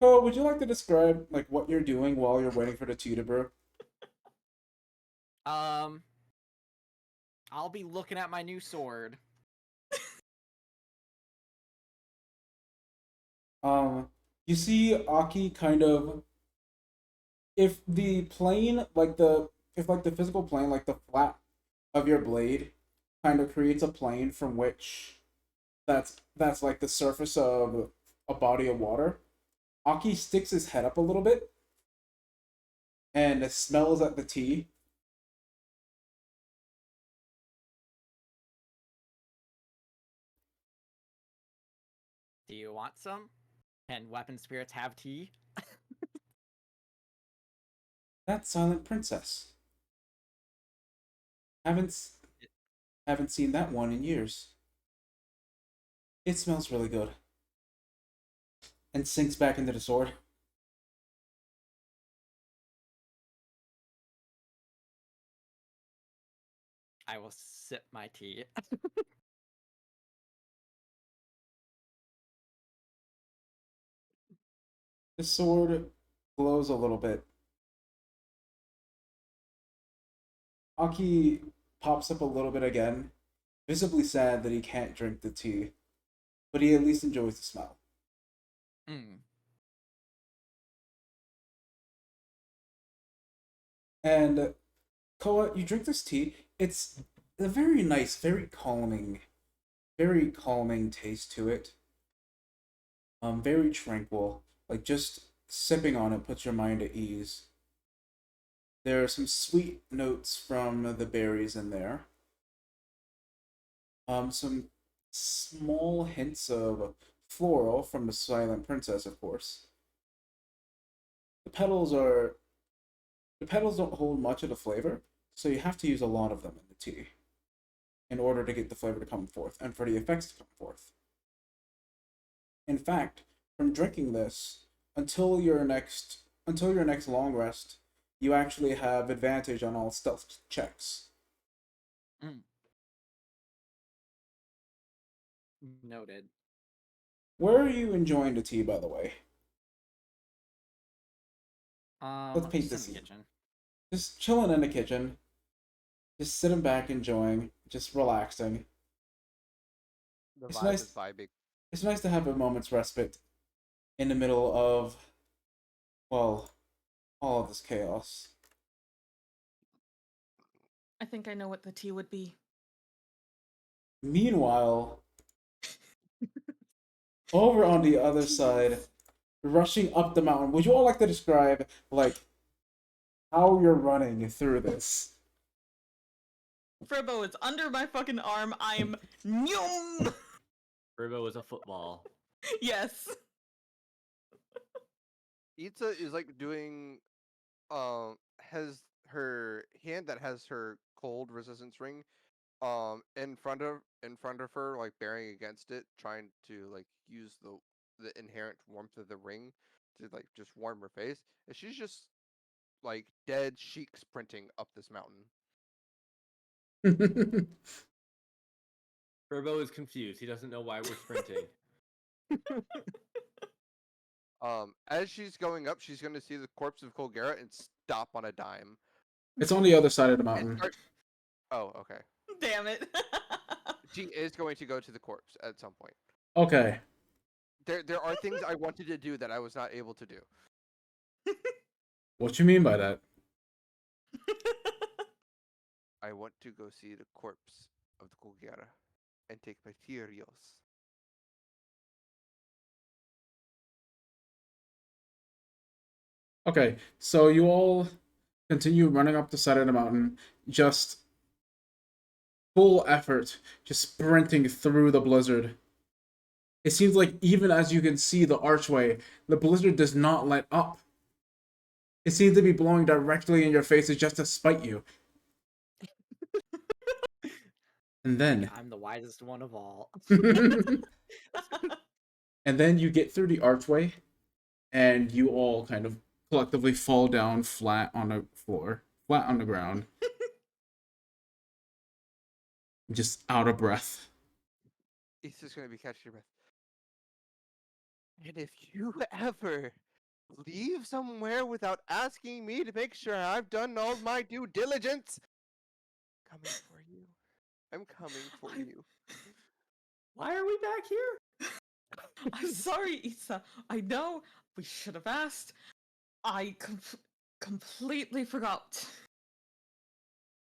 Koa, would you like to describe like what you're doing while you're waiting for the tea to brew? I'll be looking at my new sword. You see Aki kind of if the plane if the physical plane, like the flat of your blade kind of creates a plane from which that's like the surface of a body of water. Aki sticks his head up a little bit and smells at the tea. Do you want some? Can weapon spirits have tea? That silent princess. Haven't seen that one in years. It smells really good. And sinks back into the sword. I will sip my tea. The sword glows a little bit. Aki pops up a little bit again, visibly sad that he can't drink the tea, but he at least enjoys the smell. And Koa, you drink this tea. It's a very nice, very calming taste to it. very tranquil. Like just sipping on it puts your mind at ease. There are some sweet notes from the berries in there. Some small hints of floral from the Silent Princess, of course. The petals are the petals don't hold much of the flavor, so you have to use a lot of them in the tea in order to get the flavor to come forth and for the effects to come forth. In fact, from drinking this until your next long rest, you actually have advantage on all stealth checks. Noted. Where are you enjoying the tea, by the way? Let's paint Just the in the scene. kitchen. Just chilling in the kitchen, just sitting back, enjoying, just relaxing. The It's vibe nice. is vibing. It's nice to have a moment's respite in the middle of, well, all of this chaos. I think I know what the tea would be. Meanwhile, over on the other side, rushing up the mountain, would you all like to describe like how you're running through this? Fribbo is under my fucking arm. I'm Nyum! Rubo is a football. Yes. Itza is like doing has her hand that has her cold resistance ring in front of her, like bearing against it, trying to like use the inherent warmth of the ring to like just warm her face. And she's just like dead chic sprinting up this mountain. Rubo is confused. He doesn't know why we're sprinting. As she's going up, she's gonna see the corpse of Colgera and stop on a dime. It's on the other side of the And mountain. start... Oh, okay. Damn it. She is going to go to the corpse at some point. Okay. There are things I wanted to do that I was not able to do. What you mean by that? I want to go see the corpse of the Colgera and take materials. Okay, so you all continue running up the side of the mountain, just full effort, just sprinting through the blizzard. It seems like even as you can see the archway, the blizzard does not let up. It seems to be blowing directly in your faces just to spite you. And then I'm the wisest one of all. and then you get through the archway and you all kind of collectively fall down flat on the floor, flat on the ground. Just out of breath. It's just gonna be catching your breath. And if you ever leave somewhere without asking me to make sure I've done all my due diligence, coming for you. I'm coming for you. Why are we back here? I'm sorry, Isa. I know we should have asked. I completely forgot.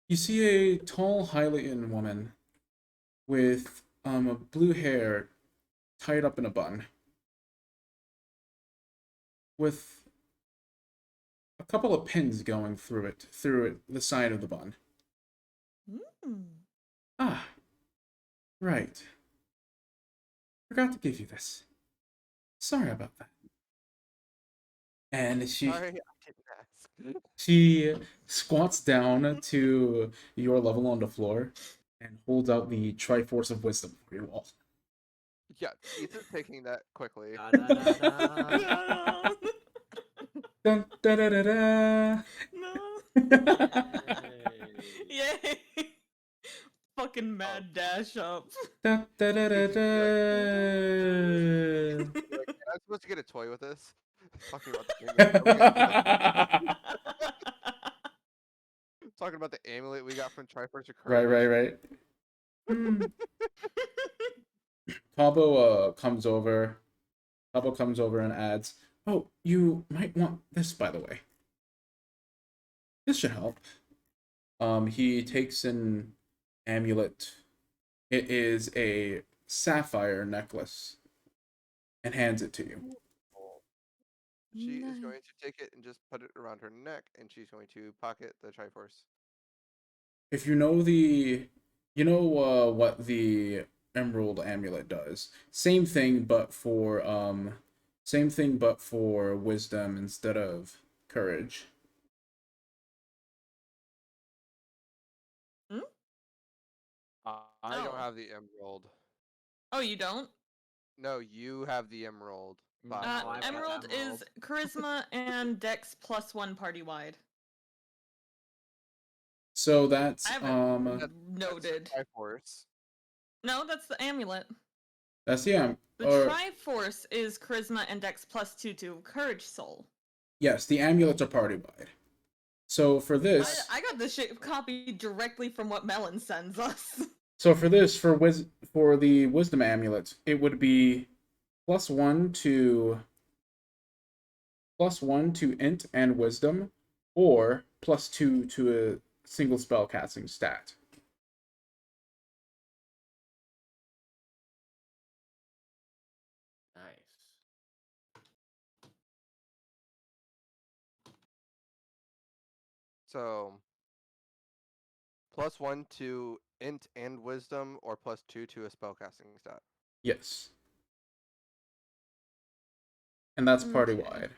You see a tall Hylian woman with blue hair tied up in a bun, with a couple of pins going through the side of the bun. Mm. Ah, right. Forgot to give you this. Sorry about that. And Sorry, I didn't ask. she squats down to your level on the floor and holds out the Triforce of Wisdom for you all. Yeah, Ethan's taking that quickly. Da-da-da-da. Dun, da, da, da, da. No. Yay. Yay. Fucking mad dash up. Da, da, da, da, da. Like, am I supposed to get a toy with this? Talking about the talking about the amulet we got from Triforce of Courage. Right. Cabo comes over. Cabo comes over and adds, "Oh, you might want this, by the way. This should help." He takes an amulet. It is a sapphire necklace, and hands it to you. She is Nice. going to take it and just put it around her neck, and she's going to pocket the Triforce. If you know what the Emerald Amulet does. Same thing but for wisdom instead of courage. Hmm? I don't Oh. have the emerald. Oh, you don't? No, you have the emerald. No, Bob. I've got the Emerald is emerald. charisma and dex +1 party wide. So that's I have it That's noted. the Triforce. No, that's the amulet. the The Triforce is charisma and dex +2 to courage soul. yes, the amulets are party wide. So for this, I got this shit copied directly from what Melon sends us. so for this for the wisdom amulet, it would be +1 to int and wisdom, or +2 to a single spell casting stat. Nice. So, +1 to int and wisdom, or +2 to a spellcasting stat. Yes. And that's party Okay. wide.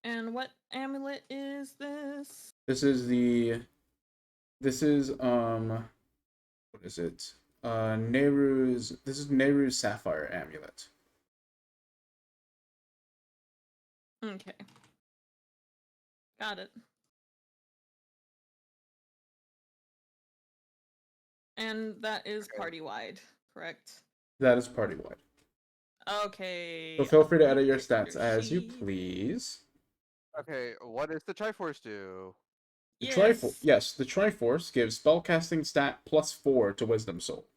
And what amulet is this? This is what is it? This is Nehru's Sapphire Amulet. Okay. Got it. And that is Okay. party wide, correct? That is party wide. Okay. So feel free to I'll edit your update stats your as you sheet. please. Okay, what does the Triforce do? The Yes. the Triforce gives spellcasting stat +4 to Wisdom Soul.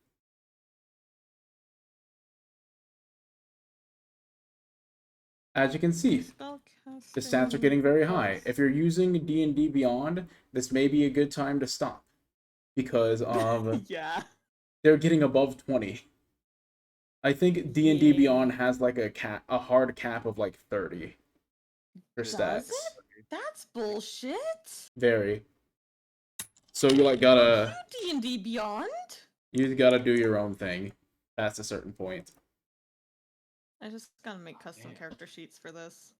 As you can see, the stats are getting very high. If you're using D&D Beyond, this may be a good time to stop, because yeah. they're getting above 20. I think D&D Yeah. Beyond has like a hard cap of like 30 for Does stats. it? That's bullshit. Very. So you like Fuck gotta you, D&D Beyond. you gotta do your own thing past a certain point. I just gotta make custom Damn. character sheets for this.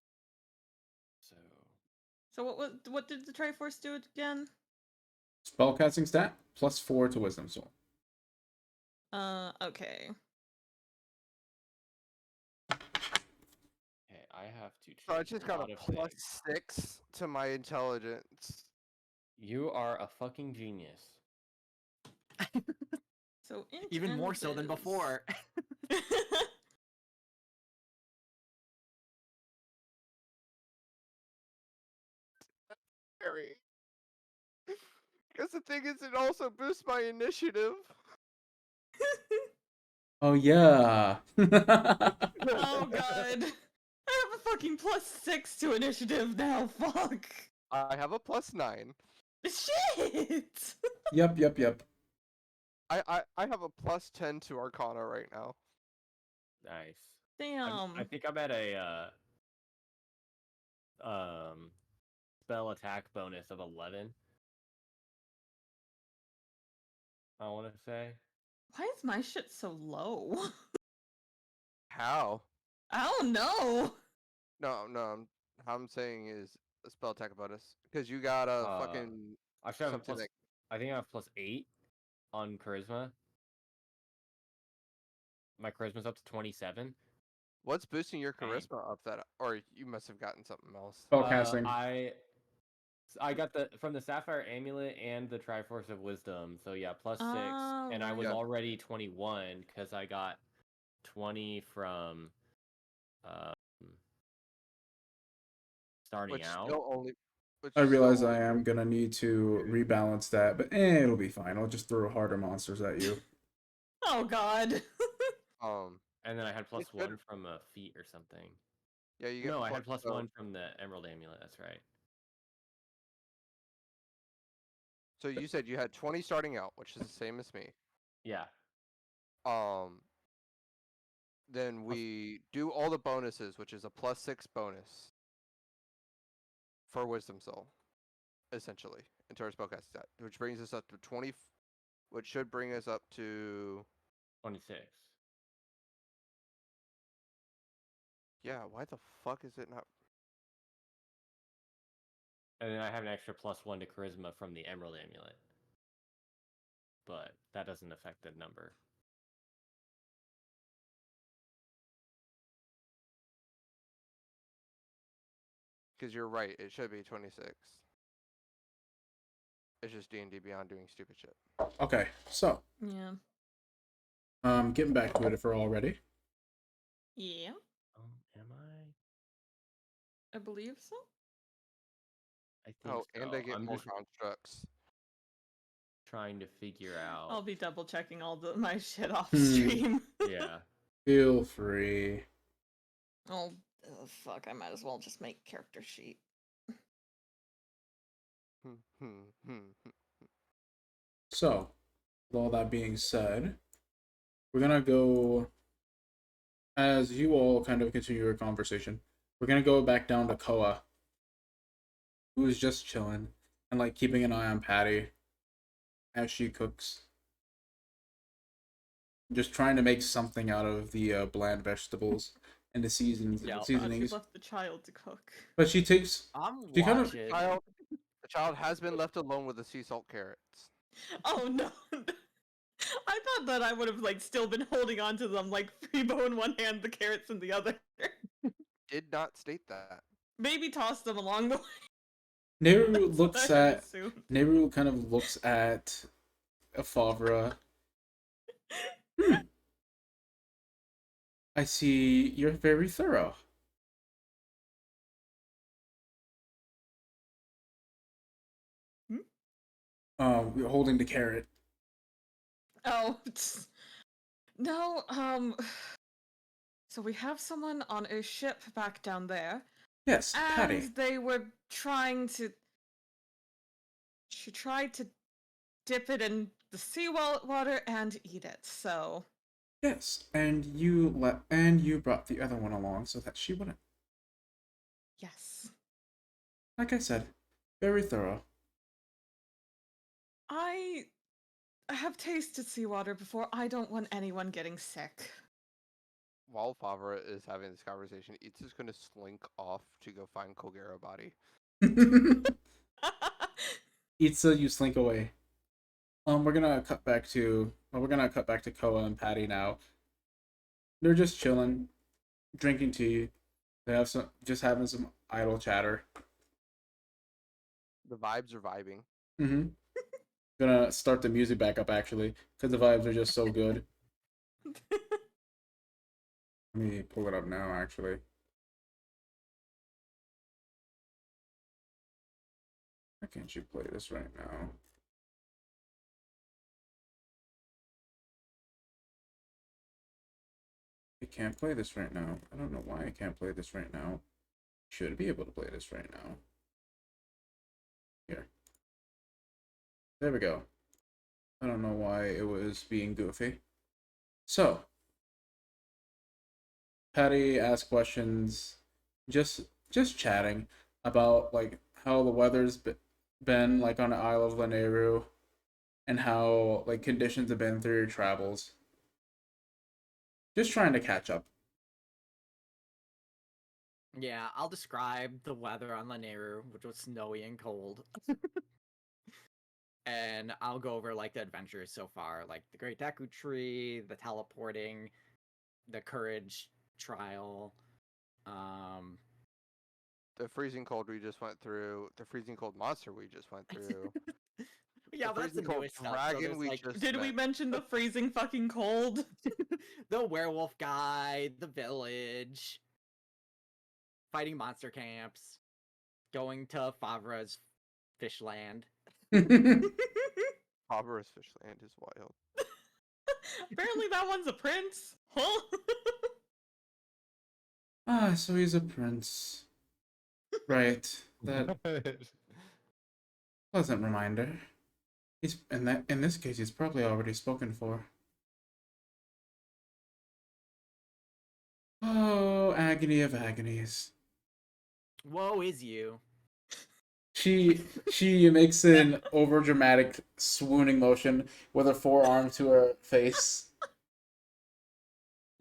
So So what did the Triforce do again? Spellcasting stat +4 to Wisdom Soul. Okay. okay, I have to So I change just a got lot a of things. +6 to my intelligence. You are a fucking genius. So Even more so than before. Very. Because the thing is, it also boosts my initiative. Oh yeah. Oh god. I have a fucking +6 to initiative now, fuck. I have a +9. Shit! Yep. I have a +10 to Arcana right now. Nice. Damn. I think I'm at a spell attack bonus of 11. I want to say. Why is my shit so low? How? I don't know. No. How I'm saying is a spell attack bonus. Because you got a fucking I should have a something plus. that. I think I have +8 on charisma. My charisma's up to 27. What's boosting your Dang. charisma up that? Or you must have gotten something else. Spellcasting. I got the from the Sapphire Amulet and the Triforce of Wisdom. So yeah, +6, and I was Yeah. already 21 because I got 20 from starting Which out. still only. Which I realize still I only am gonna need to rebalance that, but it'll be fine. I'll just throw harder monsters at you. Oh god. And then I had It's +1 good. from a feat or something. Yeah, you get. No, I had plus- +1 from the Emerald Amulet. That's right. So you said you had 20 starting out, which is the same as me. Yeah. then we do all the bonuses, which is a +6 bonus for Wisdom Soul, essentially, into our spellcast stat, which brings us up to 20, which should bring us up to 26. Yeah, why the fuck is it not? And then I have an extra +1 to charisma from the Emerald Amulet. But that doesn't affect the number. Because you're right, it should be 26. It's just D&D Beyond doing stupid shit. Okay, so Yeah. getting back to it if we're all ready. Yeah. Am I? I believe so. I think Oh, so. and I get I'm more just constructs. trying to figure out. I'll be double checking all my shit off Hmm. stream. Yeah. Feel free. Oh, fuck! I might as well just make character sheet. So, with all that being said, we're gonna go, as you all kind of continue your conversation, we're gonna go back down to Koa, who's just chilling and like keeping an eye on Patty as she cooks. Just trying to make something out of the bland vegetables and the seasonings. Yeah, She seasonings. left the child to cook. But she takes. I'm She kind of- watching. The child has been left alone with the sea salt carrots. Oh no! I thought that I would have like still been holding on to them, like Freebo in one hand, the carrots in the other. Did not state that. Maybe toss them along the way. Nehru That's looks what I at. assumed. Nehru kind of looks at Favre. I see you're very thorough. You're holding the carrot. Oh no. So we have someone on a ship back down there, Yes, and Patty. they were trying to. She tried to dip it in the seawater and eat it. So Yes, and you brought the other one along so that she wouldn't. yes, Like I said, very thorough. I have tasted seawater before. I don't want anyone getting sick. While Favre is having this conversation, it's just gonna slink off to go find Kogero body. Itza, you slink away. We're gonna cut back to Koa and Patty now. They're just chilling, drinking tea. They have just having some idle chatter. The vibes are vibing. Mm-hmm. Gonna start the music back up actually, because the vibes are just so good. Let me pull it up now actually. Why can't you play this right now? I can't play this right now. I don't know why I can't play this right now. Should be able to play this right now. Here. There we go. I don't know why it was being goofy. So, Patty asked questions, just chatting about like how the weather's been like on the Isle of Lanayru, and how like conditions have been through your travels. Just trying to catch up. Yeah, I'll describe the weather on Lanayru, which was snowy and cold. And I'll go over like the adventures so far, like the Great Deku Tree, the teleporting, the courage trial, The freezing cold we just went through. The freezing cold monster we just went through. yeah, The but that's the freezing cold newest stuff. So dragon there's, we like, just Did we met. mention the freezing fucking cold? the werewolf guy, the village, fighting monster camps, going to Favre's fishland. Favre's Fishland is wild. Apparently that one's a prince. Huh? Ah, so he's a prince. Right. That pleasant reminder. In this case he's probably already spoken for. Oh, agony of agonies. Woe is you. She makes an overdramatic swooning motion with her forearm to her face.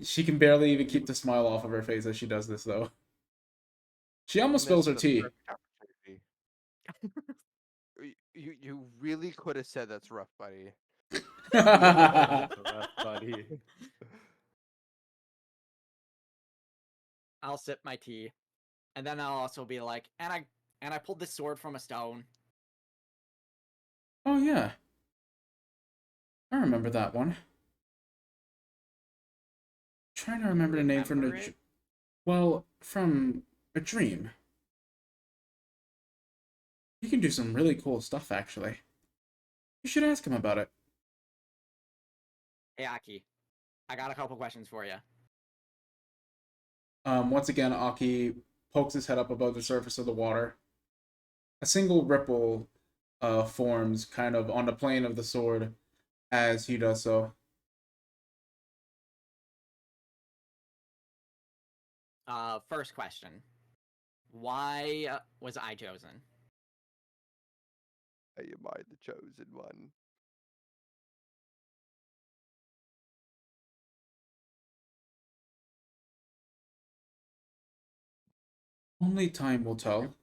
She can barely even keep the smile off of her face as she does this, though. She almost spills her Missed the tea. perfect opportunity. You really could have said that's rough, buddy. That's rough, buddy. I'll sip my tea, and then I'll also be like, and I pulled this sword from a stone. Oh, yeah. I remember that one. Trying to remember the name from Remember the... it? Well, from a dream. He can do some really cool stuff, actually. You should ask him about it. Hey, Aki, I got a couple questions for you. Once again, Aki pokes his head up above the surface of the water. A single ripple forms kind of on the plane of the sword as he does so. First question. Why was I chosen? I am I the chosen one. Only time will tell.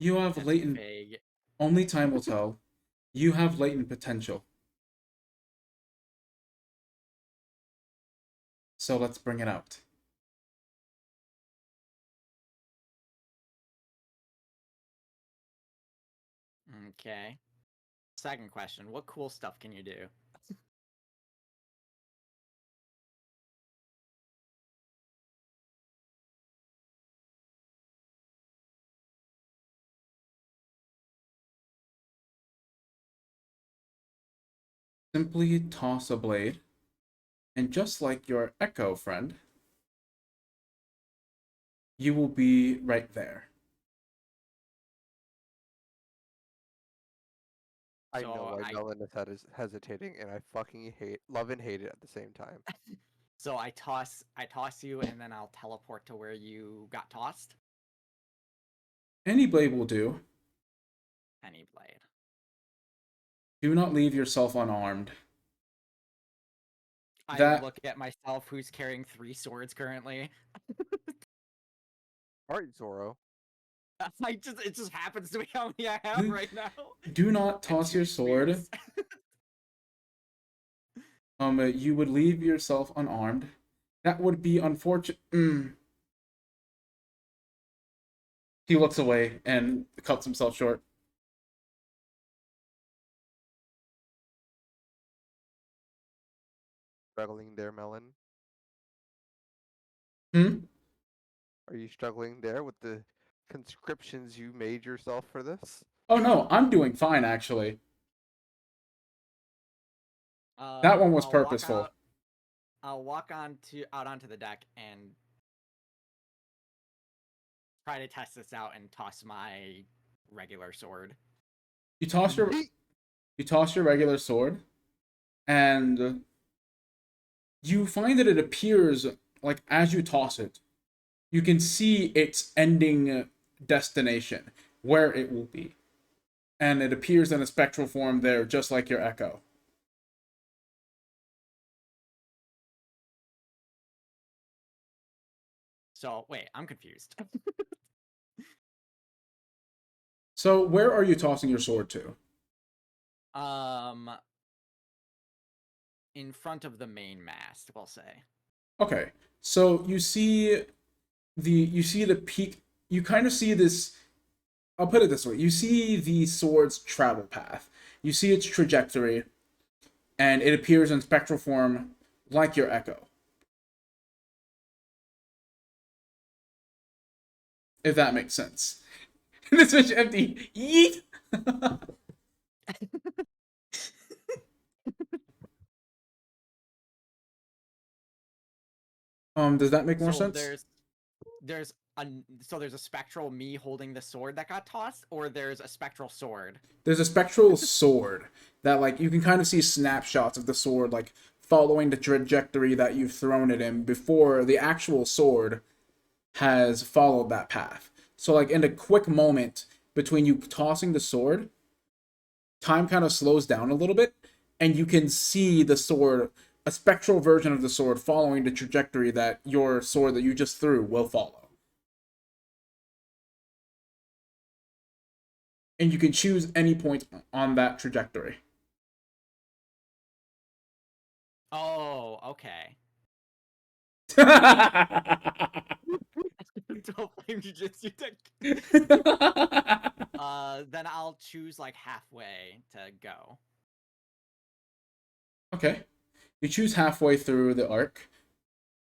You have That's latent... vague. Only time will tell. You have latent potential. So let's bring it out. Okay. Second question. What cool stuff can you do? Simply toss a blade, and just like your Echo friend, you will be right there. I So know why I- Melon is hesitating, and I fucking love and hate it at the same time. So I toss you, and then I'll teleport to where you got tossed. Any blade will do. Any blade. Do not leave yourself unarmed. I That- look at myself, who's carrying 3 swords currently. Alright, Zoro. It just happens to be how many I have right now. Do not And toss 2 your sword. spears. You would leave yourself unarmed. That would be unfortunate. He looks away and cuts himself short. Struggling there, Melon? Are you struggling there with the conscriptions you made yourself for this? Oh no, I'm doing fine actually. That one was I'll purposeful. I'll walk out onto the deck and try to test this out and toss my regular sword. You toss your regular sword, and you find that it appears like as you toss it, you can see its ending destination, where it will be. And it appears in a spectral form there, just like your Echo. So, wait, I'm confused. So, where are you tossing your sword to? In front of the main mast, we'll say. Okay, so you see the peak. You kind of see this. I'll put it this way: you see the sword's travel path. You see its trajectory, and it appears in spectral form, like your Echo. If that makes sense. This bitch empty. Yeet. Does that make more So sense? there's a spectral me holding the sword that got tossed, or there's a spectral sword. There's a spectral sword that, like, you can kind of see snapshots of the sword, like, following the trajectory that you've thrown it in before the actual sword has followed that path. So like in a quick moment between you tossing the sword, time kind of slows down a little bit, and you can see the sword, a spectral version of the sword, following the trajectory that your sword that you just threw will follow. And you can choose any point on that trajectory. Oh, okay. Don't blame jujitsu. Then I'll choose like halfway to go. Okay. You choose halfway through the arc,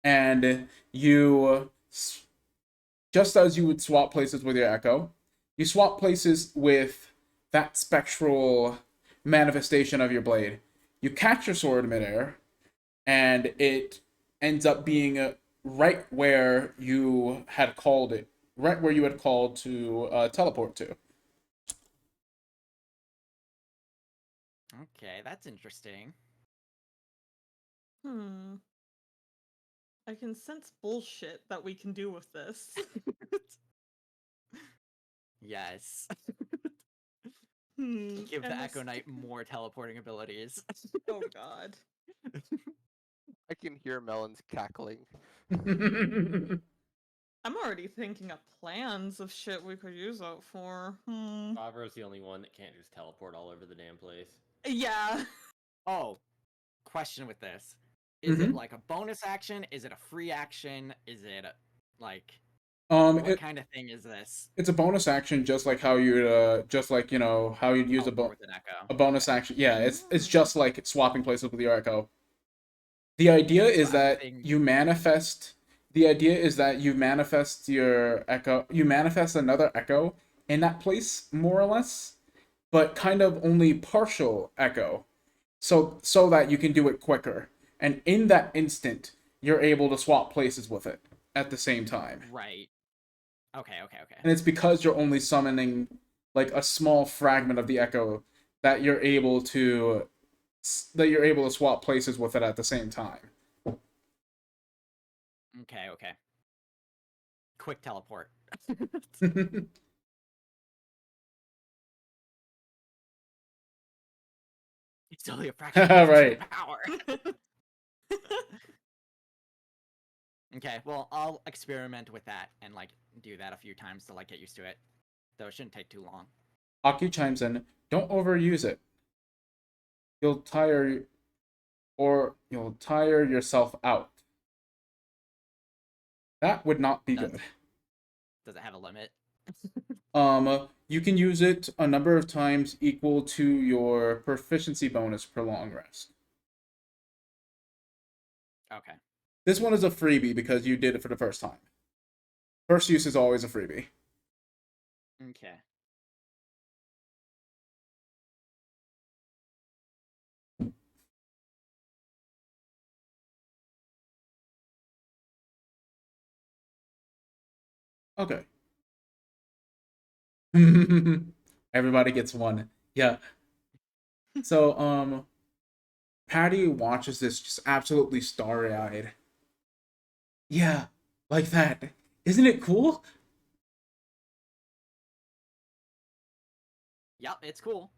and you, just as you would swap places with your echo, you swap places with that spectral manifestation of your blade. You catch your sword midair, and it ends up being right where you had called it, right where you had called to teleport to. Okay, that's interesting. I can sense bullshit that we can do with this. Yes. And Give the Echo this- Knight more teleporting abilities. Oh god. I can hear Melon's cackling. I'm already thinking of plans of shit we could use that for. Favreau's the only one that can't just teleport all over the damn place. Yeah. Oh, question with this. Is it like a bonus action? Is it a free action? Is it like what kind of thing is this? It's a bonus action, just like how you just like, you know, how you'd use with an echo. a bonus action. Yeah, it's just like swapping places with your echo. The idea is that you manifest. The idea is that you manifest your echo. You manifest another echo in that place, more or less, but kind of only partial echo, so that you can do it quicker. And in that instant, you're able to swap places with it at the same time. Right. Okay. And it's because you're only summoning like a small fragment of the echo that you're able to swap places with it at the same time. Okay. Quick teleport. It's only a fraction of Right. power. Okay, well, I'll experiment with that and like do that a few times to like get used to it. Though it shouldn't take too long. Aki chimes in, don't overuse it. You'll tire yourself out. That would not be good. Does it have a limit? You can use it a number of times equal to your proficiency bonus per long rest. Okay. This one is a freebie because you did it for the first time. First use is always a freebie. Okay. Okay. Everybody gets one. Yeah. So, Patty watches this just absolutely starry-eyed. Yeah, like that. Isn't it cool? Yep, it's cool.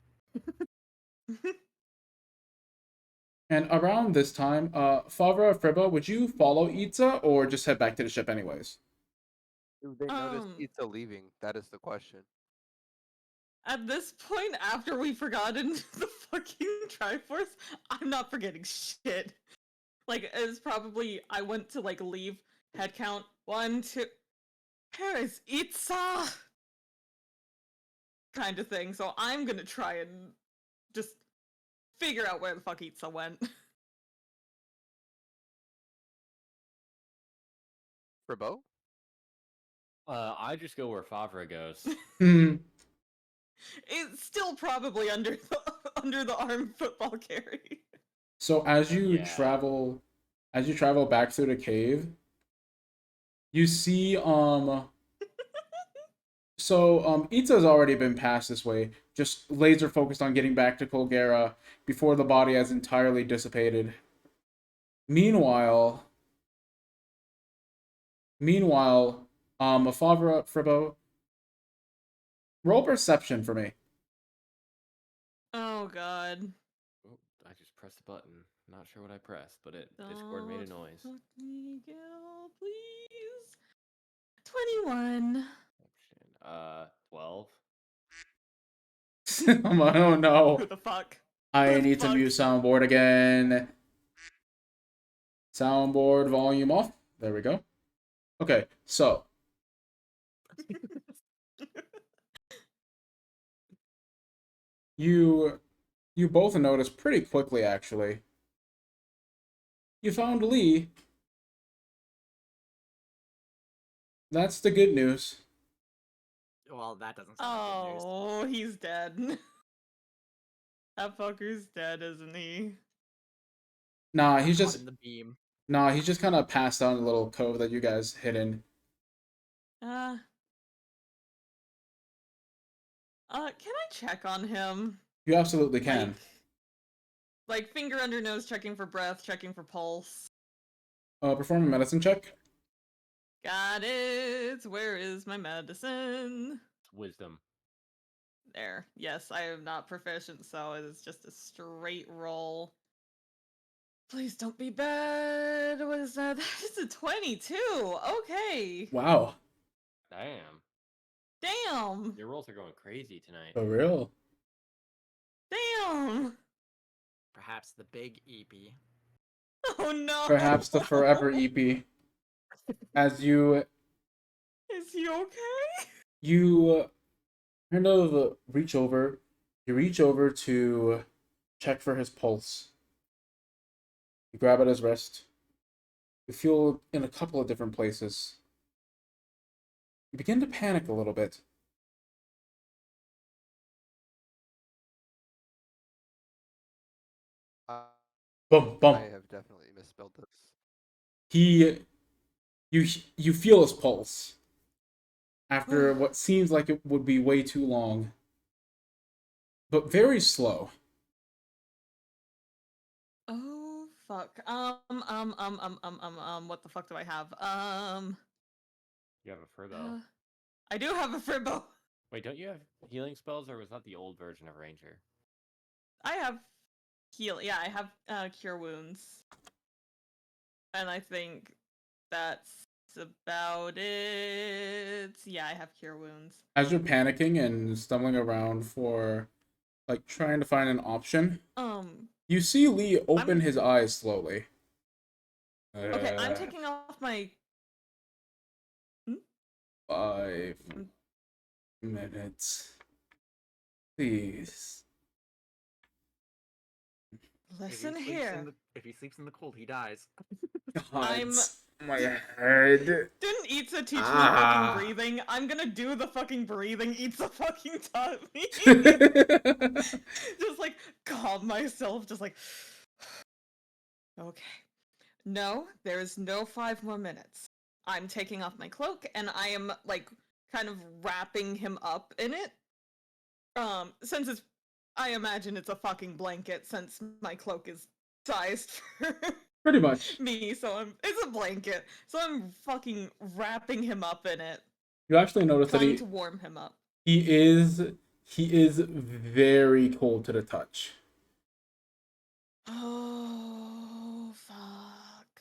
And around this time, Favre, Friba, would you follow Itza or just head back to the ship anyways? Do they notice Itza leaving? That is the question. At this point, after we've forgotten the fucking Triforce, I'm not forgetting shit. Like, it's probably, I went to, like, leave, head count, 1, 2, where is Itza? Kind of thing, so I'm gonna try and just figure out where the fuck Itza went. For Bo? I just go where Favre goes. It's still probably under the arm football carry. So as you travel back through the cave, you see Itza's already been passed this way, just laser focused on getting back to Colgera before the body has entirely dissipated. Meanwhile, Favre Fribo, roll perception for me. Oh god. Oh, I just pressed a button. Not sure what I pressed, but Discord made a Don't noise. fuck me, Gil, please. 21. 12. Oh no. Who the fuck? I Who the need to fuck? mute soundboard again. Soundboard volume off. There we go. Okay, so you both notice pretty quickly actually. You found Lee. That's the good news. Well, that doesn't sound like good news. Oh, he's dead. That fucker's dead, isn't he? Nah, he's Caught just in the beam. kind of passed down a little cove that you guys hid in. Can I check on him? You absolutely can. Like finger under nose, checking for breath, checking for pulse. Perform a medicine check. Got it. Where is my medicine? Wisdom. There. Yes, I am not proficient, so it is just a straight roll. Please don't be bad. What is that? It's a 22. Okay. Wow. Damn. Damn. Your rolls are going crazy tonight. For real. Damn. Perhaps the big EP. Oh no. Perhaps the forever EP. As you Is he okay? kind of reach over. You reach over to check for his pulse. You grab at his wrist. You feel in a couple of different places. You begin to panic a little bit. Boom, boom. I have definitely misspelled this. You feel his pulse after what seems like it would be way too long, but very slow. Oh fuck. What the fuck do I have? You have a fur though. I do have a Fribbo. Wait, don't you have healing spells, or was that the old version of Ranger? I have heal. Yeah, I have cure wounds, and I think that's about it. Yeah, I have cure wounds. As you're panicking and stumbling around for, like, trying to find an option, you see Lee open his eyes slowly. Okay, I'm taking off my. 5 minutes, please. Listen here. If he sleeps in the cold, he dies. My head. Didn't Itza teach me fucking breathing? I'm gonna do the fucking breathing Itza fucking taught me. Just like calm myself, just like okay. No, there is no 5 more minutes. I'm taking off my cloak and I am like kind of wrapping him up in it. Since it's I imagine it's a fucking blanket since my cloak is sized for Pretty much. me, so it's a blanket. So I'm fucking wrapping him up in it. You actually notice that Trying to warm him up. he is very cold to the touch. Oh fuck.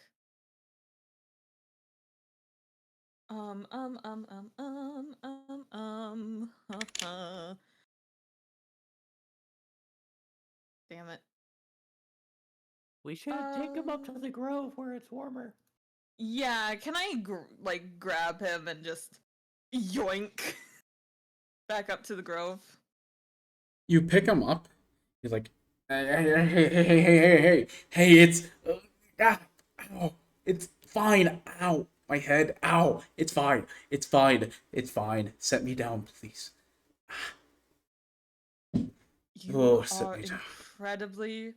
Damn it. We should take him up to the grove where it's warmer. Yeah, can I grab him and just yoink back up to the grove? You pick him up. He's like, hey, it's, ow, it's fine, ow, my head, ow, it's fine, set me down, please. You are incredibly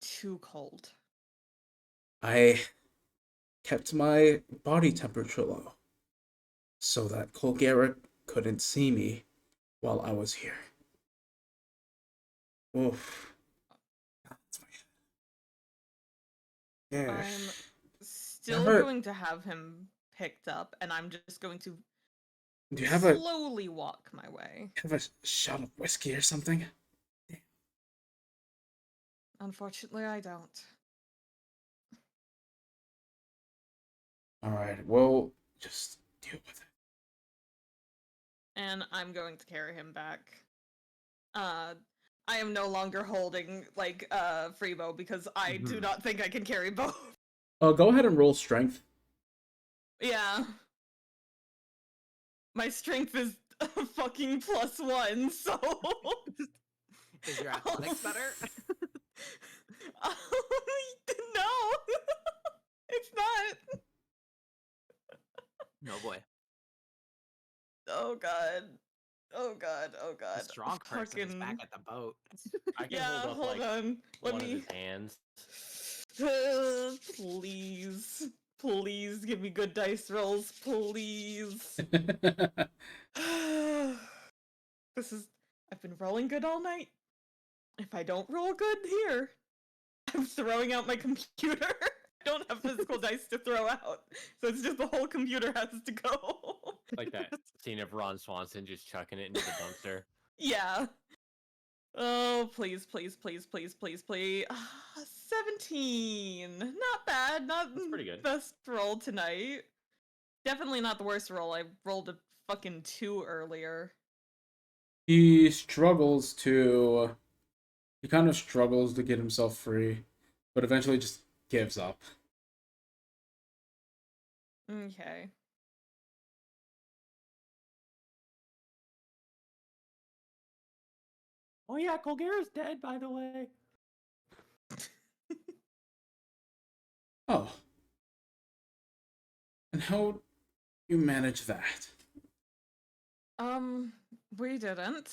too cold. I kept my body temperature low so that Colgera couldn't see me while I was here. Oof. Yeah. I'm still Never- going to have him picked up, and I'm just going to Do you have a slowly walk my way. shot of whiskey or something? Unfortunately, I don't. All right. Well, just deal with it. And I'm going to carry him back. I am no longer holding, like, Freebo, because I do Mhm. not think I can carry both. Oh, go ahead and roll strength. Yeah. My strength is a fucking +1, so... Is your athletics better? No! It's not! No boy. Oh god. Oh god, oh god. The strong person is back at the boat. I can Yeah, hold up hold like on. Let one of me... his hands. Please. Please give me good dice rolls, please. This is... I've been rolling good all night. If I don't roll good here, I'm throwing out my computer. I don't have physical dice to throw out, so it's just the whole computer has to go. Like that scene of Ron Swanson just chucking it into the dumpster. Yeah. Oh, please, please, please, please, please, please. 17. Not bad. Not That's pretty good. best roll tonight. Definitely not the worst roll. I rolled a fucking 2 earlier. He kind of struggles to get himself free, but eventually just gives up. Okay. Oh yeah, Colgera's dead, by the way. Oh. And how you manage that? We didn't.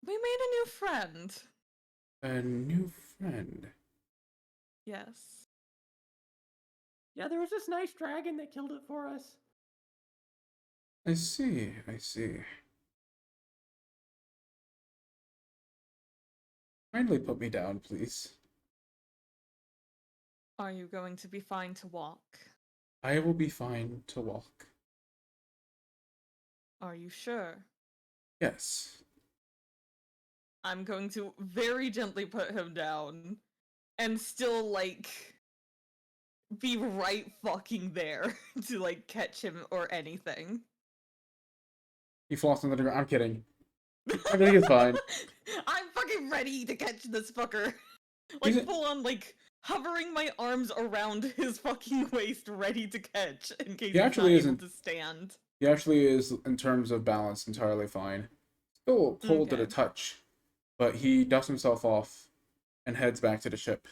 We made a new friend. A new friend. Yes. Yeah, there was this nice dragon that killed it for us. I see, I see. Kindly put me down, please. Are you going to be fine to walk? I will be fine to walk. Are you sure? Yes. I'm going to very gently put him down and still, like, be right fucking there to, like, catch him or anything. He falls on the ground. I'm kidding. Everything is fine. I'm fucking ready to catch this fucker. He's Like, a- full on, like, hovering my arms around his fucking waist, ready to catch in case He he's actually not isn't- able to stand. He actually is, in terms of balance, entirely fine. Still cold at a Okay. touch, but he dusts himself off and heads back to the ship.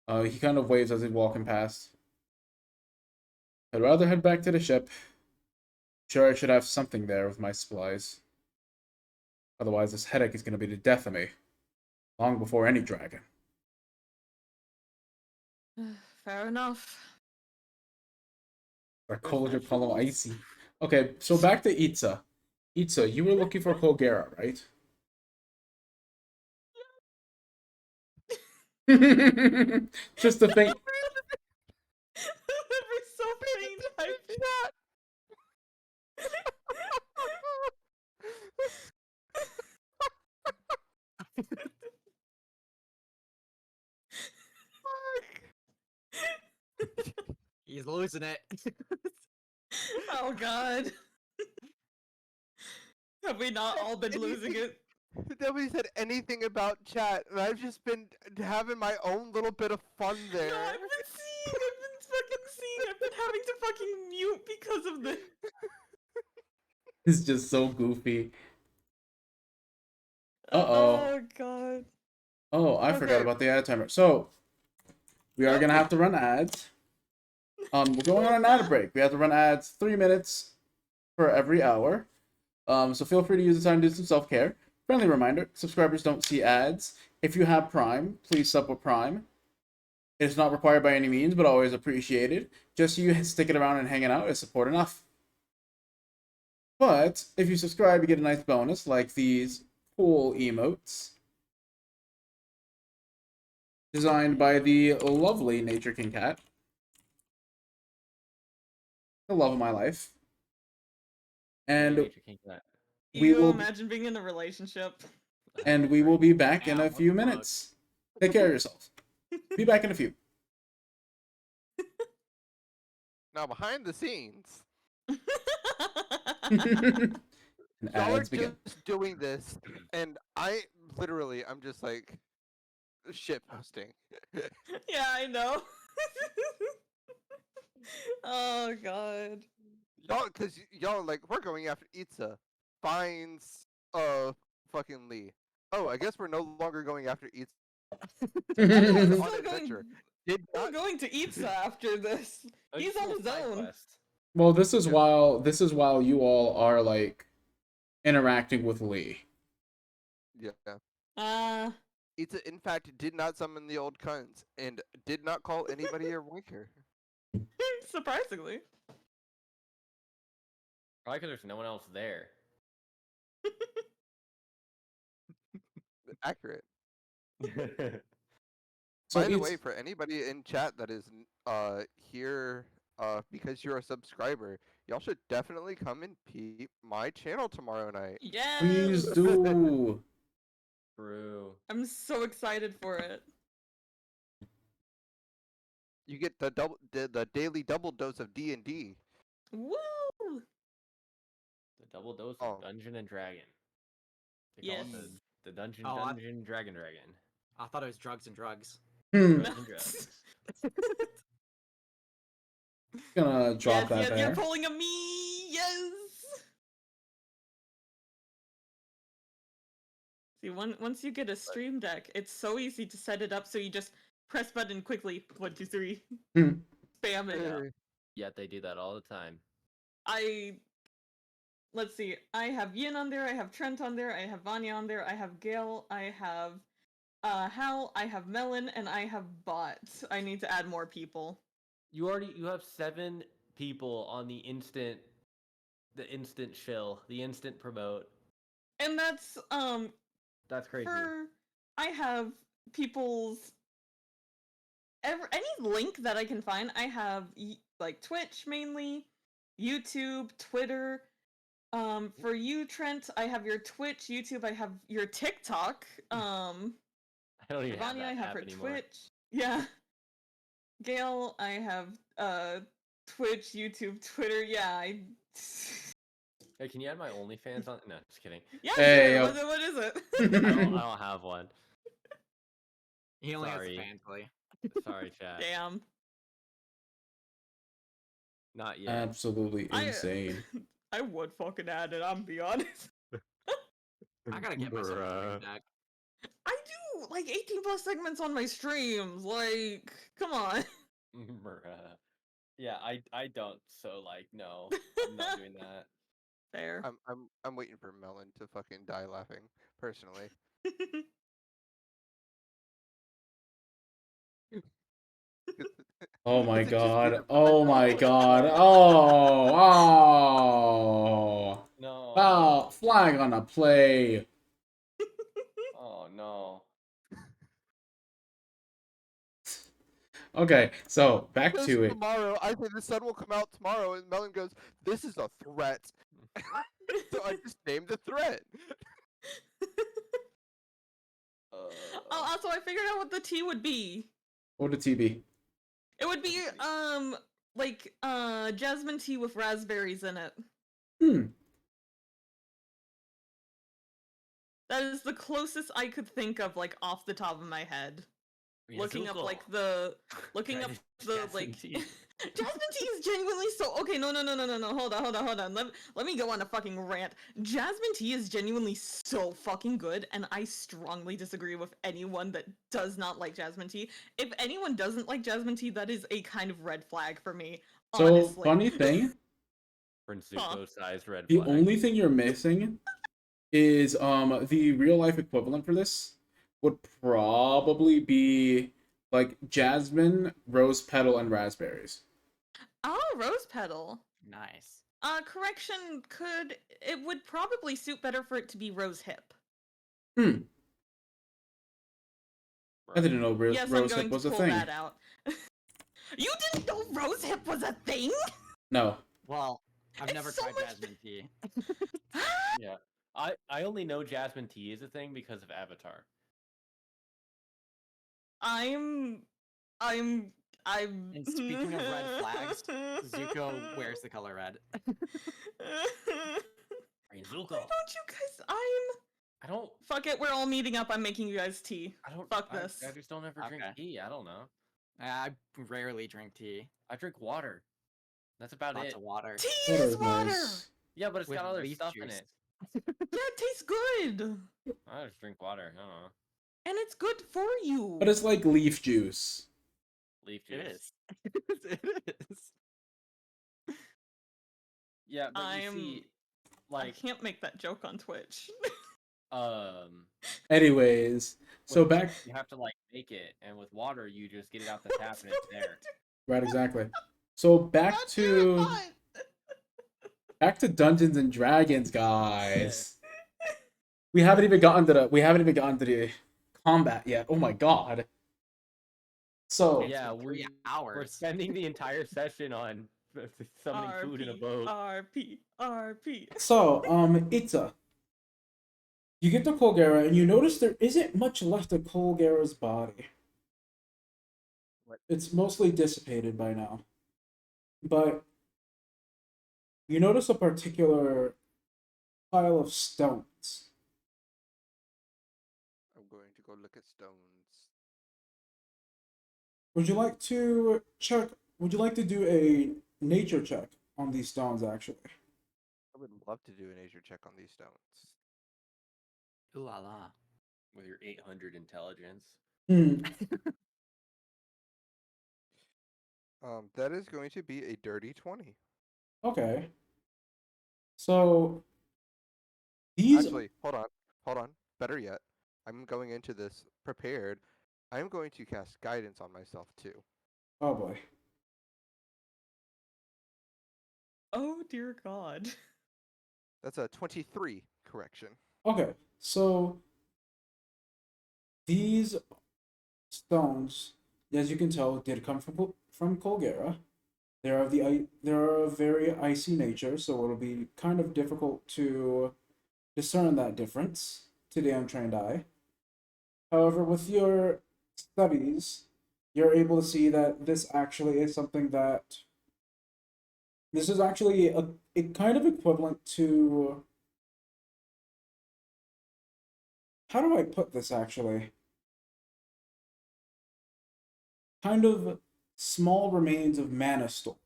He kind of waves as he's walking past. I'd rather head back to the ship. Sure, I should have something there with my supplies. Otherwise, this headache is going to be the death of me. Long before any dragon. Fair enough. Or cold or vegetables? icy. Okay, so back to Itza. Itza, you were looking for Colgera, right? Just the thing. That was so faint. I shot. He's losing it. Oh god. Have we not all been losing it? Nobody said anything about chat, and I've just been having my own little bit of fun there. No, I've been fucking seeing. I've been having to fucking mute because of this. It's just so goofy. Uh-oh. Oh god. Oh, I forgot Okay. about the ad timer. So, we are gonna have to run ads. We're going on an ad break. We have to run ads 3 minutes for every hour. So feel free to use the time to do some self-care. Friendly reminder, subscribers don't see ads. If you have Prime, please sub with Prime. It's not required by any means, but always appreciated. Just you sticking around and hanging out is support enough. But if you subscribe, you get a nice bonus like these cool emotes. designed by the lovely Nature King Cat, the love of my life. And Nature King Cat. we You will imagine being in a relationship. be back in Damn, a what few the fuck? minutes. Take care of yourself. Be back in a few. Now behind the scenes, And y'all are ads begin. just doing this, and I'm just like shit posting. Yeah, I know. Oh god. Cause y'all like we're going after Itza, finds fucking Lee. Oh, I guess we're no longer going after Itza. No, He's I'm on still adventure. going. Did I'm not going to Itza after this. Oh, He's just a on little his side own. quest. Well, this is Yeah. while you all are like interacting with Lee. Yeah. Uh, Itza in fact did not summon the old cunts and did not call anybody a wanker. surprisingly. Probably because there's no one else there. Accurate. So By the it's way, for anybody in chat that is here because you're a subscriber, y'all should definitely come and peep my channel tomorrow night. please Yes. do. True. I'm so excited for it. You get the daily double dose of D&D. Woo! The double dose Oh. of Dungeon and Dragon. They call Yes. it the Dungeon Oh, Dungeon Dragon Dragon. I thought it was drugs and drugs. Hmm. Drugs and drugs. Gonna drop Yes, that yes, there. you're pulling a me. Yes. See, once you get a stream deck, it's so easy to set it up. So you just press button quickly. 1, 2, 3. Hmm. Spam it. Yet they do that all the time. Let's see. I have Yin on there. I have Trent on there. I have Vanya on there. I have Gale. I have Hal. I have Melon, and I have Bot. I need to add more people. You have 7 people on the instant shill, the instant promote. And that's That's crazy. I have people's any link that I can find. I have like Twitch mainly, YouTube, Twitter. For you, Trent, I have your Twitch, YouTube. I have your TikTok. I don't even have Vanya, that I have app her anymore. Twitch. Yeah. Gail, I have Twitch, YouTube, Twitter. Yeah, Hey, can you add my OnlyFans on? No, just kidding. yeah, Hey, sure. yo. What is it? I don't have one. He only Sorry. has fans, Lee. Sorry, chat. Damn. Not yet. Absolutely insane. I would fucking add it, I'm be honest. I gotta get myself a Bruh. stream deck. I do like 18 plus segments on my streams. Like, come on. Bruh. Yeah, I don't. So like, no, I'm not doing that. Fair. I'm waiting for Melon to fucking die laughing, personally. Oh my Is it just me god. or Oh Melon? my god. Oh. Oh. No. Oh, flag on a play. Oh no. Okay, so back Because to it. tomorrow, I say the sun will come out tomorrow, and Melon goes, "This is a threat." So I just named the threat. Oh, also I figured out what the tea would be. What would TB? It would be like jasmine tea with raspberries in it. Hmm. That is the closest I could think of, like off the top of my head. Looking up like the Jasmine tea. Jasmine tea is genuinely so okay. No. Hold on. Let me go on a fucking rant. Jasmine tea is genuinely so fucking good, and I strongly disagree with anyone that does not like jasmine tea. If anyone doesn't like jasmine tea, that is a kind of red flag for me. So, Honestly. funny thing, Zuko-sized red the flag. only thing you're missing is the real life equivalent for this would probably be like jasmine, rose petal, and raspberries. Oh, rose petal. Nice. Correction, it would probably suit better for it to be rose hip. Hmm. I didn't know Yes, I'm rose going hip to was a pull thing. that out. You didn't know rose hip was a thing? No. Well, I've It's never so tried much jasmine tea. Yeah. I only know jasmine tea is a thing because of Avatar. I'm. And speaking of red flags, Zuko wears the color red. Hey, Why Zuko. don't you guys? I don't. Fuck it. We're all meeting up. I'm making you guys tea. I don't. Fuck this. I just don't ever drink Okay. tea. I don't know. I rarely drink tea. I drink water. That's about Lots it. of water. Tea Water is is water. nice. Yeah, but it's With got other leaf stuff in juice. it. Yeah, it tastes good, I just drink water. I don't know. and it's good for you. But it's like leaf juice. Leaf juice. It is. It is. Yeah, but you see, I like, can't make that joke on Twitch. Anyways, so with back. you have to like make it, and with water, you just get it out the tap and it's there. Right, exactly. So back God to damn it, back to Dungeons and Dragons, guys. We haven't even gotten to the combat yet. Oh my god. So Yeah, been 3 we're hours. spending the entire session on summoning food in a boat. RP. so Itza. You get to Colgera and you notice there isn't much left of Colgera's body. What? It's mostly dissipated by now. But you notice a particular pile of stones. I'm going to go look at stones. Would you like to check? Would you like to do a nature check on these stones, actually? I would love to do a nature check on these stones. Ooh la la. With your 800 intelligence. That is going to be a dirty 20. Okay. So these. Actually, hold on. Better yet, I'm going into this prepared. I'm going to cast guidance on myself too. Oh boy. Oh dear God. That's a 23 correction. Okay. So these stones, as you can tell, did come from Colgera. They're of very icy nature, so it'll be kind of difficult to discern that difference to the untrained eye. However, with your studies, you're able to see that this actually is something that this is actually a kind of equivalent to, how do I put this actually? Kind of small remains of mana stores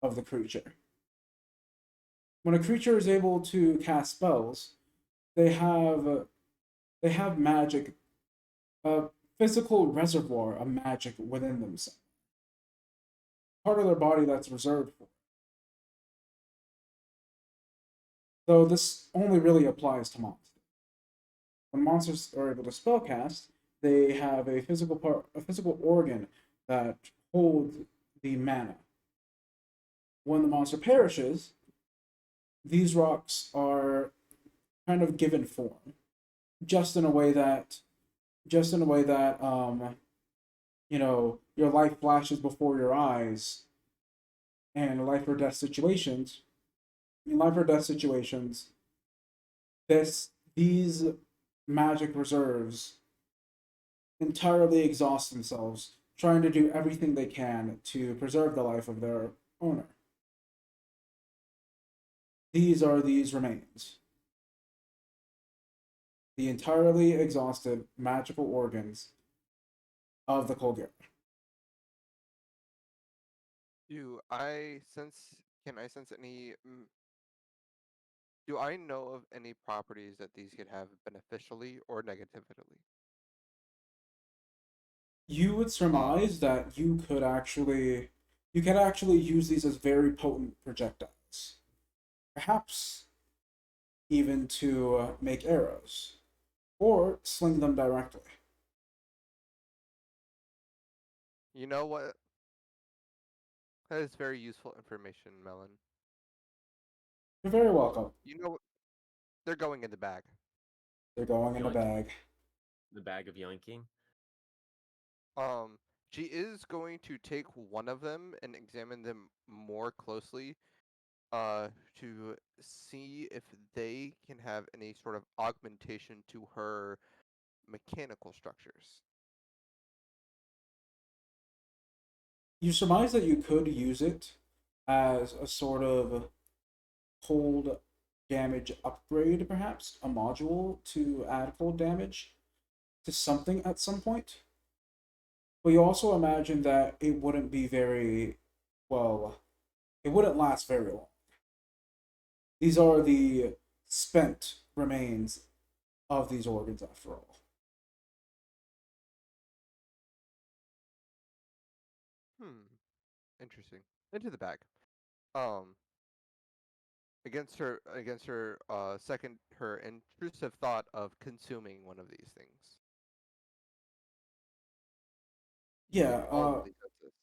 of the creature. When a creature is able to cast spells, they have magic, a physical reservoir of magic within themselves. Part of their body that's reserved for. Though this only really applies to monsters. When monsters are able to spellcast, they have a physical organ that holds the mana. When the monster perishes, these rocks are kind of given form, just in a way that your life flashes before your eyes, and life or death situations. In life or death situations, these magic reserves entirely exhaust themselves, trying to do everything they can to preserve the life of their owner. These are these remains. The entirely exhausted magical organs of the Colgera. Can I sense any? Do I know of any properties that these could have beneficially or negatively? You would surmise that you could actually use these as very potent projectiles. Perhaps even to make arrows, or sling them directly. You know what? That is very useful information, Melon. You're very welcome. You know, they're going in the bag. They're going in a Yoink. bag. The bag of yoinking. She is going to take one of them and examine them more closely, to see if they can have any sort of augmentation to her mechanical structures. You surmise that you could use it as a sort of cold damage upgrade, perhaps a module to add cold damage to something at some point. But you also imagine that it wouldn't be very well, it wouldn't last very long. These are the spent remains of these organs, after all. Interesting. Into the bag. Um, her intrusive thought of consuming one of these things. Yeah, All of these senses.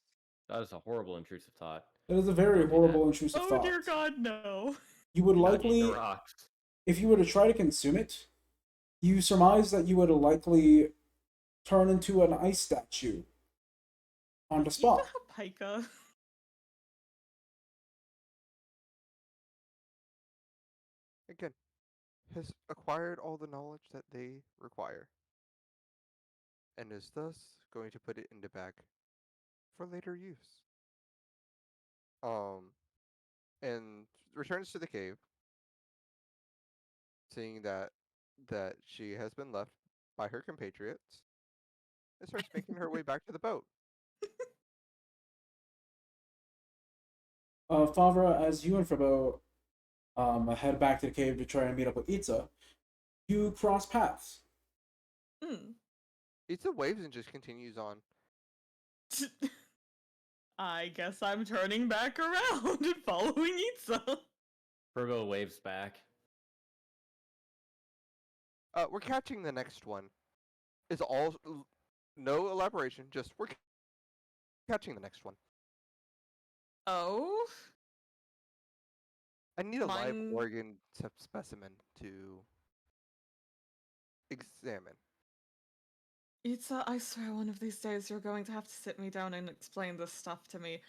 That is a horrible intrusive thought. it is a very Don't do that. horrible, intrusive Oh thought. dear God, no. You would Do not eat the likely, rocks. if you were to try to consume it, you surmise that you would likely turn into an ice statue on the spot. Pika. Again, has acquired all the knowledge that they require, and is thus going to put it in the bag for later use. And returns to the cave, seeing that she has been left by her compatriots, and starts making her way back to the boat. Favra, as you and Frabo head back to the cave to try and meet up with Itza, you cross paths. Itza waves and just continues on. I guess I'm turning back around and following Itza. Furbo waves back. We're catching the next one. Is all no elaboration, just we're catching the next one. Oh? I need a live Mine- organ specimen to examine. Itza, I swear one of these days you're going to have to sit me down and explain this stuff to me.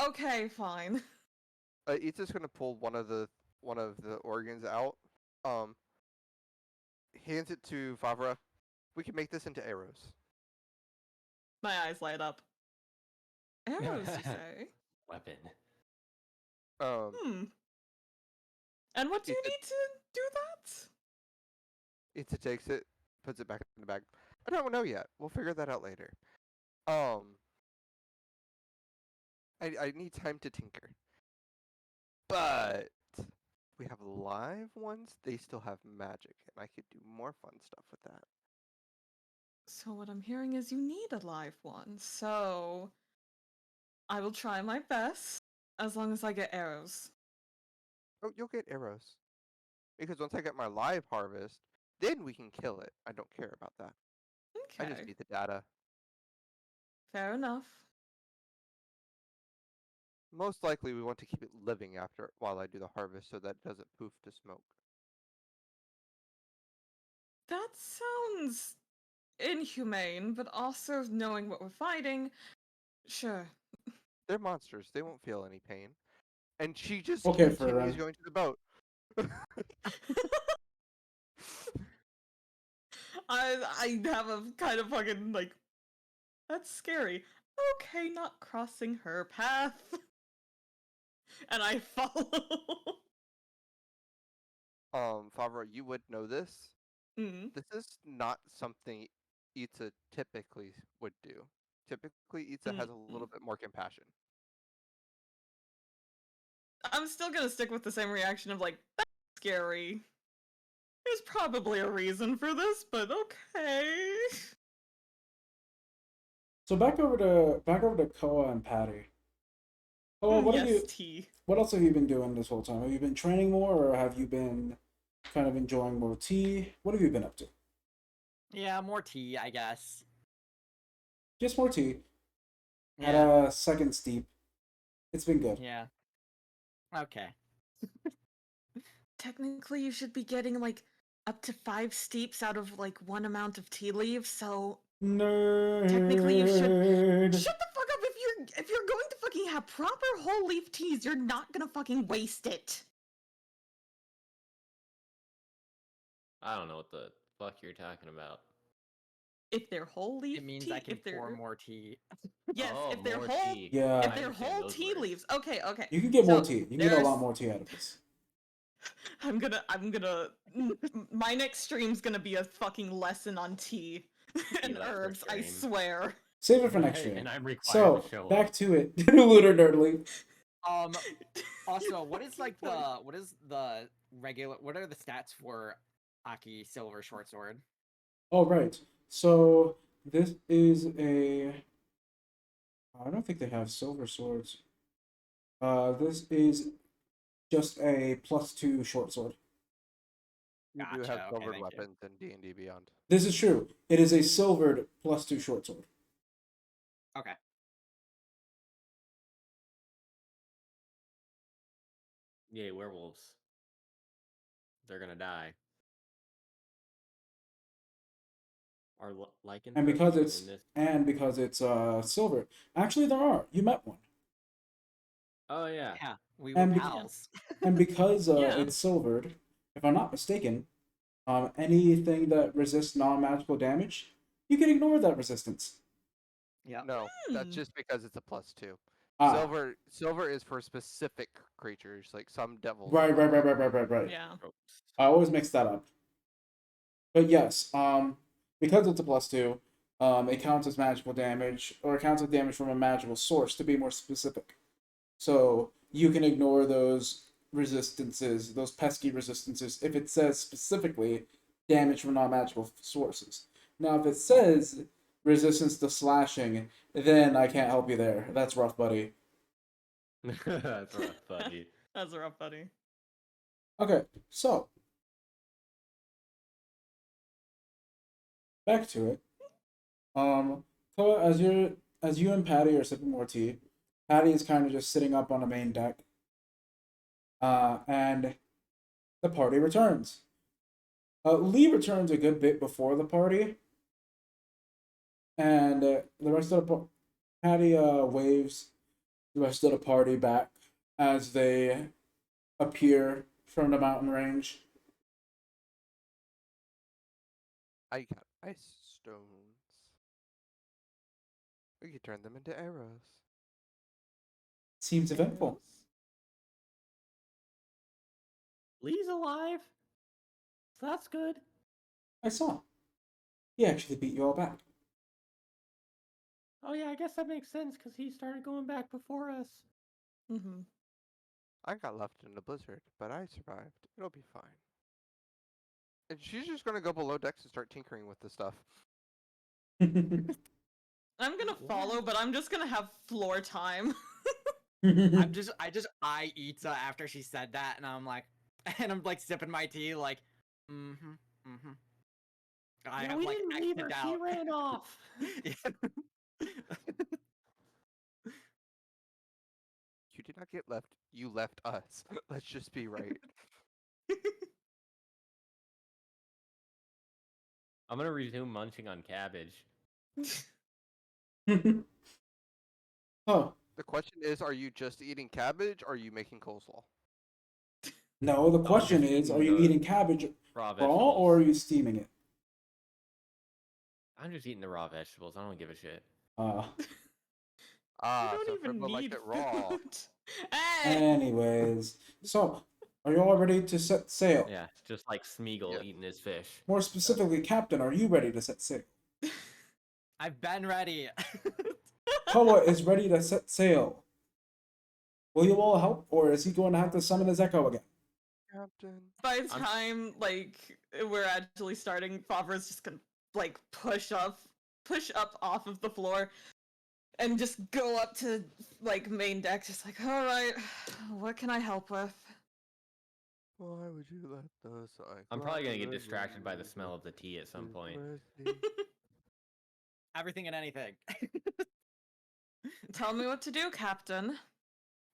Okay, fine. Itza's gonna pull one of the organs out. Hands it to Favra. We can make this into arrows. My eyes light up. Arrows, you say? Weapon. And what do you Itza- need to do that? Itza takes it, puts it back in the bag. I don't know yet. We'll figure that out later. I need time to tinker. But we have live ones. They still have magic, and I could do more fun stuff with that. So what I'm hearing is you need a live one. So I will try my best as long as I get arrows. Oh, you'll get arrows. Because once I get my live harvest, then we can kill it. I don't care about that. I just Okay. need the data. Fair enough. Most likely, we want to keep it living after while I do the harvest, so that it doesn't poof to smoke. That sounds inhumane, but also knowing what we're fighting, sure. They're monsters. They won't feel any pain. And she just Okay, continues Farah. going to the boat. I have a kind of fucking like, that's scary. Okay, not crossing her path. And I follow. Favre, you would know this. Mm. This is not something Itza typically would do. Typically, Itza has a little bit more compassion. I'm still gonna stick with the same reaction of like, that's scary. There's probably a reason for this, but okay. So back over to Koa and Patty. Koa, Yes, tea. what else have you been doing this whole time? Have you been training more, or have you been kind of enjoying more tea? What have you been up to? Yeah, more tea, I guess. Just more tea. Had Yeah. a second steep. It's been good. Yeah. Okay. Technically, you should be getting like up to 5 steeps out of like one amount of tea leaves, so Nerd. technically you should shut the fuck up. If you're going to fucking have proper whole leaf teas, you're not gonna fucking waste it. I don't know what the fuck you're talking about. If they're whole leaf It means tea, I can if they're pour more tea. yes, Oh, if they're more whole tea. Yeah. if I they're understand whole those tea words. leaves. Okay. You can get more So, tea. You can get a lot there's- more tea out of this. I'm gonna my next stream's gonna be a fucking lesson on tea and lecture herbs, I stream. swear. Save it for next Right, stream. and I'm required So to show back up. to it. Lunartealeaf. Also, what is the regular? What are the stats for Aki Silver Short Sword? Oh right. So this is a. I don't think they have silver swords. This is just a +2 short sword. You do Gotcha, have okay, silvered thank you. weapons in D&D Beyond. This is true. It is a silvered +2 short sword. Okay. Yay, werewolves. They're gonna die. Are lycanthropes And because it's in this? silver. Actually, there are. You met one. Oh yeah. Yeah, we were And pals. And because Yeah. it's silvered, if I'm not mistaken, anything that resists non-magical damage, you can ignore that resistance. Yeah. No, that's Hmm. just because it's a +2. Ah, Silver is for specific creatures, like some devils. right. Yeah. I always mix that up. But yes, because it's a +2, it counts as magical damage, or it counts as damage from a magical source, to be more specific. So you can ignore those resistances, those pesky resistances, if it says specifically damage from non-magical sources. Now, if it says resistance to slashing, then I can't help you there. That's rough, buddy. That's rough, buddy. That's rough, buddy. Okay, so back to it. Koa, as you and Patty are sipping more tea, Patty is kind of just sitting up on the main deck. And the party returns. Lee returns a good bit before the party, and the rest of the Patty waves the rest of the party back as they appear from the mountain range. I got ice stones. We could turn them into arrows. Seems eventful. Lee's alive. So that's good. I saw. He actually beat you all back. Oh yeah, I guess that makes sense because he started going back before us. Mm-hmm. I got left in the blizzard, but I survived. It'll be fine. And she's just gonna go below decks and start tinkering with the stuff. I'm gonna follow, but I'm just gonna have floor time. I Ita after she said that, and I'm like sipping my tea, like, I have we like didn't leave her. acted She out. ran off. You did not get left. You left us. Let's just be right. I'm gonna resume munching on cabbage. Oh, The question is, are you just eating cabbage or are you making coleslaw? no, the question just is, are eating you the eating cabbage Raw raw vegetables. or are you steaming it? I'm just eating the raw vegetables. I don't give a shit. Ah, You don't so even Fribble need liked it raw. food. Hey! Anyways, so are you all ready to set sail? Yeah, just like Smeagol Yeah. eating his fish. More specifically, Captain, are you ready to set sail? I've been ready. Koa is ready to set sail. Will you all help, or is he going to have to summon his echo again? Captain. By the time like we're actually starting, Favre's just gonna like push up off of the floor and just go up to like main deck, just like, all right, what can I help with? Why would you let the cyclone I'm probably gonna get deliver distracted by the you smell of the tea at some with point. mercy? Everything and anything. Tell me what to do, Captain.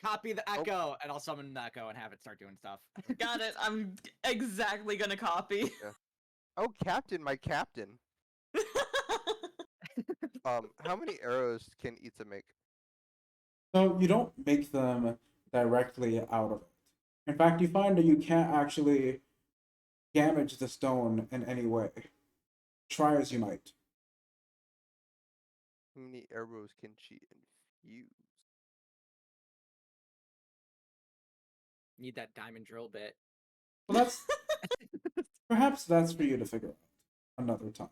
Copy the echo, and I'll summon the echo and have it start doing stuff. Got it. I'm exactly gonna copy. Oh, Captain, my captain. How many arrows can Itza make? So you don't make them directly out of it. In fact, you find that you can't actually damage the stone in any way. Try as you might. How many arrows can she infuse? Need that diamond drill bit. Well, perhaps that's for you to figure out another time.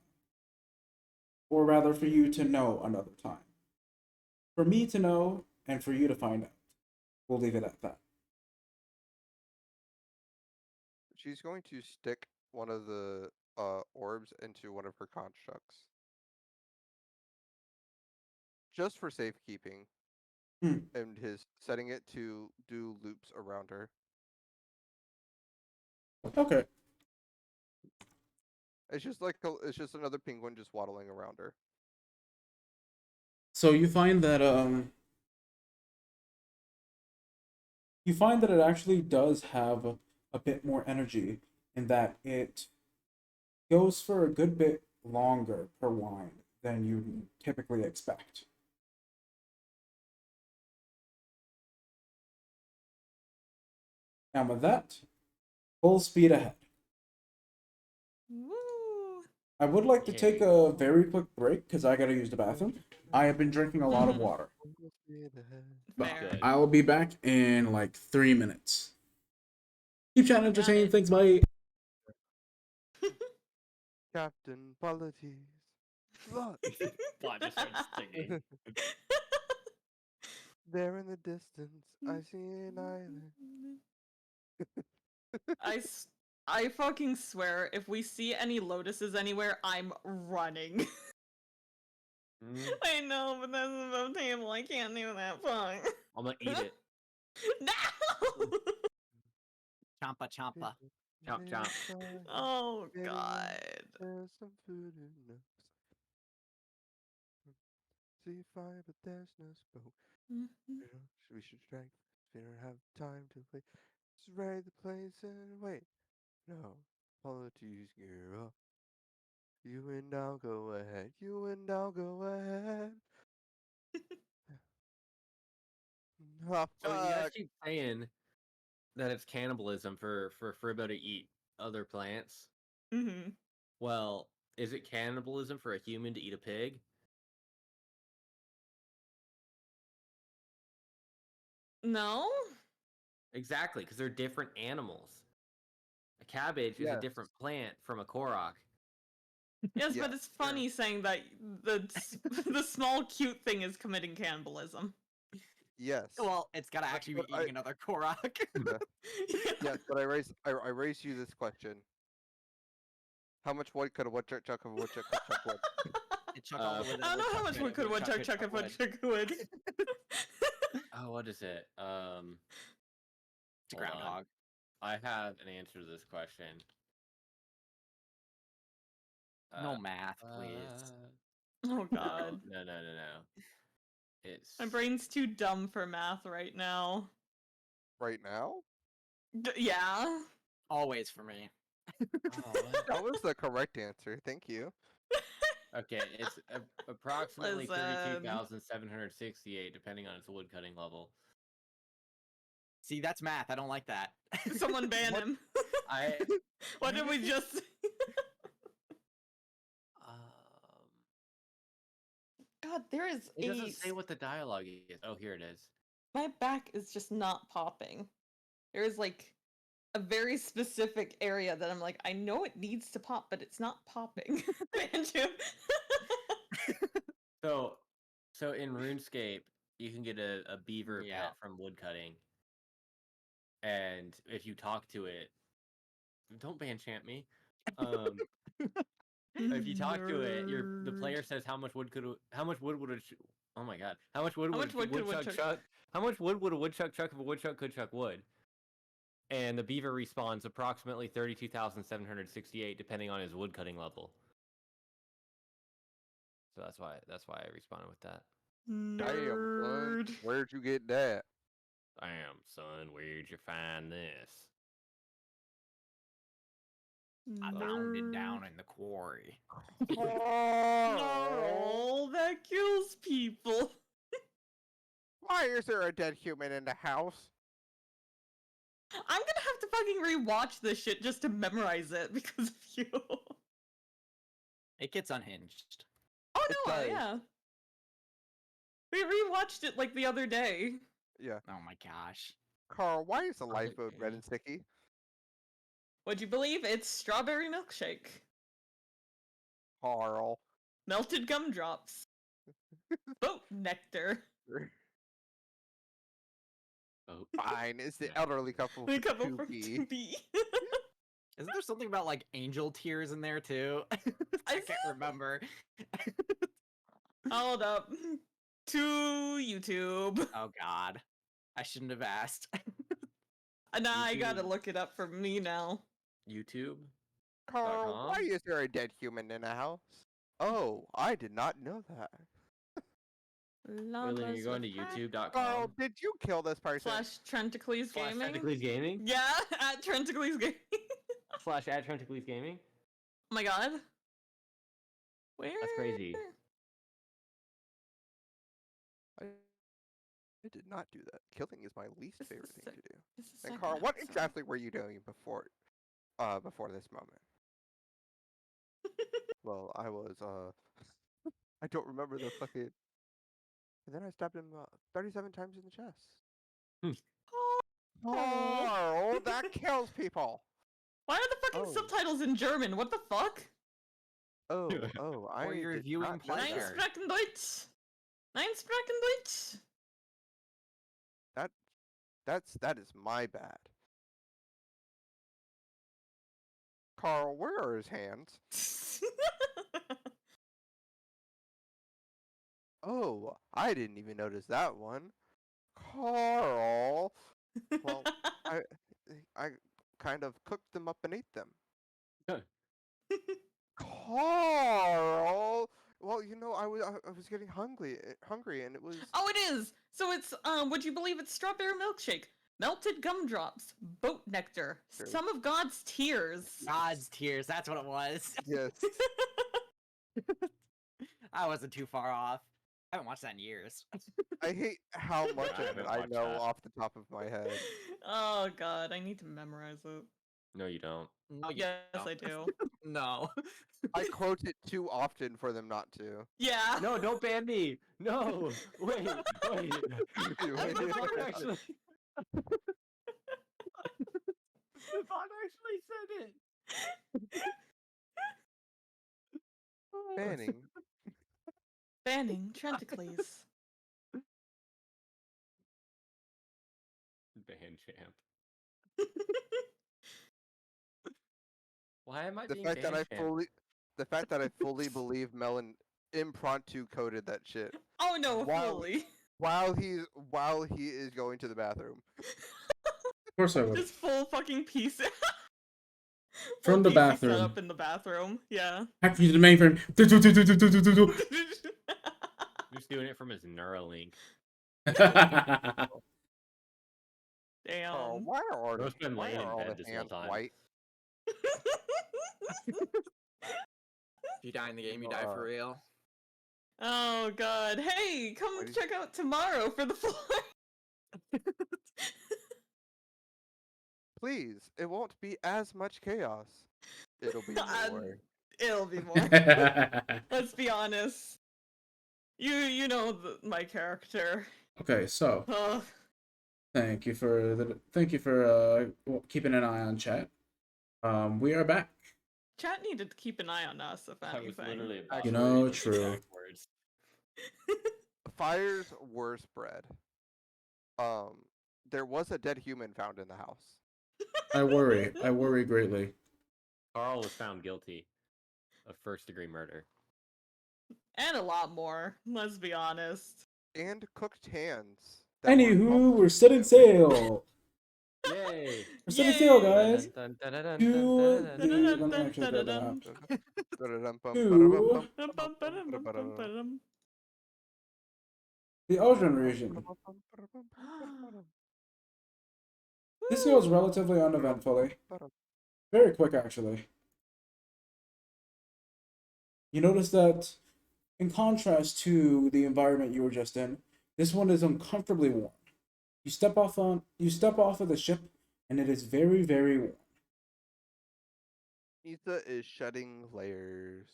Or rather, for you to know another time. For me to know, and for you to find out. We'll leave it at that. She's going to stick one of the orbs into one of her constructs. Just for safekeeping. And setting it to do loops around her. Okay. It's just another penguin just waddling around her. So you find that it actually does have a bit more energy in that it goes for a good bit longer per wind than you typically expect. And with that, full speed ahead. Woo! I would like to take a very quick break because I gotta use the bathroom. I have been drinking a lot of water. Fair. I will be back in like 3 minutes. Keep chatting, entertaining. it. Thanks, bye. Captain Polities. Look. Bot just starts singing. There in the distance, I see an island. I fucking swear, if we see any lotuses anywhere, I'm running. I know, but that's above table. I can't do that. Fuck. I'm gonna eat it. No! Champa champa. Chomp chomp. Oh god. There's some food in us. See fire, but there's no smoke. We should strike. We don't have time to wait. Let's raid the place and wait. No, polities gear up. You and I'll go ahead. You and I'll go ahead. Oh, So you guys fuck. keep saying that it's cannibalism for Fribbo to eat other plants. Mm-hmm. Well, is it cannibalism for a human to eat a pig? No? Exactly, because they're different animals. A cabbage is a different plant from a korok. Yes, Yeah, but it's funny saying that the small cute thing is committing cannibalism. Yes. Well, it's gotta actually be eating another korok. Yes, but I raised you this question. How much wood could a woodchuck chuck of a woodchuck chuck wood? I don't know how much wood could a woodchuck chuck if a woodchuck would. Oh, what is it? It's a hold on. groundhog. I have an answer to this question. No math, please. Oh god. No. It's My brain's too dumb for math right now. Right now? Yeah. Always for me. That was the correct answer. Thank you. Okay, it's approximately Listen. 32,768, depending on its woodcutting level. See, that's math. I don't like that. Someone ban him. What did we just? God, there is. It doesn't say what the dialogue is. Oh, here it is. My back is just not popping. There is like a very specific area that I'm like, I know it needs to pop, but it's not popping. So in RuneScape, you can get a beaver pet from woodcutting, and if you talk to it, don't ban chant me. If you talk to it, the player says how much wood would a oh my god, how much wood would a woodchuck chuck? How much wood would a woodchuck chuck if a woodchuck could chuck wood? And the beaver responds approximately 32,768, depending on his woodcutting level. So that's why I responded with that. Damn, son. Where'd you get that? Damn, son, where'd you find this? I found it down in the quarry. Snarl, that kills people. Why is there a dead human in the house? I'm gonna have to fucking rewatch this shit just to memorize it because of you. It gets unhinged. Oh It no, does. yeah. We rewatched it like the other day. Yeah. Oh my gosh. Carl, why is the lifeboat red and sticky? Would you believe it's strawberry milkshake? Carl. Melted gumdrops. Boat nectar. Oh, Fine, it's the Yeah. elderly couple A from couple 2B. from 2B. Isn't there something about like angel tears in there too? I Is can't it? remember. Hold up. To YouTube. Oh god. I shouldn't have asked. Now I gotta YouTube. look it up for me now. YouTube? Carl, why .com? is there a dead human in the house? Oh, I did not know that. William, you're going to Carl, youtube.com did you kill this person? / Trenticlees slash Gaming. Trenticlees Gaming Yeah, at Trenticlees Gaming. slash at Trenticlees Gaming? Oh my god. Where? That's crazy. I did not do that. Killing is my least Just a favorite thing sec- to do. Just a And second, Carl, what sorry. exactly were you doing before this moment? Well, I was I don't remember the fucking. And then I stabbed him 37 times in the chest. Carl, that kills people. Why are the fucking Oh. subtitles in German? What the fuck? Oh, I Or you're did reviewing not know pleasure. Nine that. Sprachen Deutsch. Nine Sprachen Deutsch. That is my bad. Carl, where are his hands? Oh, I didn't even notice that one. Carl. Well, I kind of cooked them up and ate them. Carl. Well, I was getting hungry, and it was. Oh, it is. So it's would you believe it's strawberry milkshake, melted gumdrops, boat nectar, Sure. some of God's tears. God's tears, that's what it was. Yes. I wasn't too far off. I haven't watched that in years. I hate how much I of it haven't I watched know that. off the top of my head. Oh god, I need to memorize it. No, you don't. No, you Yes, don't. I do. No. I quote it too often for them not to. Yeah. No, don't ban me. No, wait. The bot actually. The bot actually said it. Banning. Banning Trenticlees. Ban champ. Why am I The being fact that ban I champ? fully believe Melon impromptu coded that shit Oh no, Wow. fully. while he is going to the bathroom. Of course I would. Just full fucking piece. From the PC bathroom. Set up in the bathroom. Yeah. Hack to the mainframe. Just doing it from his Neuralink. Damn. Carl, why are Bro's been why laying are in all bed the this whole hands time. white? If you die in the game, you die for real. Oh god. Hey, come What is- check out tomorrow for the floor. Please, it won't be as much chaos. It'll be more. It'll be more. Let's be honest. You know my character. Okay, so Ugh. thank you for keeping an eye on chat. We are back. Chat needed to keep an eye on us, if I was anything. literally about You to know, read those true. exact words. Fire's worst bread. There was a dead human found in the house. I worry. I worry greatly. Carl was found guilty of first-degree murder. And a lot more, let's be honest. And cooked hands. that were Anywho, we're also setting dead. sail. Yay! We're setting sail, Yay! guys. Dun, dun, dun, dun, To dun, dun, the dun, let dun. me actually grab that Dun, out. The Elven region. This goes relatively uneventfully. Very quick, actually. You notice that, in contrast to the environment you were just in, this one is uncomfortably warm. You step off of the ship, and it is very, very warm. Etha is shedding layers.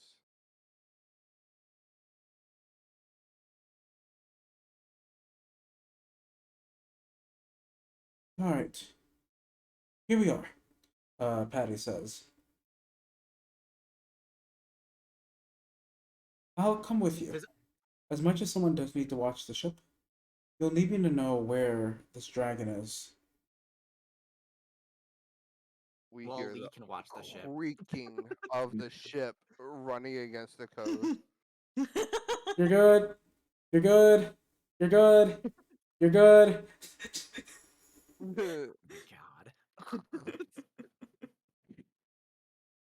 All right, here we are. Patty says, "I'll come with you. As much as someone does need to watch the ship, you'll need me to know where this dragon is." We Well, hear Lee the can watch the ship. creaking of the ship running against the coast. You're good. You're good. You're good. You're good. God.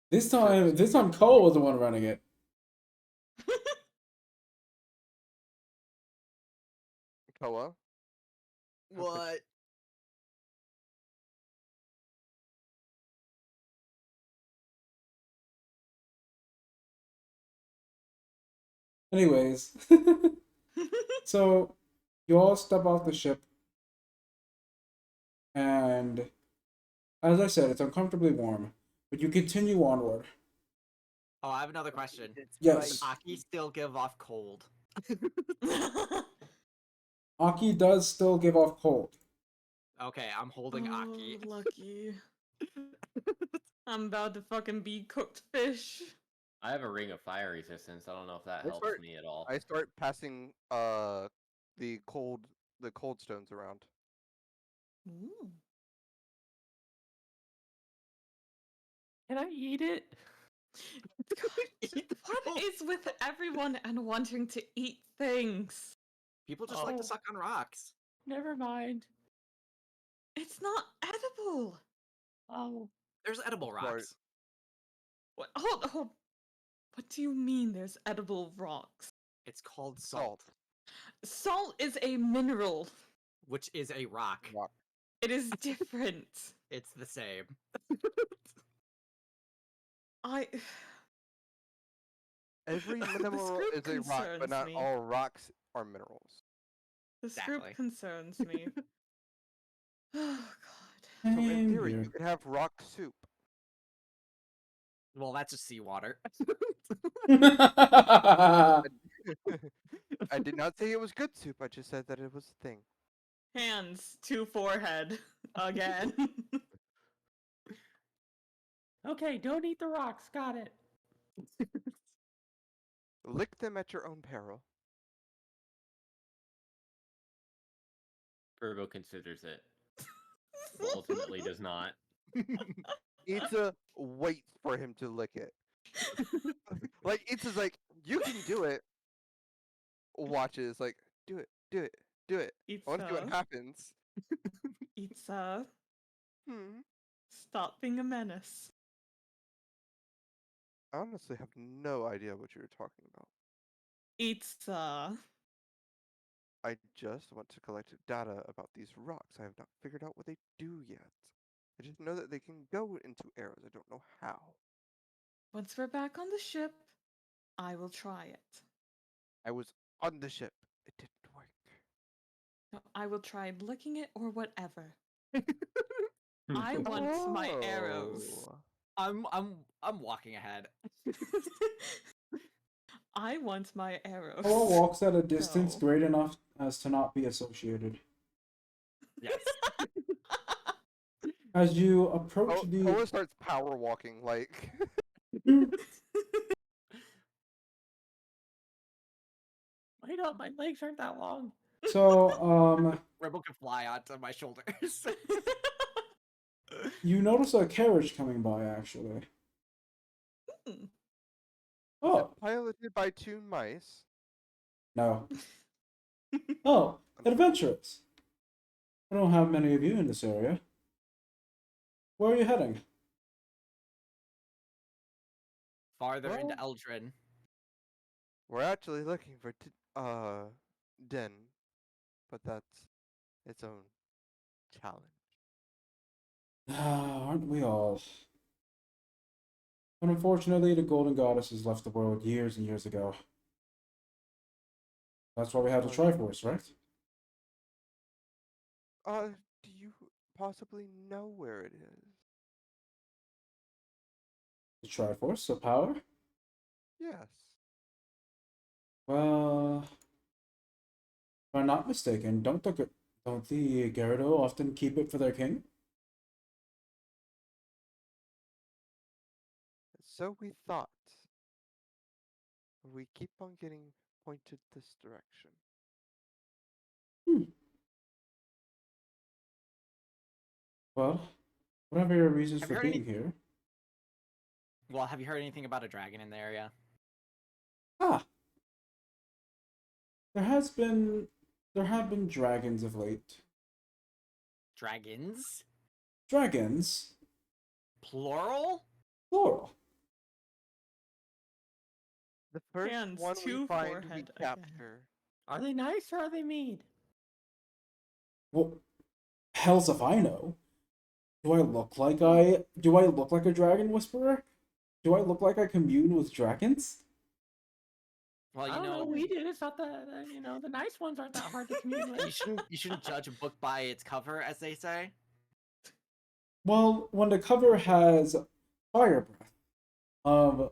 This time Cole was the one running it. Koa? What? Anyways, so you all step off the ship, and as I said, it's uncomfortably warm, but you continue onward. Oh, I have another question. Yes. Does Aki still give off cold? Aki does still give off cold. Okay, I'm holding Aki. Lucky. I'm about to fucking be cooked fish. I have a ring of fire resistance. I don't know if that helps me at all. I start passing the cold stones around. Ooh. Can I eat it? What is with everyone and wanting to eat things? People just like to suck on rocks. Never mind. It's not edible. Oh. There's edible rocks. What? Hold. What do you mean there's edible rocks? It's called salt, Salt is a mineral. which is a rock. It is different. It's the same. Every The mineral script is a rock, but concerns not me. all rocks are minerals. The Exactly. script concerns me. Oh god. So in Same theory, here. you could have rock soup. Well, that's just seawater. I did not say it was good soup. I just said that it was a thing. Hands to forehead again. Okay, don't eat the rocks. Got it. Lick them at your own peril. Virgo considers it. But ultimately does not. Itza waits for him to lick it. Like Itza's like, you can do it. Watches like, do it. I want to see what Itza. happens. Itza. Hmm. Stop being a menace. I honestly have no idea what you're talking about. Itza. I just want to collect data about these rocks. I have not figured out what they do yet. I just know that they can go into arrows. I don't know how. Once we're back on the ship, I will try it. I was on the ship. It didn't work. No, I will try licking it or whatever. I want my arrows. Oh. I'm walking ahead. I want my arrows. Koa walks at a distance No. great enough as to not be associated. Yes. As you approach the Koa starts power walking like. Wait up, my legs aren't that long. Rebel can fly onto my shoulders. you notice a carriage coming by actually. Hmm. Oh, Piloted by two mice. no. Oh, adventurers. I don't have many of you in this area. Where are you heading? Farther into Well- Eldrin. We're actually looking for Den, but that's its own challenge. Aren't we all? But unfortunately, the Golden Goddesses left the world years and years ago. That's why we have the Triforce, right? Do you possibly know where it is? The Triforce, the power? Yes. Well, if I'm not mistaken, don't the Gyarados often keep it for their king? So we thought. We keep on getting pointed this direction. Hmm. Well, whatever your reasons Have for you heard being any? here. Well, have you heard anything about a dragon in the area? Ah, there has been there have been dragons of late. Dragons? Dragons, Plural? plural. The first Hands one we to find, we forehead again. capture. Are they nice or are they mean? Well, hell's if I know. Do I look like a dragon whisperer? Do I look like I commune with dragons? Well, I don't know. We did. It's not the nice ones aren't that hard to communicate. you shouldn't judge a book by its cover, as they say. Well, when the cover has fire breath,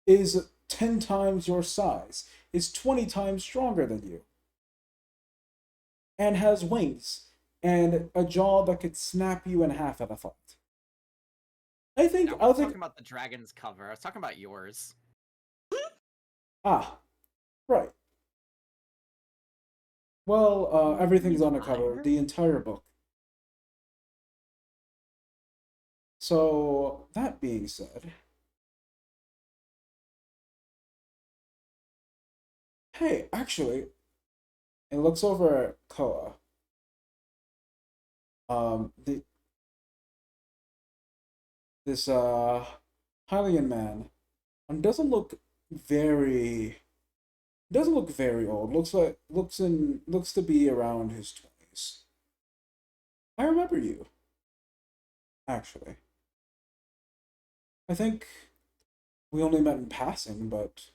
is 10 times your size, is 20 times stronger than you, and has wings, and a jaw that could snap you in half at a thought. I think, I was talking about the dragon's cover. I was talking about yours. Ah, right. Well, everything's on the cover, the entire book. So, that being said, hey, actually, it looks over at Koa. This Hylian man doesn't look very old. Looks to be around his 20s. I remember you. Actually. I think we only met in passing, but